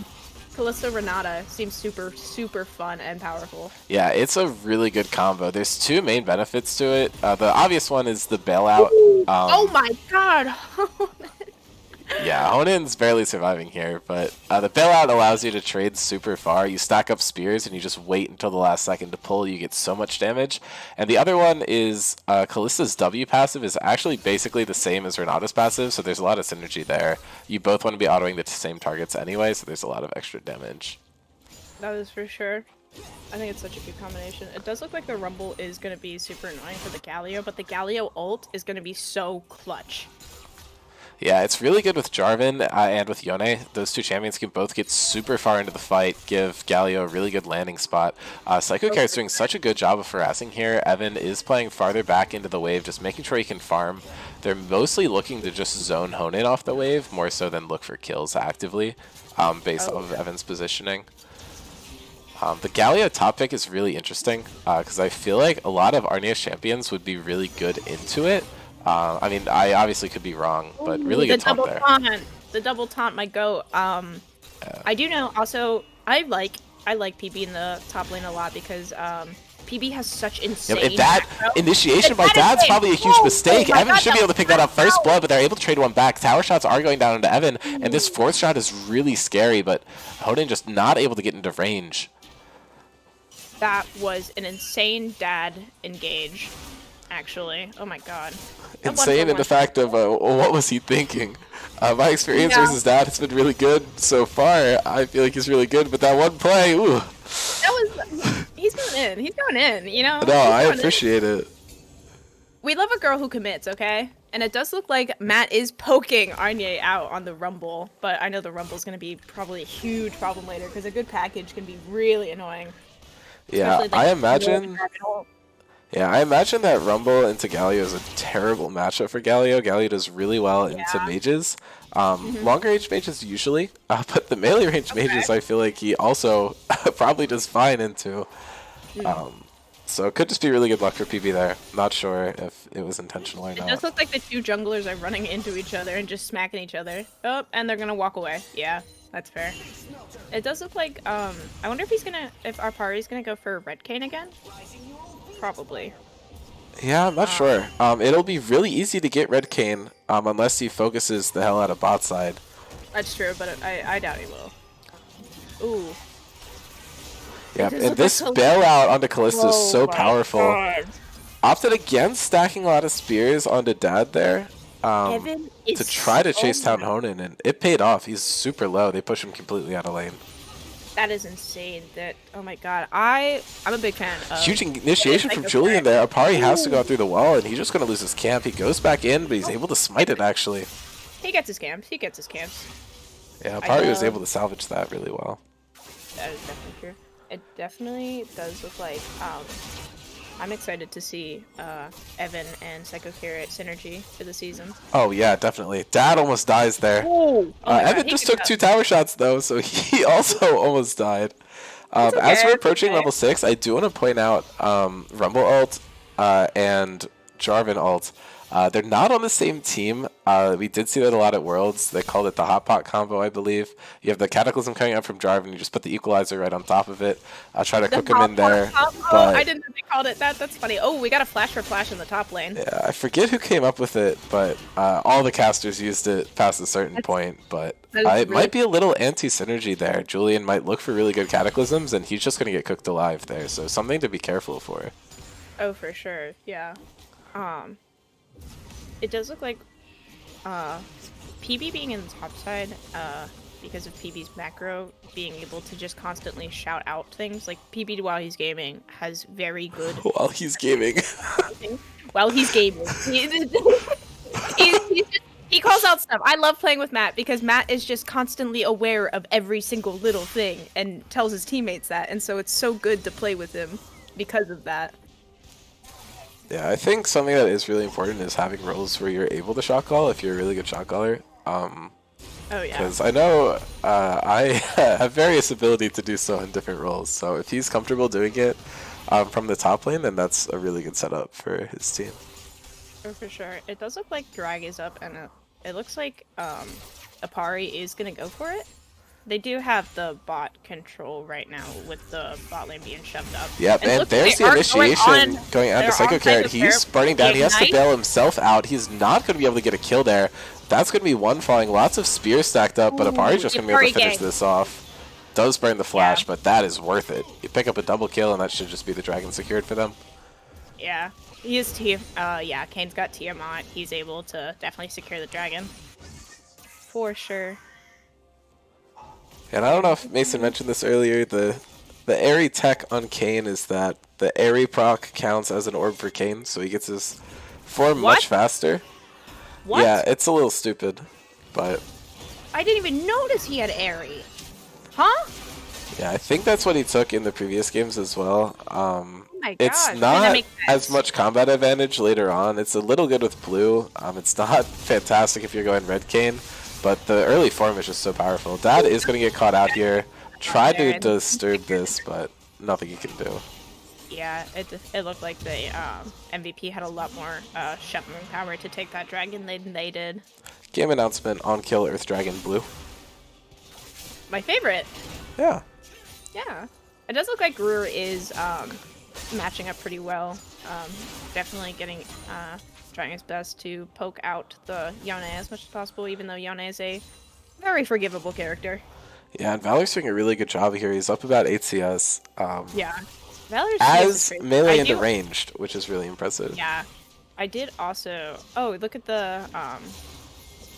Callista Renata seems super, super fun and powerful. Yeah, it's a really good combo. There's two main benefits to it. The obvious one is the bailout. Oh my god! Yeah, Honan's barely surviving here, but the bailout allows you to trade super far. You stack up spears and you just wait until the last second to pull. You get so much damage. And the other one is Callista's W passive is actually basically the same as Renata's passive, so there's a lot of synergy there. You both want to be autoing the same targets anyway, so there's a lot of extra damage. That is for sure. I think it's such a good combination. It does look like the Rumble is going to be super annoying for the Galio, but the Galio ult is going to be so clutch. Yeah, it's really good with Jarvan and with Yone. Those two champions can both get super far into the fight, give Galio a really good landing spot. Psycho Carrot's doing such a good job of harassing here. Evan is playing farther back into the wave, just making sure he can farm. They're mostly looking to just zone Honan off the wave, more so than look for kills actively, based off of Evan's positioning. The Galio top pick is really interesting, because I feel like a lot of Arnea's champions would be really good into it. I mean, I obviously could be wrong, but really good taunt there. The double taunt might go. I do know. Also, I like PB in the top lane a lot because PB has such insane. If that initiation by Dad's probably a huge mistake. Evan should be able to pick that up first blood, but they're able to trade one back. Tower shots are going down into Evan, and this fourth shot is really scary, but Honan just not able to get into range. That was an insane Dad engage. Actually, oh my god. Insane in the fact of what was he thinking? My experience versus Dad has been really good so far. I feel like he's really good, but that one play, ooh. That was... He's going in. He's going in, you know? No, I appreciate it. We love a girl who commits, okay? And it does look like Matt is poking Arne out on the Rumble, but I know the Rumble's going to be probably a huge problem later because a good package can be really annoying. Yeah, I imagine... Yeah, I imagine that Rumble into Galio is a terrible matchup for Galio. Galio does really well into mages. Longer range mages usually, but the melee range mages I feel like he also probably does fine into. So it could just be really good luck for PB there. Not sure if it was intentional or not. It does look like the two junglers are running into each other and just smacking each other. Oh, and they're gonna walk away. Yeah, that's fair. It does look like, I wonder if if Arpari's gonna go for Red Cane again? Probably. Yeah, I'm not sure. It'll be really easy to get Red Cane unless he focuses the hell out of bot side. That's true, but I doubt he will. Ooh. Yeah, and this bailout onto Callista is so powerful. God. Opted against stacking a lot of spears onto Dad there to try to chase down Honan, and it paid off. He's super low. They push him completely out of lane. That is insane. Oh my god. I'm a big fan of... Huge initiation from Julian there. Apari has to go through the wall, and he's just going to lose his camp. He goes back in, but he's able to smite it, actually. He gets his camps. He gets his camps. Yeah, I Apari was know able to salvage that really well. that is definitely true. It definitely does look like I'm excited to see Evan and Psycho Carrot synergy for the season. Oh yeah, definitely. Dad almost dies there. Oh my god, Evan he just could took 2 tower shots though, so he also almost died. It's As okay, we're it's approaching okay. level 6, I do want to point out Rumble ult and Jarvan ult. They're not on the same team. We did see that a lot at Worlds. They called it the Hot Pot combo, I believe. You have the Cataclysm coming up from Jarvan. You just put the Equalizer right on top of it. Try to The cook him in there. Oh, I But didn't know they called it that. That's funny. Oh, we got a flash for flash in the top lane. yeah, I forget who came up with it, but all the casters used it past a certain point. But that is it really might be a little anti-synergy there. Julian might look for really good Cataclysms, and he's just going to get cooked alive there. So something to be careful for. Oh, for sure. Yeah. It does look like PB being in the top side, because of PB's macro, being able to just constantly shout out things. Like, PB while he's gaming has very good While he's gaming. while he's gaming. He calls out stuff. I love playing with Matt because Matt is just constantly aware of every single little thing and tells his teammates that, and so it's so good to play with him because of that. Yeah, I think something that is really important is having roles where you're able to shot call if you're a really good shot caller. Oh yeah. Because I know I have various ability to do so in different roles. So if he's comfortable doing it from the top lane, then that's a really good setup for his team. Oh, for sure. It does look like Drag is up, and it looks like Apari is gonna go for it. They do have the bot control right now with the bot lane being shoved up. Yep, and look, there's they the are initiation going out they're to Psycho on Carrot. Psycho He's Carrot. burning down. He has to Ignite. bail himself out. He's not going to be able to get a kill there. That's going to be one falling. Lots of spears stacked up, but Ooh, Apari's just going to be able to Apari finish gang. this off. Does burn the flash, Yeah. but that is worth it. You pick up a double kill, and that should just be the dragon secured for them. Yeah, he is TM. Yeah, Kane's got Tiamat. He's able to definitely secure the dragon. For sure. And I don't know if Mason mentioned this earlier, the Airy tech on Kane is that the Airy proc counts as an orb for Kane, so he gets his form What? much faster. What? Yeah, it's a little stupid, but I didn't even notice he had Airy. Huh? yeah, I think that's what he took in the previous games as well. Oh my It's gosh, that not makes as sense. much combat advantage later on. It's a little good with blue. It's not fantastic if you're going red Kane, but the early form is just so powerful. Dad is going to get caught out here. Try to disturb this, but nothing you can do. Yeah, it looked like the MVP had a lot more shuffling power to take that dragon than they did. Game announcement on Kill Earth Dragon Blue. My favorite. Yeah. Yeah. It does look like Brewer is matching up pretty well. Definitely trying his best to poke out the Yone as much as possible, even though Yone is a very forgivable character. Yeah, and Valor's doing a really good job here. He's up about 8 CS. Yeah. Valor's CS is As crazy. melee into ranged, which is really impressive. Yeah. I did also... Oh, look at the...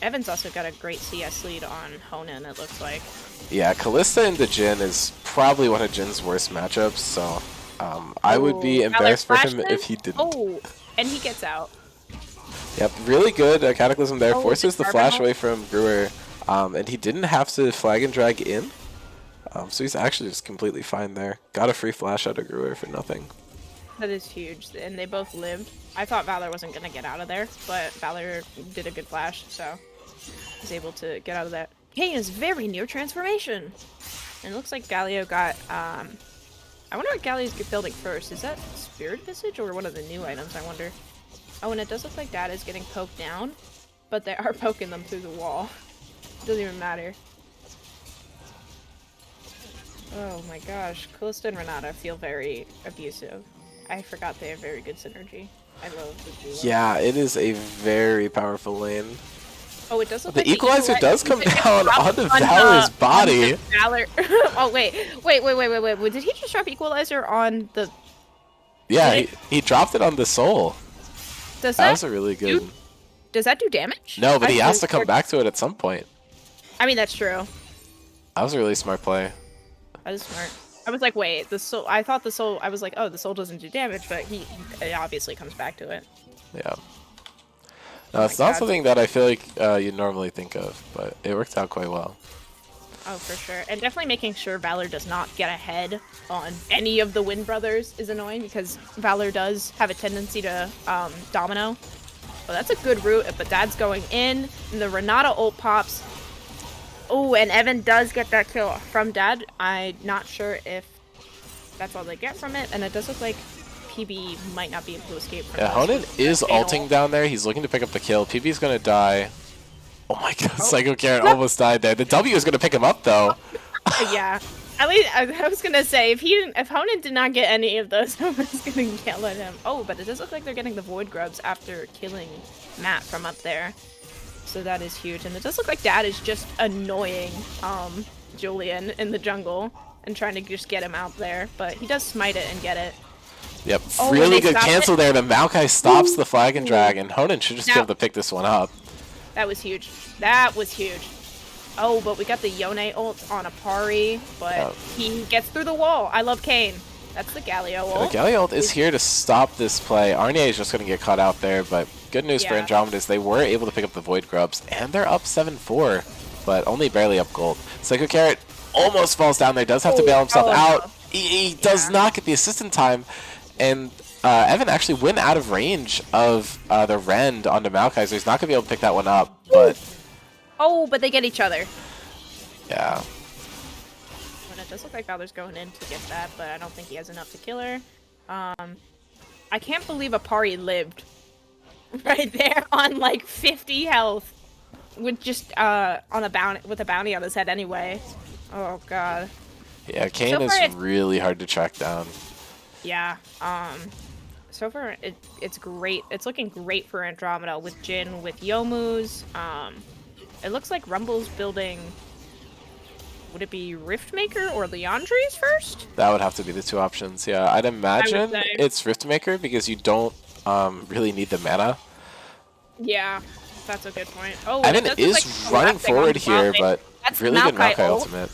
Evan's also got a great CS lead on Honan, it looks like. Yeah, Kalista into Jhin is probably one of Jin's worst matchups, so I would be embarrassed for him if he didn't. Oh, and he gets out. Yep, really good Cataclysm there. Oh, Forces the the flash carbon away from Brewer, and he didn't have to flag and drag in. So he's actually just completely fine there. Got a free flash out of Brewer for nothing. That is huge, and they both lived. I thought Valor wasn't going to get out of there, but Valor did a good flash, so he's able to get out of that. Kane is very near transformation! And it looks like Galio got, I wonder what Galio's building first. Is that Spirit Visage or one of the new items, I wonder? Oh, and it does look like Dad is getting poked down, but they are poking them through the wall. Doesn't even matter. Oh my gosh, Kalista and Renata feel very abusive. I forgot they have very good synergy. I love the duo. Yeah, it is a very powerful lane. Oh, it does look The like equalizer does come it down dropped onto on Valor's the- body. on the Valor. Oh wait. Did he just drop equalizer on the? Yeah, Did he dropped it on the soul. Does That that was a really good... does that do damage? No, but he I- has to come back to it at some point. I mean, that's true. That was a really smart play. That was smart. I was like, wait, the soul. I thought the soul. I was like, oh, the soul doesn't do damage, but it obviously comes back to it. Yeah. No, it's my not God. something that I feel like you normally think of, but it worked out quite well. Oh, for sure. And definitely making sure Valor does not get ahead on any of the Wind Brothers is annoying because Valor does have a tendency to domino. Well, that's a good route, but Dad's going in, and the Renata ult pops. Oh, and Evan does get that kill from Dad. I'm not sure if that's all they get from it, and it does look like PB might not be able to escape from Yeah, Honan is ulting down there. He's looking to pick up the kill. PB's going to die. Oh my god, Psycho Carrot almost died there. The W is going to pick him up, though. Yeah. At least, I was going to say, if Honan did not get any of those, I was going to yell at him. Oh, but it does look like they're getting the Void Grubs after killing Matt from up there. So that is huge. And it does look like Dad is just annoying Julian in the jungle and trying to just get him out there. But he does smite it and get it. Yep, Oh, really good cancel there. The Maokai stops the Flag and Drag, and Honan should just be Now- able to pick this one up. That was huge. That was huge. Oh, but we got the Yone ult on Apari, but he gets through the wall. I love Kane. That's the Galio ult. The Galio ult is here to stop this play. Arnie is just going to get caught out there, but good news for Yeah. Andromeda is they were able to pick up the Void Grubs, and they're up 7-4, but only barely up gold. Psycho Carrot almost falls down there, does have to bail himself out. He does not get the assistant time, and Evan actually went out of range of the Rend onto Maokai, so he's not going to be able to pick that one up, but... Oh, but they get each other. Yeah. And it does look like Valor's going in to get that, but I don't think he has enough to kill her. I can't believe Apari lived right there on like 50 health with just on a bounty with a bounty on his head anyway. Oh god. Yeah, Kane So is far really hard to track down. Yeah. So far it's great. It's looking great for Andromeda with Jin, with Yomu's. It looks like Rumble's building. Would it be Riftmaker or Leandri's first? That would have to be the two options. Yeah, I'd imagine say. it's Riftmaker because you don't really need the mana. Yeah, that's a good point. Oh, and it Evan does look is like running collapsing on forward here, Maokai. but That's really good Maokai Maokai ult. ultimate.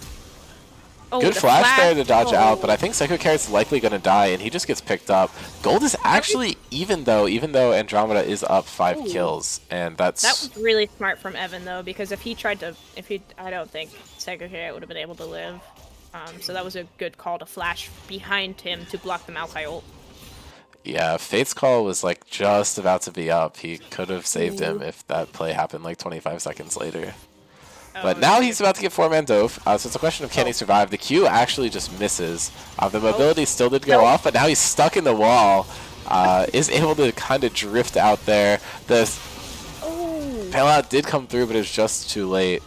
Oh, Good the flash there to dodge Oh. out, but I think Psycho Carrot's likely going to die, and he just gets picked up. Gold is actually even though Andromeda is up 5 kills, and That was really smart from Evan though, because if he tried to, I don't think Psycho Carrot would have been able to live. So that was a good call to flash behind him to block the Maokai ult. Yeah, Fate's Call was like just about to be up. He could have saved him if that play happened like 25 seconds later. But now he's about to get 4-man Dove, so it's a question of can he survive. The Q actually just misses. The mobility still did go off, but now he's stuck in the wall. Is able to kind of drift out there. The bailout did come through, but it was just too late.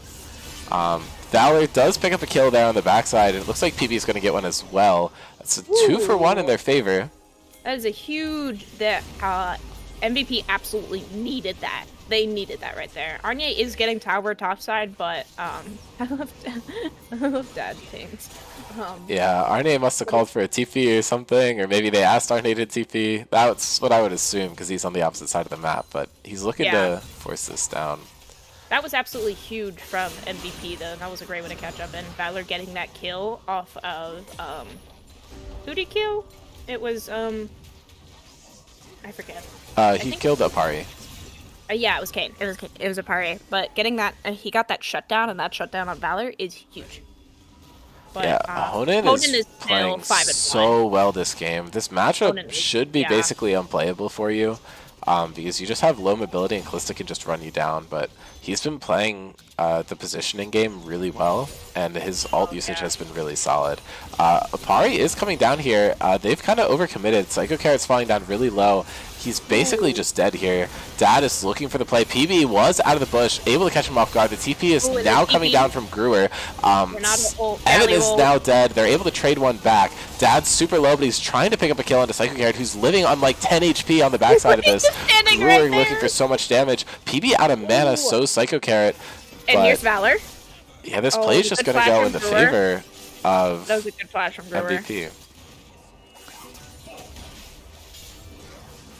Valor does pick up a kill there on the backside, and it looks like PB is going to get one as well. That's a 2-for-1 in their favor. That is a huge. That MVP absolutely needed that. They needed that right there. Arnie is getting tower topside, but I love dad things. Yeah, Arne must have called for a TP or something, or maybe they asked Arne to TP. That's what I would assume, because he's on the opposite side of the map, but he's looking to force this down. That was absolutely huge from MVP, though. That was a great way to catch up, and Valor getting that kill off of, who did he kill? It was, I forget. He killed Apari. Yeah, it was Kane. It was Kane. It was Apari. But getting that, he got that shutdown, and that shutdown on Valor is huge. But, Yeah, Honan is playing so well this game. This matchup should be basically unplayable for you, because you just have low mobility and Callista can just run you down. But he's been playing the positioning game really well, and his ult usage has been really solid. Apari is coming down here. They've kind of overcommitted. Psycho Carrot's falling down really low. He's basically just dead here. Dad is looking for the play. PB was out of the bush, able to catch him off guard. The TP is now coming down from Gruer. Evan is now dead. They're able to trade one back. Dad's super low, but he's trying to pick up a kill onto Psycho Carrot, who's living on like 10 HP on the backside of this. Gruer looking for so much damage. PB out of mana, so Psycho Carrot. And here's Valor. Yeah, this play is just going to go in the favor of that was a good flash from Gruer. MVP.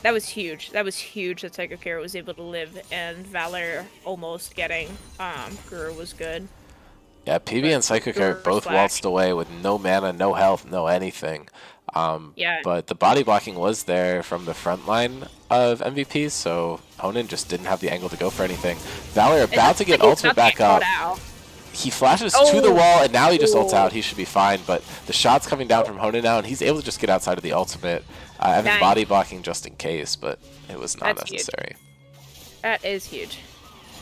That was huge. That was huge that Psycho Carrot was able to live, and Valor almost getting Gruer was good. Yeah, PB and Psycho Carrot both waltzed away with no mana, no health, no anything. But the body blocking was there from the front line of MVP, so Honan just didn't have the angle to go for anything. Valor about to get ultimate back up. he flashes to the wall, and now he just ults out. He should be fine, but the shot's coming down from Honan now, and he's able to just get outside of the ultimate. Evan's Nice. body blocking just in case, but it was not That's huge. necessary. That is huge.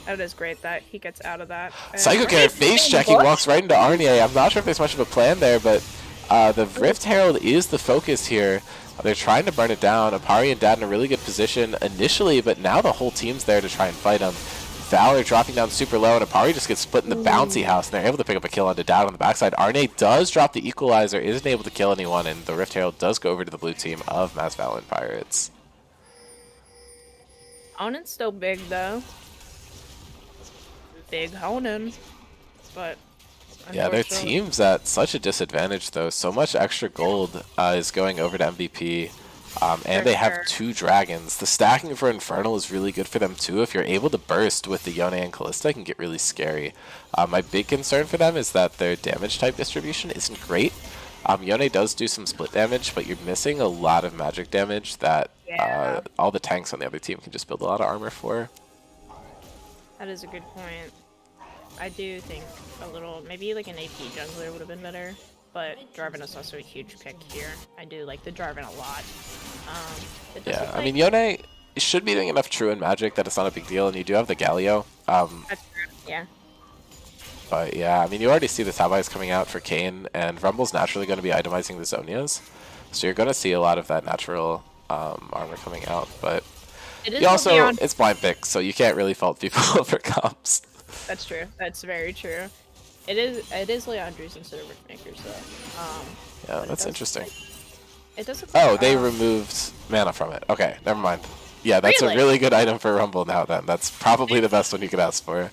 That is great that he gets out of that. Psycho Carrot face checking, walks right into Arnie. I'm not sure if there's much of a plan there, but the Rift Herald is the focus here. They're trying to burn it down. Apari and Dad in a really good position initially, but now the whole team's there to try and fight him. Valor dropping down super low, and Apari just gets split in the bouncy house, and they're able to pick up a kill onto Dad on the backside. Arne does drop the equalizer, isn't able to kill anyone, and the Rift Herald does go over to the blue team of Mass Valor and Pirates. Honen's still big though. Big Honan. But Yeah, their unfortunately- team's at such a disadvantage, though. So much extra gold is going over to MVP, and they have sure. 2 dragons. The stacking for Infernal is really good for them, too. If you're able to burst with the Yone and Callista, it can get really scary. My big concern for them is that their damage type distribution isn't great. Yone does do some split damage, but you're missing a lot of magic damage that Yeah. all the tanks on the other team can just build a lot of armor for. That is a good point. I do think a little, maybe like an AP jungler would have been better, but Jarvan is also a huge pick here. I do like the Jarvan a lot. It does Yeah, look I like- mean, Yone should be doing enough true and magic that it's not a big deal, and you do have the Galio. That's true. Yeah. But yeah, I mean, you already see the Tabi's coming out for Kayn, and Rumble's naturally going to be itemizing the Zonias. So you're going to see a lot of that natural armor coming out. But It is you also, beyond- it's blind pick, so you can't really fault people for comps. That's true. That's very true. It is Leandre's instead of Riftmaker, so Yeah, but it that's does interesting. look like- It does look Oh, like, they removed mana from it. Okay, never mind. Yeah, that's Really? a really good item for Rumble now then. That's probably the best one you could ask for.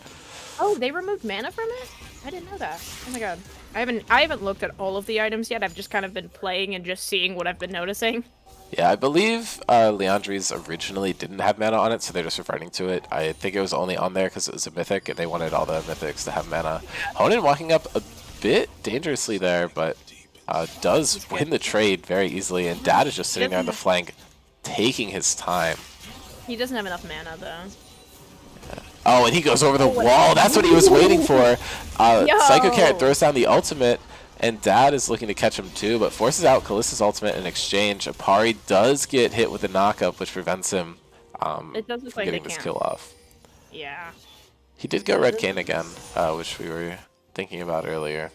Oh, they removed mana from it? I didn't know that. Oh my god. I haven't looked at all of the items yet. I've just kind of been playing and just seeing what I've been noticing. Yeah, I believe Leandri's originally didn't have mana on it, so they're just reverting to it. I think it was only on there because it was a mythic, and they wanted all the mythics to have mana. Honan walking up a bit dangerously there, but does win the trade very easily, and Dad is just sitting there on the flank, taking his time. He doesn't have enough mana though. Oh, and he goes over the wall. That's what he was waiting for. Psycho Carrot throws down the ultimate, and Dad is looking to catch him too, but forces out Callista's ultimate in exchange. Apari does get hit with a knockup, which prevents him It does look from like they getting this can't. kill off. Yeah. He did go Red Kayn again, which we were thinking about earlier.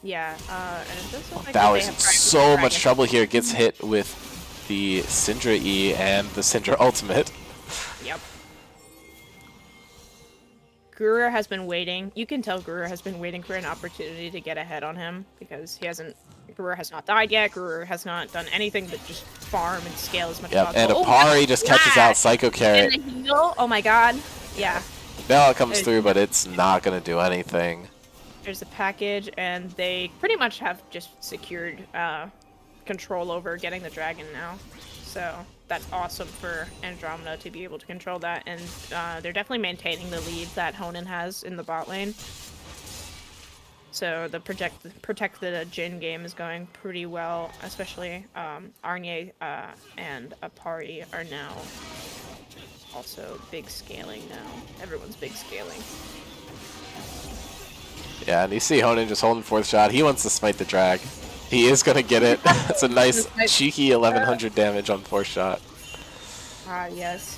Yeah. And it does look like Valor's they in have tried with so Dragon. much trouble here. Gets hit with the Syndra E and the Syndra ultimate. Yep. Guru has been waiting. You can tell Guru has been waiting for an opportunity to get ahead on him because he hasn't. Guru has not died yet. Guru has not done anything but just farm and scale as much Yep, as and possible. Apari just catches out Psycho Carrot. And the heal. Oh my god. Yeah. Now it comes through, but it's not going to do anything. There's a package, and they pretty much have just secured control over getting the dragon now. So that's awesome for Andromeda to be able to control that, and they're definitely maintaining the lead that Honan has in the bot lane. So the protect the Jhin game is going pretty well, especially Arnie and Apari are now also big scaling now. Everyone's big scaling. Yeah, and you see Honan just holding fourth shot. He wants to smite the drag. He is going to get it. It's a nice, cheeky 1100 damage on fourth shot. Ah, yes.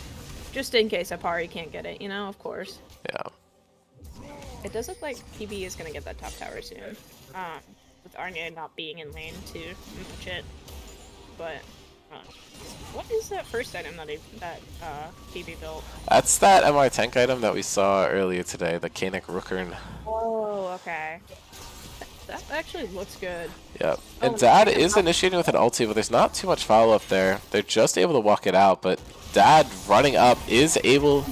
Just in case Apari can't get it, you know, of course. Yeah. It does look like PB is gonna get that top tower soon. With Arnie not being in lane to match it. But, what is that first item that PB built? That's that MR tank item that we saw earlier today, the Kanik Rookern. Oh, okay. That actually looks good. Yep. Oh, And Dad yeah. is initiating with an ulti, but there's not too much follow-up there. They're just able to walk it out, but Dad running up is able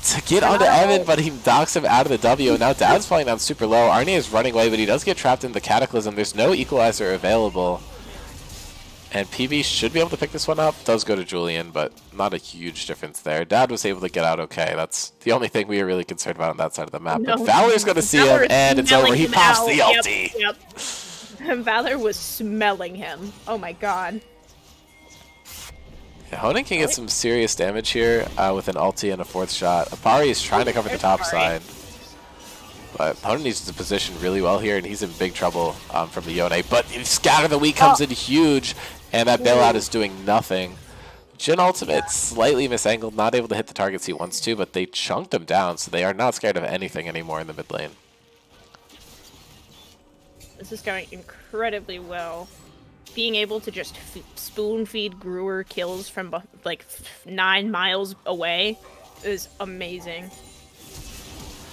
to get onto Evan, but he knocks him out of the W, and now Dad's falling down super low. Arnie is running away, but he does get trapped in the Cataclysm. There's no equalizer available. And PB should be able to pick this one up. Does go to Julian, but not a huge difference there. Dad was able to get out okay. That's the only thing we were really concerned about on that side of the map. No, But Valor's going to see Valor him, is and it's over. smelling He him pops out. the Yep, ulti. Yep. Valor was smelling him. Oh my god. Yeah, Honan can get some serious damage here with an ulti and a fourth shot. Apari is trying to cover the top There's side. But Honan needs to position really well here, and he's in big trouble from the Yone. But Scatter the Weak comes in huge, and that bailout is doing nothing. Jin ultimate slightly misangled, not able to hit the targets he wants to, but they chunked him down, so they are not scared of anything anymore in the mid lane. This is going incredibly well. Being able to just spoon feed Brewer kills from like 9 miles away is amazing.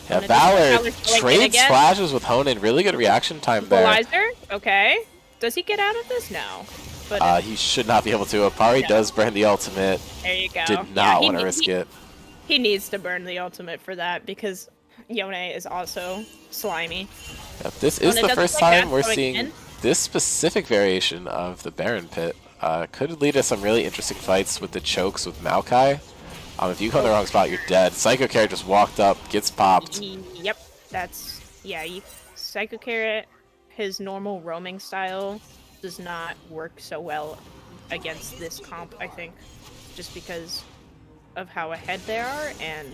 Yeah, Valor trades flashes with Honan. Really good reaction time there. Equalizer? Okay. Does he get out of this? No. But he should not be able to. Apari does burn the ultimate. There you go. Did not want to risk it. He needs to burn the ultimate for that because Yone is also slimy. Yep, this is the first time we're seeing this specific variation of the Baron Pit. Could lead to some really interesting fights with the chokes with Maokai. If you come in the wrong spot, you're dead. Psycho Carrot just walked up, gets popped. Yep, that's... Yeah, Psycho Carrot, his normal roaming style does not work so well against this comp, I think. Just because of how ahead they are, and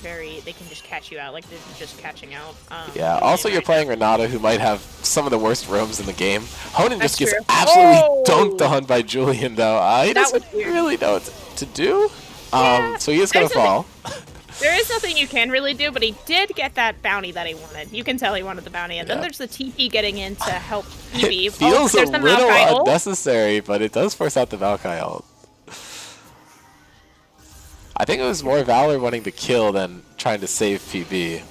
they can just catch you out, like they're just catching out. Yeah, also you're playing Renata, who might have some of the worst roams in the game. Honan just gets absolutely dunked on by Julian, though. He doesn't really know what to do. Yeah, so he is going to fall. There is nothing you can really do, but he did get that bounty that he wanted. You can tell he wanted the bounty. And then there's the TP getting in to help PB. It feels a little unnecessary, but it does force out the Maokai ult. I think it was more Valor wanting to kill than trying to save PB.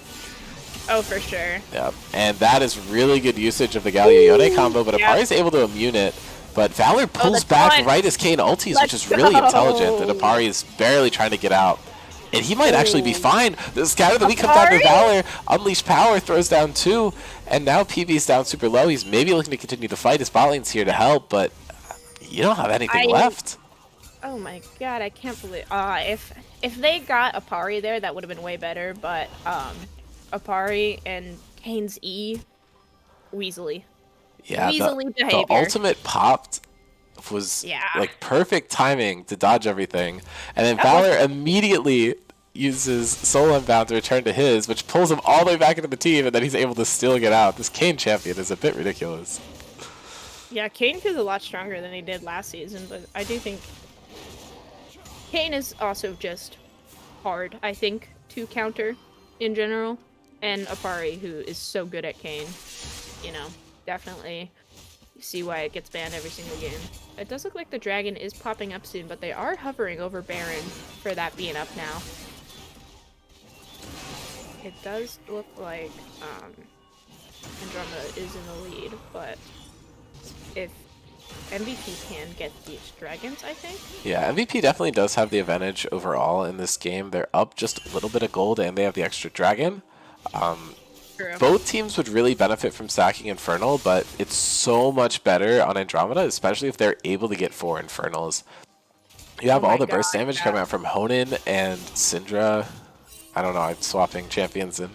Oh, for sure. Yeah, and that is really good usage of the Galio-Yone combo, but Apari's able to immune it. But Valor pulls back right as Kayn ulties, which is really intelligent, and Apari is barely trying to get out. And he might actually be fine. The Scatter the Weak comes down to Valor, Unleash Power, throws down 2, and now PB's down super low. He's maybe looking to continue to fight. His bot lane's here to help, but you don't have anything left. Oh my god, I can't believe... if they got Apari there, that would have been way better, but Apari and Kayn's E, Weaselly. Yeah, the ultimate popped was like perfect timing to dodge everything, and then Valor immediately uses Soul Unbound to return to his, which pulls him all the way back into the team, and then he's able to still get out. This Kayn champion is a bit ridiculous. Yeah, Kayn feels a lot stronger than he did last season, but I do think Kayn is also just hard, I think, to counter in general, and Apari, who is so good at Kayn, you know, definitely see why it gets banned every single game. It does look like the dragon is popping up soon, but they are hovering over Baron for that being up now. It does look like Andromeda is in the lead, but if MVP can get these dragons, I think. Yeah, MVP definitely does have the advantage overall in this game. They're up just a little bit of gold, and they have the extra dragon. Both teams would really benefit from stacking Infernal, but it's so much better on Andromeda, especially if they're able to get 4 Infernals. You have all the burst damage coming out from Honan and Syndra. I don't know, I'm swapping champions and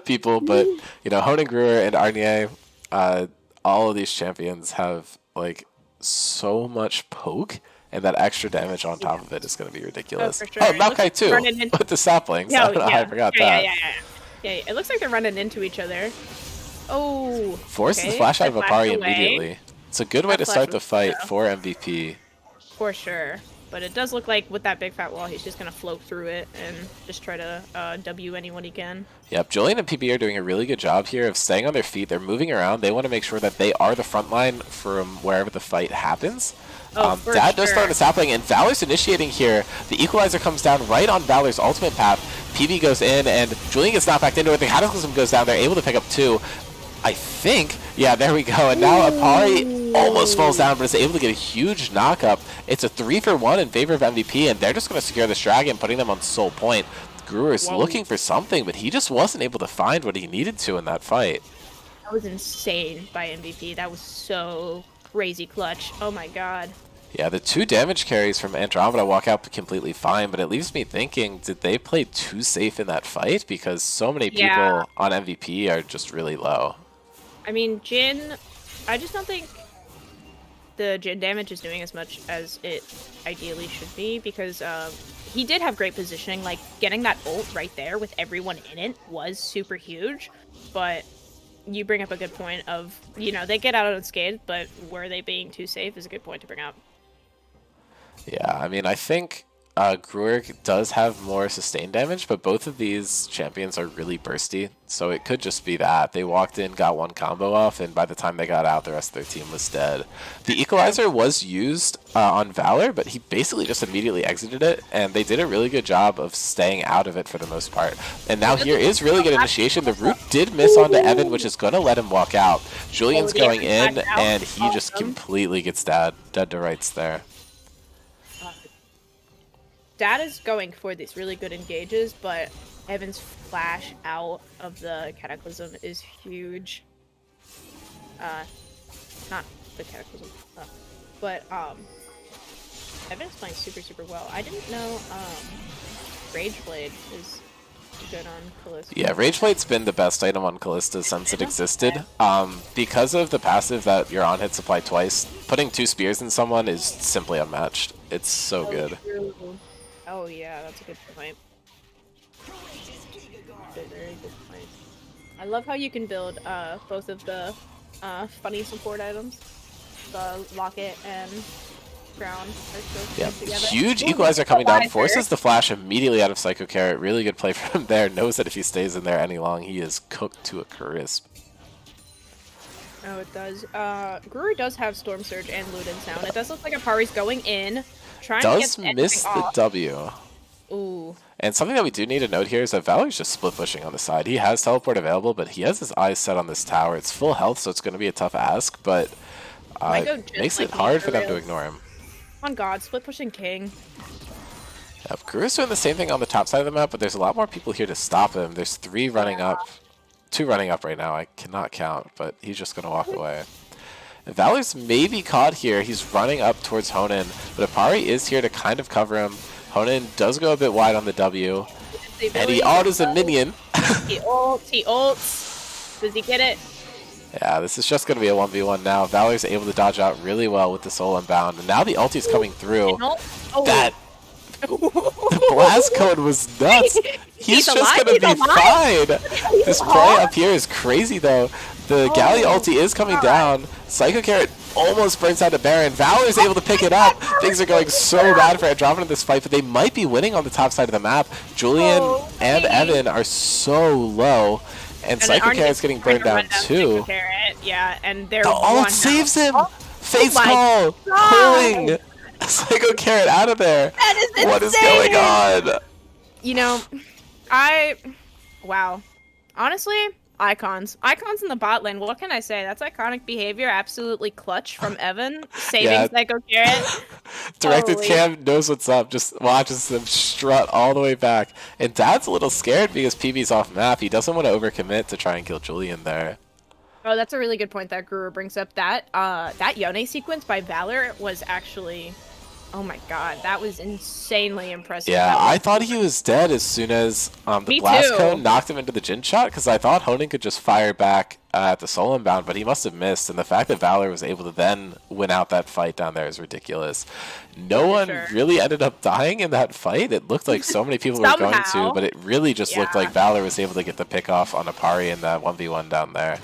people, but you know, Honan, Brewer, and Arnier, all of these champions have like so much poke, and that extra damage on top of it is going to be ridiculous. Oh, for sure. Oh, Maokai too, with the saplings. I forgot that. Yeah, it looks like they're running into each other. Oh. Forces the flash out of Apari immediately. It's a good way to start the fight for MVP. For sure. But it does look like with that big fat wall, he's just going to float through it and just try to W anyone he can. Yep, Julian and PB are doing a really good job here of staying on their feet. They're moving around. They want to make sure that they are the front line from wherever the fight happens. Dad does start a sapling, and Valor's initiating here. The Equalizer comes down right on Valor's ultimate path. PB goes in, and Julian gets knocked back into it. The Cataclysm goes down. They're able to pick up 2. I think. Yeah, there we go. And now Apari almost falls down, but is able to get a huge knock-up. It's a 3-for-1 in favor of MVP, and they're just going to secure this dragon, putting them on soul point. Brewer's looking for something, but he just wasn't able to find what he needed to in that fight. That was insane by MVP. That was so crazy clutch. Oh my god. Yeah, the 2 damage carries from Andromeda walk out completely fine, but it leaves me thinking, did they play too safe in that fight? Because so many people on MVP are just really low. I mean, Jin, I just don't think the Jin damage is doing as much as it ideally should be, because he did have great positioning. Like, getting that ult right there with everyone in it was super huge, but you bring up a good point of, you know, they get out unscathed, but were they being too safe is a good point to bring up. Yeah, I mean, I think Gruer does have more sustained damage, but both of these champions are really bursty, so it could just be that. They walked in, got one combo off, and by the time they got out, the rest of their team was dead. The Equalizer was used on Valor, but he basically just immediately exited it, and they did a really good job of staying out of it for the most part. And now here is really good initiation. The root did miss onto Evan, which is going to let him walk out. Julian's going in, and he just completely gets dead to rights there. Dad is going for these really good engages, but Evan's flash out of the Cataclysm is huge. Not the Cataclysm, but Evan's playing super well. I didn't know Rage Blade is good on Callista. Yeah, Rage Blade's been the best item on Callista since it existed. Because of the passive that you're on hit supply twice, putting 2 spears in someone is simply unmatched. It's so good. True. Oh yeah, that's a good point. Very good point. I love how you can build both of the funny support items. The locket and crown are still Yeah, together. huge equalizer coming down, forces the flash immediately out of Psycho Carrot. Really good play from him there. Knows that if he stays in there any long, he is cooked to a crisp. Oh, it does. Gruer does have Storm Surge and Luden Sound. It does look like Apari's going in, trying Does to get miss the off. W. Ooh. And something that we do need to note here is that Valor's just split pushing on the side. He has teleport available, but he has his eyes set on this tower. It's full health, so it's going to be a tough ask, but it makes it hard for them to ignore him. On God, split pushing King. Yep, Gruer's doing the same thing on the top side of the map, but there's a lot more people here to stop him. There's 3 running up. 2 running up right now. I cannot count, but he's just going to walk away. Valor's maybe caught here. He's running up towards Honan, but Apari is here to kind of cover him. Honan does go a bit wide on the W, and he autos a minion. He ults. Does he get it? Yeah, this is just going to be a 1v1 now. Valor's able to dodge out really well with the Soul Unbound, and now the ulti's coming through. Oh. That the blast code was nuts. He's just alive, going to be alive. fine. This play up here is crazy, though. The Galley ulti is coming down. Psycho Carrot almost burns out a Baron. Valor's able to pick it up. Things are going so bad for Andromeda in this fight, but they might be winning on the top side of the map. Julian and Evan are so low, and Psycho Carrot's getting burned down too. Yeah, and they're the ult saves him. Face my call, pulling Psycho Carrot out of there. That is what is going on? You know, wow. Honestly, icons in the bot lane. What can I say? That's iconic behavior. Absolutely clutch from Evan, saving Psycho Carrot. Directed Cam knows what's up. Just watches them strut all the way back. And Dad's a little scared because PB's off map. He doesn't want to overcommit to try and kill Julian there. Oh, that's a really good point that Gruer brings up. That Yone sequence by Valor was actually, oh my god, that was insanely impressive. Yeah, I thought he was dead as soon as the blast cone knocked him into the Jin shot, because I thought Honan could just fire back at the Soul Unbound, but he must have missed, and the fact that Valor was able to then win out that fight down there is ridiculous. No one really ended up dying in that fight. It looked like so many people were going to, but it really just looked like Valor was able to get the pick off on Apari in that 1v1 down there.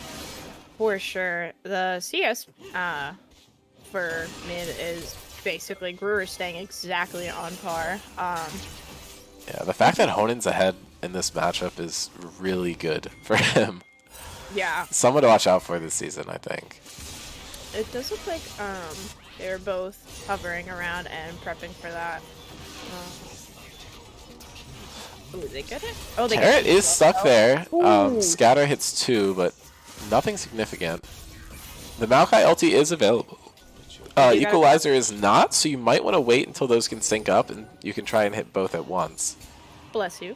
For sure. The CS for mid is basically Gruer staying exactly on par. Yeah, the fact that Honan's ahead in this matchup is really good for him. Yeah. Someone to watch out for this season, I think. It does look like they're both hovering around and prepping for that. Oh, they get it? Oh, they Carrot is stuck there. Ooh. Scatter hits 2, but nothing significant. The Maokai ulti is available. Equalizer is not, so you might want to wait until those can sync up, and you can try and hit both at once. Bless you.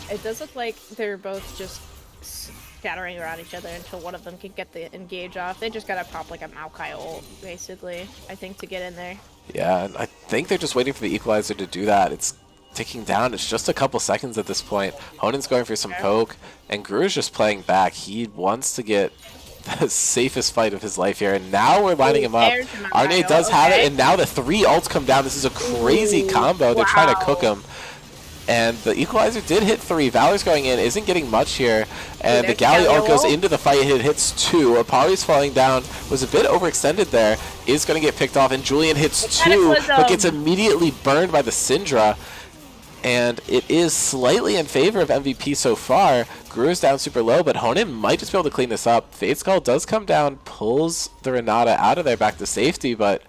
It does look like they're both just scattering around each other until one of them can get the engage off. They just gotta pop like a Maokai ult, basically, I think, to get in there. Yeah, and I think they're just waiting for the Equalizer to do that. It's ticking down. It's just a couple seconds at this point. Honan's going for some poke, and Gruer's just playing back. He wants to get the safest fight of his life here. And now we're lining him up. There's an Arne Unreal, does have it, okay. and now the 3 ults come down. This is a crazy Ooh, combo. They're trying to cook wow. him. And the equalizer did hit 3. Valor's going in, isn't getting much here. And the there's Galley ult goes Galio. into the fight. It hits 2. Apari's falling down. Was a bit overextended there. Is going to get picked off. And Julian hits 2, but gets immediately burned by the Syndra. And it is slightly in favor of MVP so far. Gruer's down super low, but Honan might just be able to clean this up. Fade Skull does come down, pulls the Renata out of there back to safety, but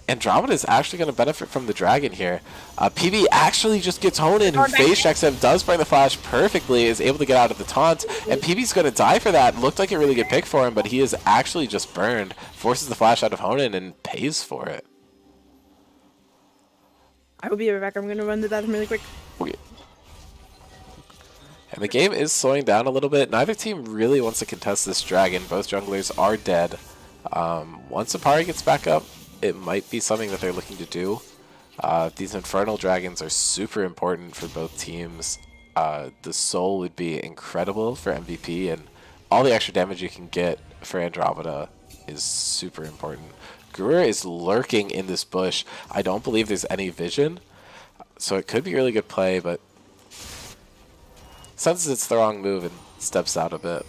Andromeda is actually going to benefit from the dragon here. PB actually just gets Honan, who phase checks him, does bring the flash perfectly, is able to get out of the taunt, and PB's going to die for that. Looked like a really good pick for him, but he is actually just burned. Forces the flash out of Honan and pays for it. I will be right back. I'm going to run to the bathroom really quick. Okay. And the game is slowing down a little bit. Neither team really wants to contest this dragon. Both junglers are dead. Once Apari gets back up, it might be something that they're looking to do. These infernal dragons are super important for both teams. The soul would be incredible for MVP, and all the extra damage you can get for Andromeda is super important. Gruer is lurking in this bush. I don't believe there's any vision, so it could be a really good play, but senses it's the wrong move and steps out a bit.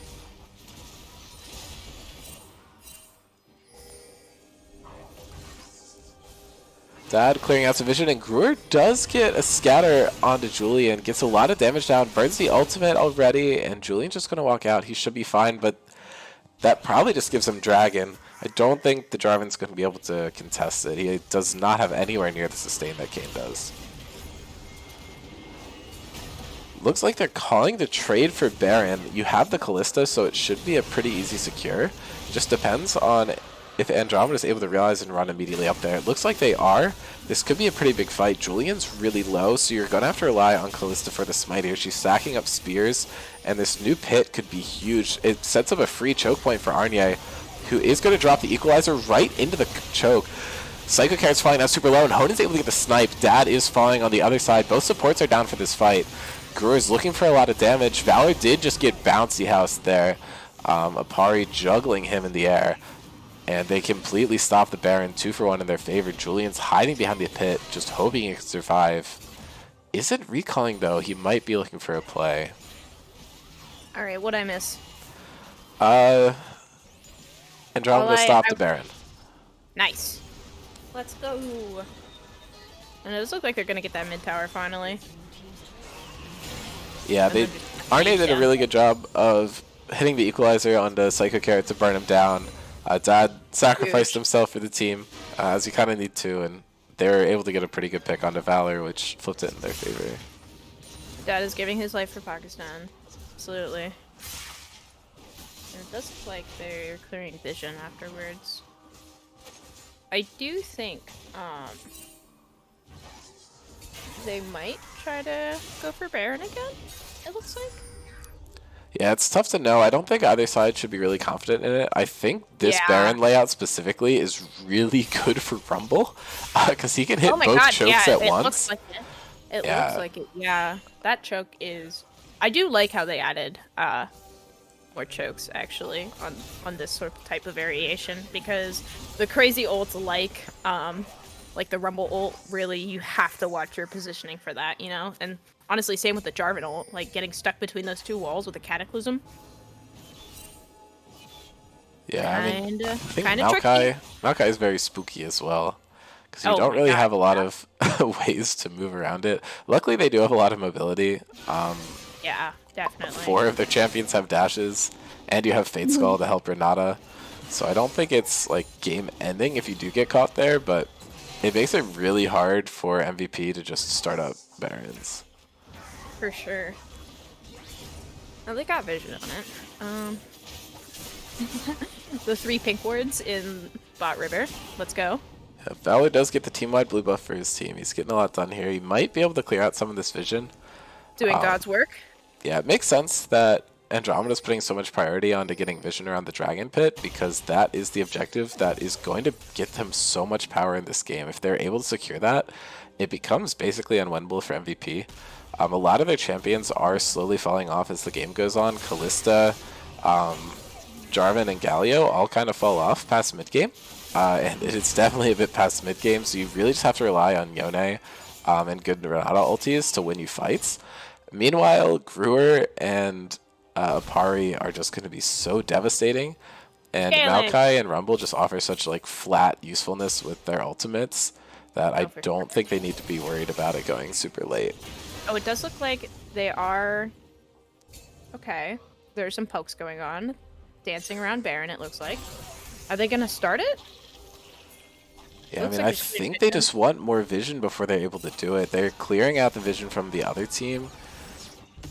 Dad clearing out some vision, and Gruer does get a scatter onto Julian. Gets a lot of damage down, burns the ultimate already, and Julian's just going to walk out. He should be fine, but that probably just gives him Dragon. I don't think the Jarvan's going to be able to contest it. He does not have anywhere near the sustain that Kayn does. Looks like they're calling the trade for Baron. You have the Callista, so it should be a pretty easy secure. It just depends on if Andromeda is able to realize and run immediately up there. It looks like they are. This could be a pretty big fight. Julian's really low, so you're going to have to rely on Callista for the smite here. She's stacking up spears, and this new pit could be huge. It sets up a free choke point for Arne, who is going to drop the equalizer right into the choke. Psycho Carrot's falling out super low, and Honan's able to get the snipe. Dad is falling on the other side. Both supports are down for this fight. Gruer's looking for a lot of damage. Valor did just get bouncy housed there. Apari juggling him in the air. And they completely stop the Baron 2-for-1 in their favor. Julian's hiding behind the pit, just hoping he can survive. Isn't recalling, though. He might be looking for a play. Alright, what'd I miss? Andromeda stopped the Baron. Nice. Let's go. And it does look like they're going to get that mid tower finally. Yeah, Arne did a really good job of hitting the equalizer onto Psycho Carrot to burn him down. Dad sacrificed himself for the team, as you kind of need to, and they were able to get a pretty good pick onto Valor, which flipped it in their favor. Dad is giving his life for Pakistan. Absolutely. And it does look like they're clearing vision afterwards. I do think they might try to go for Baron again, it looks like. Yeah, it's tough to know. I don't think either side should be really confident in it. I think this Baron layout specifically is really good for Rumble, because he can hit both chokes at once. Looks like it. It looks like it. Yeah, that choke is. I do like how they added more chokes actually on this sort of type of variation, because the crazy ults like the Rumble ult, really you have to watch your positioning for that, you know. And honestly, same with the Jarvan ult, like getting stuck between those two walls with a Cataclysm. Yeah, I mean, I think tricky. Maokai is very spooky as well, because you don't really have a lot of ways to move around it. Luckily, they do have a lot of mobility. Yeah, definitely. 4 of their champions have dashes, and you have Fate Skull to help Renata. So I don't think it's like game ending if you do get caught there, but it makes it really hard for MVP to just start up Barons. For sure. Oh, they got vision on it. The 3 pink wards in bot river. Let's go. Yeah, Valor does get the team-wide blue buff for his team. He's getting a lot done here. He might be able to clear out some of this vision. Doing God's work. Yeah, it makes sense that Andromeda's putting so much priority onto getting vision around the Dragon Pit, because that is the objective that is going to get them so much power in this game. If they're able to secure that, it becomes basically unwinnable for MVP. A lot of their champions are slowly falling off as the game goes on. Callista, Jarvan, and Galio all kind of fall off past mid-game. And it's definitely a bit past mid-game, so you really just have to rely on Yone and good Renata ultis to win you fights. Meanwhile, Gruer and Apari are just going to be so devastating. And Maokai and Rumble just offer such like flat usefulness with their ultimates that I don't think they need to be worried about it going super late. Oh, it does look like they are... Okay. There's some pokes going on. Dancing around Baron, it looks like. Are they going to start it? Yeah, I mean, I think they just want more vision before they're able to do it. They're clearing out the vision from the other team.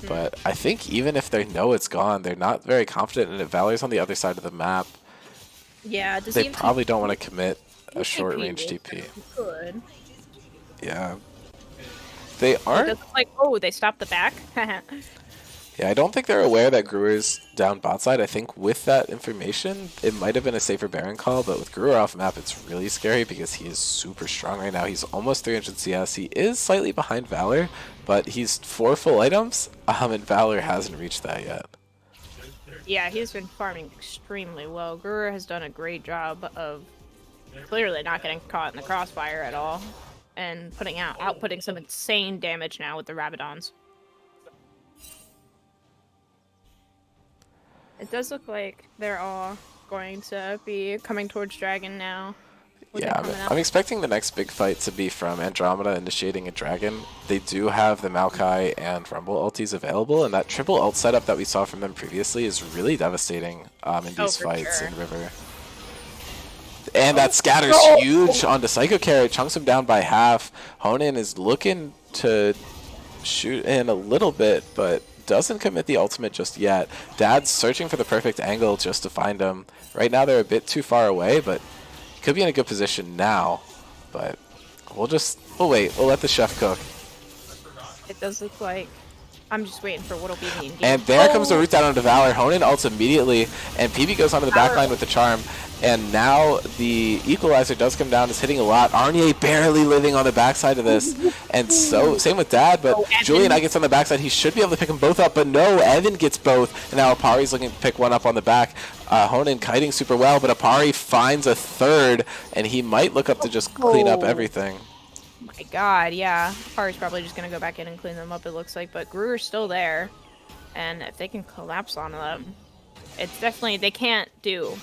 But I think even if they know it's gone, they're not very confident in it. Valor's on the other side of the map. Yeah, they probably don't want to commit a short-range TP. Good. Yeah. They aren't... Like, oh, they stopped the back? Yeah, I don't think they're aware that Gruer's down bot side. I think with that information, it might have been a safer Baron call, but with Gruer off map, it's really scary because he is super strong right now. He's almost 300 CS. He is slightly behind Valor, but he's 4 full items, and Valor hasn't reached that yet. Yeah, he's been farming extremely well. Gruer has done a great job of clearly not getting caught in the crossfire at all, and outputting some insane damage now with the Rabadons. It does look like they're all going to be coming towards Dragon now. Yeah, I'm expecting the next big fight to be from Andromeda initiating a Dragon. They do have the Maokai and Rumble ultis available, and that triple ult setup that we saw from them previously is really devastating in these fights in River. And that scatter's huge onto Psycho Carrot, chunks him down by half. Honan is looking to shoot in a little bit, but doesn't commit the ultimate just yet. Dad's searching for the perfect angle just to find him. Right now they're a bit too far away, but he could be in a good position now. But we'll wait. We'll let the chef cook. It does look like I'm just waiting for what'll be the engagement. And there comes the root down onto Valor. Honan ults immediately, and PB goes onto the backline with the charm. And now the equalizer does come down. It's hitting a lot. Arnier barely living on the backside of this. And so, same with Dad, but Julian gets on the backside. He should be able to pick them both up, but no, Evan gets both. And now Apari's looking to pick one up on the back. Honan kiting super well, but Apari finds a third, and he might look up to just clean up everything. My god, yeah. Apari's probably just going to go back in and clean them up, it looks like. But Gruer's still there. And if they can collapse on them, it's definitely... They can't do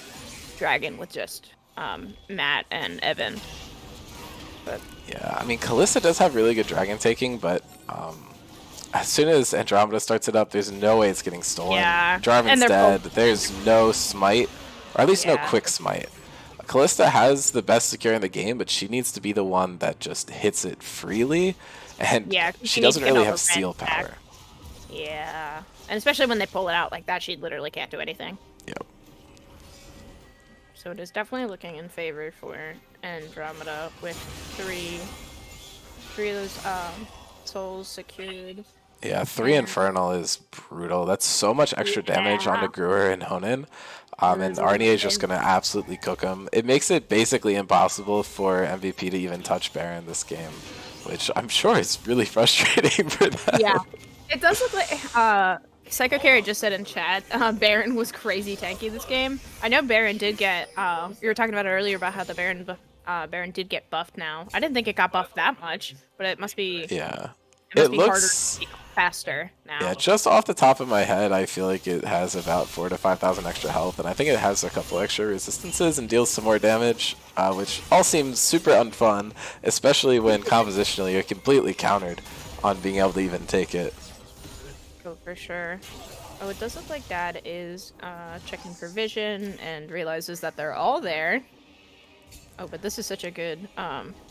Dragon with just Matt and Evan. But yeah, I mean, Kalista does have really good Dragon taking, but as soon as Andromeda starts it up, there's no way it's getting stolen. Yeah. Jarvan's dead. There's no smite, or at least no quick smite. Kalista has the best secure in the game, but she needs to be the one that just hits it freely, and she doesn't really have seal power. Yeah, and especially when they pull it out like that, she literally can't do anything. Yep. So it is definitely looking in favor for Andromeda with three of those souls secured. Yeah, 3 Infernal is brutal. That's so much extra damage onto Gruer and Honan. And Arnier is just going to absolutely cook him. It makes it basically impossible for MVP to even touch Baron this game, which I'm sure is really frustrating for them. Yeah, it does look like... Psycho Carry just said in chat, Baron was crazy tanky this game. I know Baron did get, you were talking about it earlier about how the Baron did get buffed now. I didn't think it got buffed that much, but it must be... Yeah. It looks harder, faster now. Yeah, just off the top of my head, I feel like it has about 4,000 to 5,000 extra health, and I think it has a couple extra resistances and deals some more damage, which all seems super unfun, especially when compositionally you're completely countered on being able to even take it. Oh, for sure. Oh, it does look like Dad is checking for vision and realizes that they're all there. Oh, but this is such a good,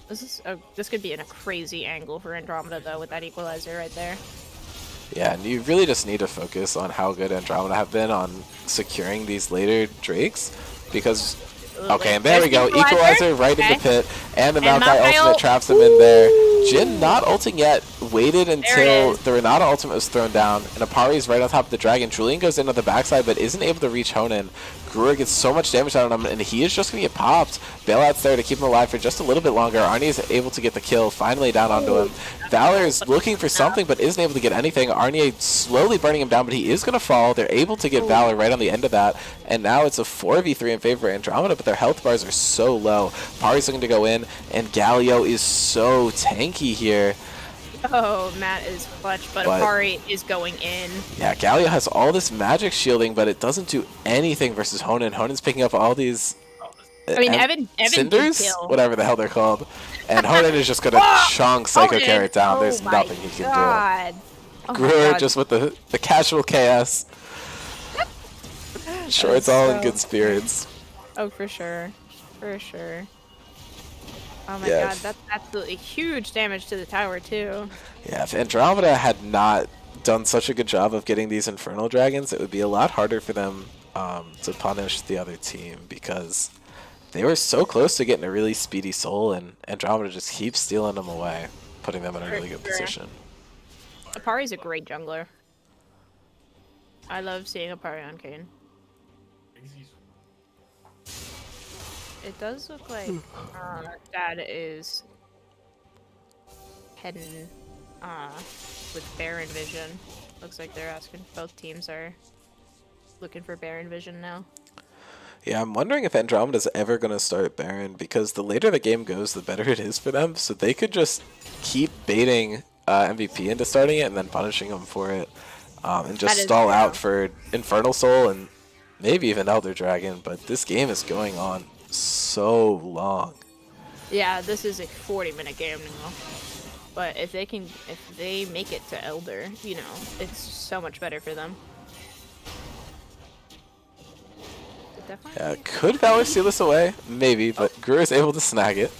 this could be in a crazy angle for Andromeda, though, with that equalizer right there. Yeah, and you really just need to focus on how good Andromeda have been on securing these later Drakes, because... Okay, and there we go. Equalizer right in the pit, and the Maokai ultimate traps him in there. Jhin not ulting yet, waited until the Renata ultimate was thrown down, and Apari's right on top of the dragon. Julian goes in on the backside, but isn't able to reach Honan. Gruer gets so much damage out of him, and he is just going to get popped. Bailout's there to keep him alive for just a little bit longer. Arnie is able to get the kill, finally down onto him. Valor is looking for something, but isn't able to get anything. Arnie slowly burning him down, but he is going to fall. They're able to get Valor right on the end of that, and now it's a 4v3 in favor of Andromeda, but their health bars are so low. Pari's looking to go in, and Galio is so tanky here. Oh, Matt is clutch, but Apari is going in. Yeah, Galio has all this magic shielding, but it doesn't do anything versus Honan. Honan's picking up all these... I mean, Evan cinders? Whatever the hell they're called. And Honan is just going to chunk Psycho Carrot down. There's nothing he can do. Gruer just with the casual KS. Sure, it's all in good spirits. Oh, for sure. For sure. Oh my god, that's absolutely huge damage to the tower, too. Yeah, if Andromeda had not done such a good job of getting these Infernal Dragons, it would be a lot harder for them to punish the other team, because they were so close to getting a really speedy soul, and Andromeda just keeps stealing them away, putting them in a really good position. Apari's a great jungler. I love seeing Apari on Kayn. It does look like Dad is heading with Baron Vision. Looks like they're asking, both teams are looking for Baron Vision now. Yeah, I'm wondering if Andromeda's ever going to start Baron, because the later the game goes, the better it is for them. So they could just keep baiting MVP into starting it and then punishing him for it, and just stall out for Infernal Soul and maybe even Elder Dragon. But this game is going on so long. Yeah, this is a 40-minute game now. But if they make it to Elder, you know, it's so much better for them. Yeah, could Valor steal this away? Maybe, but Gruer is able to snag it.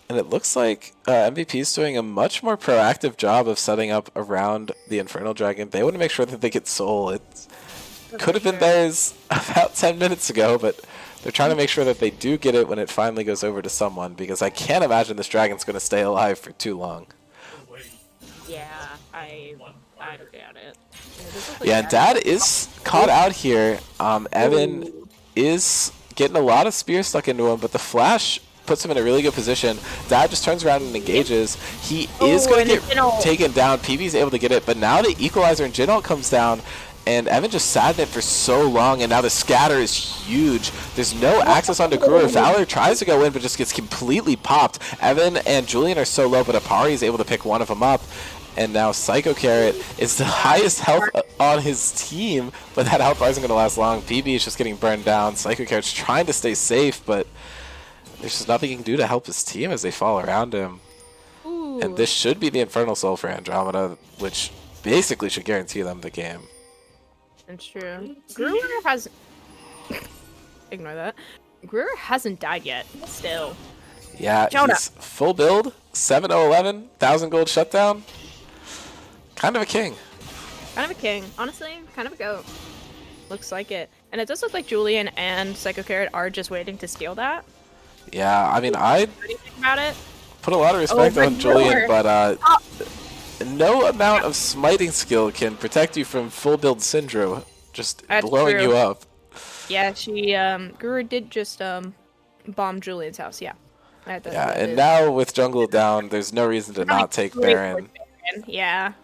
And it looks like MVP is doing a much more proactive job of setting up around the Infernal Dragon. They want to make sure that they get Soul. It could have been theirs about 10 minutes ago, but they're trying to make sure that they do get it when it finally goes over to someone, because I can't imagine this dragon's going to stay alive for too long. Yeah, I don't doubt it. Yeah, and Dad is caught out here. Evan is getting a lot of spears stuck into him, but the flash puts him in a really good position. Dad just turns around and engages. He is going to get taken down. PB's able to get it, but now the Equalizer and Jinalt comes down, and Evan just sat in it for so long, and now the scatter is huge. There's no access onto Gruer. Valor tries to go in, but just gets completely popped. Evan and Julian are so low, but Apari is able to pick one of them up. And now Psycho Carrot is the highest health on his team, but that health bar isn't going to last long. PB is just getting burned down. Psycho Carrot's trying to stay safe, but there's just nothing he can do to help his team as they fall around him. Ooh. And this should be the Infernal Soul for Andromeda, which basically should guarantee them the game. It's true. Gruer has... Ignore that. Gruer hasn't died yet, still. Yeah, he's full build, 7-0-11, 1,000 gold shutdown. Kind of a king. Kind of a king. Honestly, kind of a goat. Looks like it. And it does look like Julian and Psycho Carrot are just waiting to steal that. Yeah, I mean, I about it. Put a lot of respect on Julian, but no amount of smiting skill can protect you from full build Syndro just blowing you up. Yeah, she Gruer did just bomb Julian's house, yeah. Yeah, and now with jungle down, there's no reason to not take Baron. Yeah.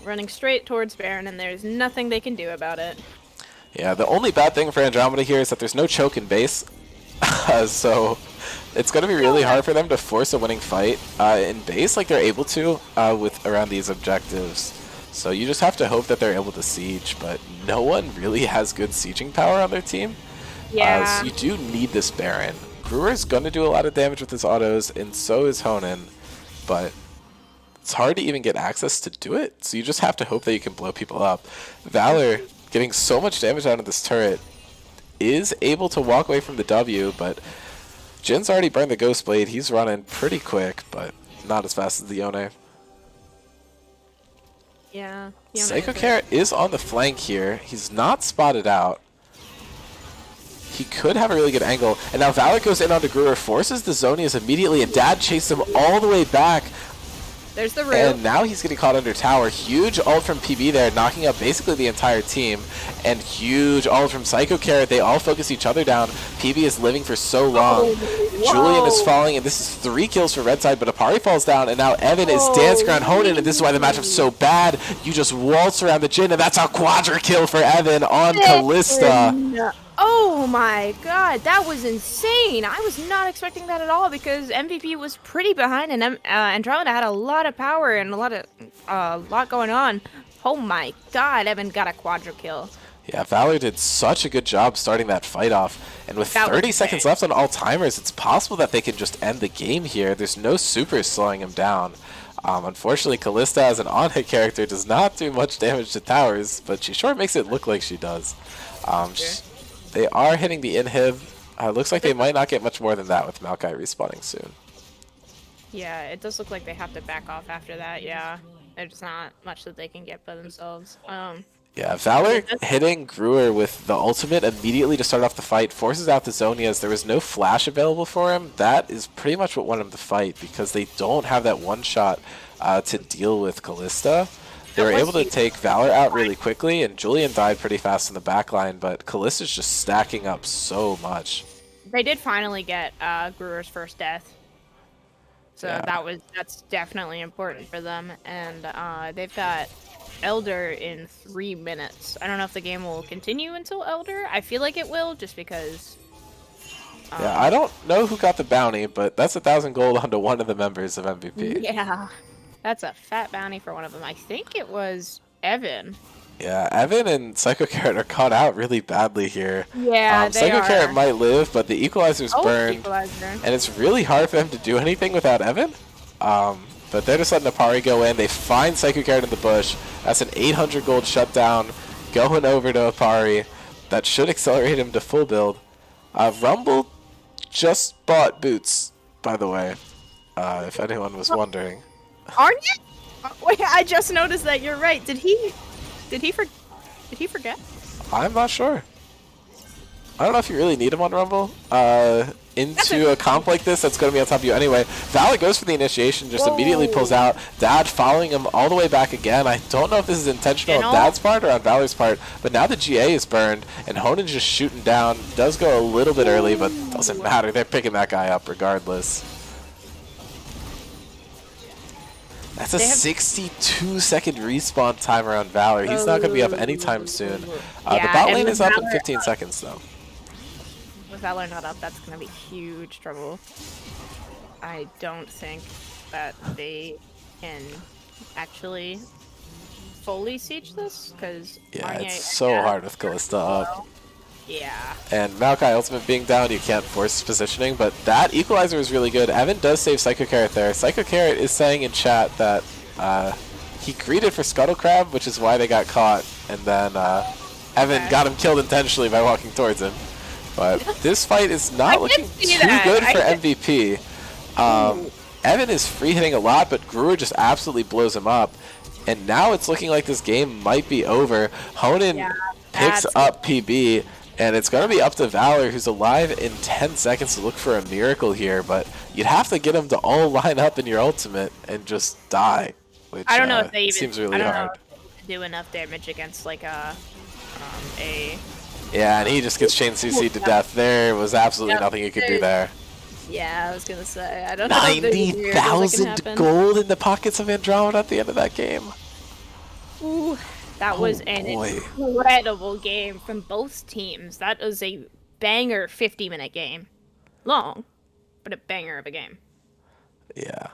Running straight towards Baron, and there's nothing they can do about it. Yeah, the only bad thing for Andromeda here is that there's no choke in base. So it's going to be really hard for them to force a winning fight in base like they're able to with around these objectives. So you just have to hope that they're able to siege, but no one really has good sieging power on their team. Yeah. So you do need this Baron. Gruer is going to do a lot of damage with his autos, and so is Honan, but it's hard to even get access to do it, so you just have to hope that you can blow people up. Valor, getting so much damage out of this turret, is able to walk away from the W, but Jin's already burned the Ghost Blade. He's running pretty quick, but not as fast as the Yone. Yeah. Psycho Carrot is on the flank here. He's not spotted out. He could have a really good angle. And now Valor goes in onto Gruer, forces the Zonias immediately, and Dad chased him all the way back. There's the root. And now he's getting caught under tower. Huge ult from PB there, knocking up basically the entire team. And huge ult from Psycho Carrot. They all focus each other down. PB is living for so long. Julian is falling, and this is 3 kills for Red Side, but Apari falls down, and now Evan is dancing around Honan, and this is why the matchup's so bad. You just waltz around the Jhin, and that's a quadra kill for Evan on Kalista. Oh my god, that was insane! I was not expecting that at all because MVP was pretty behind, and Andromeda had a lot of power and a lot going on. Oh my god, Evan got a quadra kill. Yeah, Valor did such a good job starting that fight off, and with 30 seconds left on all timers, it's possible that they can just end the game here. There's no super slowing him down. Unfortunately, Kalista as an on-hit character does not do much damage to towers, but she sure makes it look like she does. They are hitting the inhib. Looks like they might not get much more than that with Maokai respawning soon. Yeah, it does look like they have to back off after that, yeah. There's not much that they can get by themselves. Yeah, Valor hitting Gruer with the ultimate immediately to start off the fight forces out the Zonias. There was no flash available for him. That is pretty much what won him the fight because they don't have that one shot to deal with Kalista. They were able to take Valor out really quickly, and Julian died pretty fast in the backline, but Kalista's just stacking up so much. They did finally get Gruer's first death. So Yeah. that's definitely important for them, and they've got Elder in 3 minutes. I don't know if the game will continue until Elder. I feel like it will, just because. Yeah, I don't know who got the bounty, but that's 1,000 gold onto one of the members of MVP. Yeah, that's a fat bounty for one of them. I think it was Evan. Yeah, Evan and Psycho Carrot are caught out really badly here. Yeah, they Psycho are. Carrot might live, but the Equalizer's burned, Equalizer. and it's really hard for them to do anything without Evan. But they're just letting Apari go in. They find Psycho Carrot in the bush. That's an 800 gold shutdown going over to Apari. That should accelerate him to full build. Rumble just bought boots, by the way, if anyone was wondering. Aren't you? Wait, I just noticed that. You're right. Did he forget? I'm not sure. I don't know if you really need him on Rumble. Into a comp like this, that's going to be on top of you anyway. Valor goes for the initiation, just immediately pulls out. Dad following him all the way back again. I don't know if this is intentional on Dad's part or on Valor's part, but now the GA is burned, and Honan's just shooting down. Does go a little bit early, but doesn't matter. They're picking that guy up regardless. That's a 62-second respawn timer on Valor. He's not going to be up anytime soon. The bot lane is up in 15 seconds, though. With Valor not up, that's going to be huge trouble. I don't think that they can actually fully siege this, because yeah, it's so hard with Kalista up. Yeah. And Maokai ultimate being down, you can't force positioning, but that equalizer is really good. Evan does save Psycho Carrot there. Psycho Carrot is saying in chat that he greeted for Scuttle Crab, which is why they got caught, and then Evan got him killed intentionally by walking towards him. But this fight is not looking too good for MVP. Evan is free hitting a lot, but Gruer just absolutely blows him up. And now it's looking like this game might be over. Honan picks up PB, and it's going to be up to Valor, who's alive in 10 seconds, to look for a miracle here. But you'd have to get them to all line up in your ultimate and just die, which I don't know if they even seems really hard. Do enough damage against like a Yeah, and he just gets chain CC'd to death. There was absolutely nothing he could do there. Yeah, I was gonna say, I don't know. 90,000 gold in the pockets of Andromeda at the end of that game. Ooh, that was an incredible game from both teams. That was a banger 50-minute game. Long, but a banger of a game. Yeah,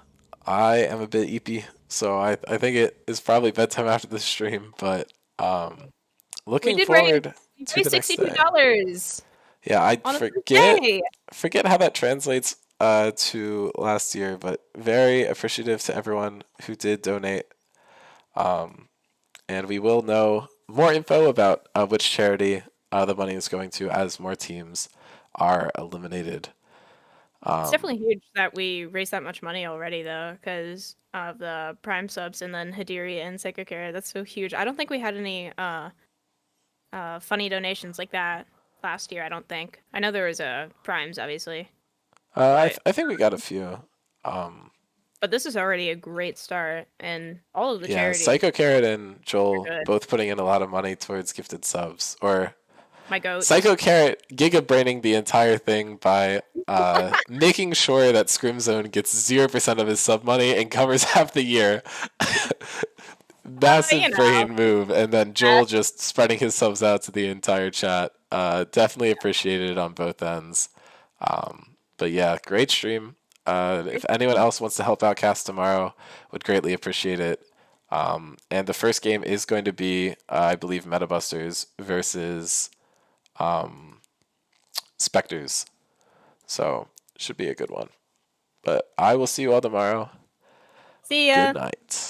I am a bit eepy, so I think it is probably bedtime after this stream, but looking forward to the next day. $62. Yeah, I forget how that translates to last year, but very appreciative to everyone who did donate. And we will know more info about which charity the money is going to as more teams are eliminated. It's definitely huge that we raised that much money already, though, because of the Prime subs and then Hadiri and Psycho Carrot. That's so huge. I don't think we had any funny donations like that last year. I don't think. I know there was Primes, obviously. I think we got a few. But this is already a great start, and all of the Yeah, charities. Psycho Carrot and Joel good. both putting in a lot of money towards gifted subs. Or My goat. Psycho Carrot giga-braining the entire thing by making sure that Scrim Zone gets 0% of his sub money and covers half the year. Massive you know. brain move, and then Joel just spreading his subs out to the entire chat. Definitely appreciated it on both ends. But yeah, great stream. If anyone else wants to help out Cast tomorrow, would greatly appreciate it. And the first game is going to be, I believe, Metabusters versus Spectres. So should be a good one. But I will see you all tomorrow. See ya. Good night.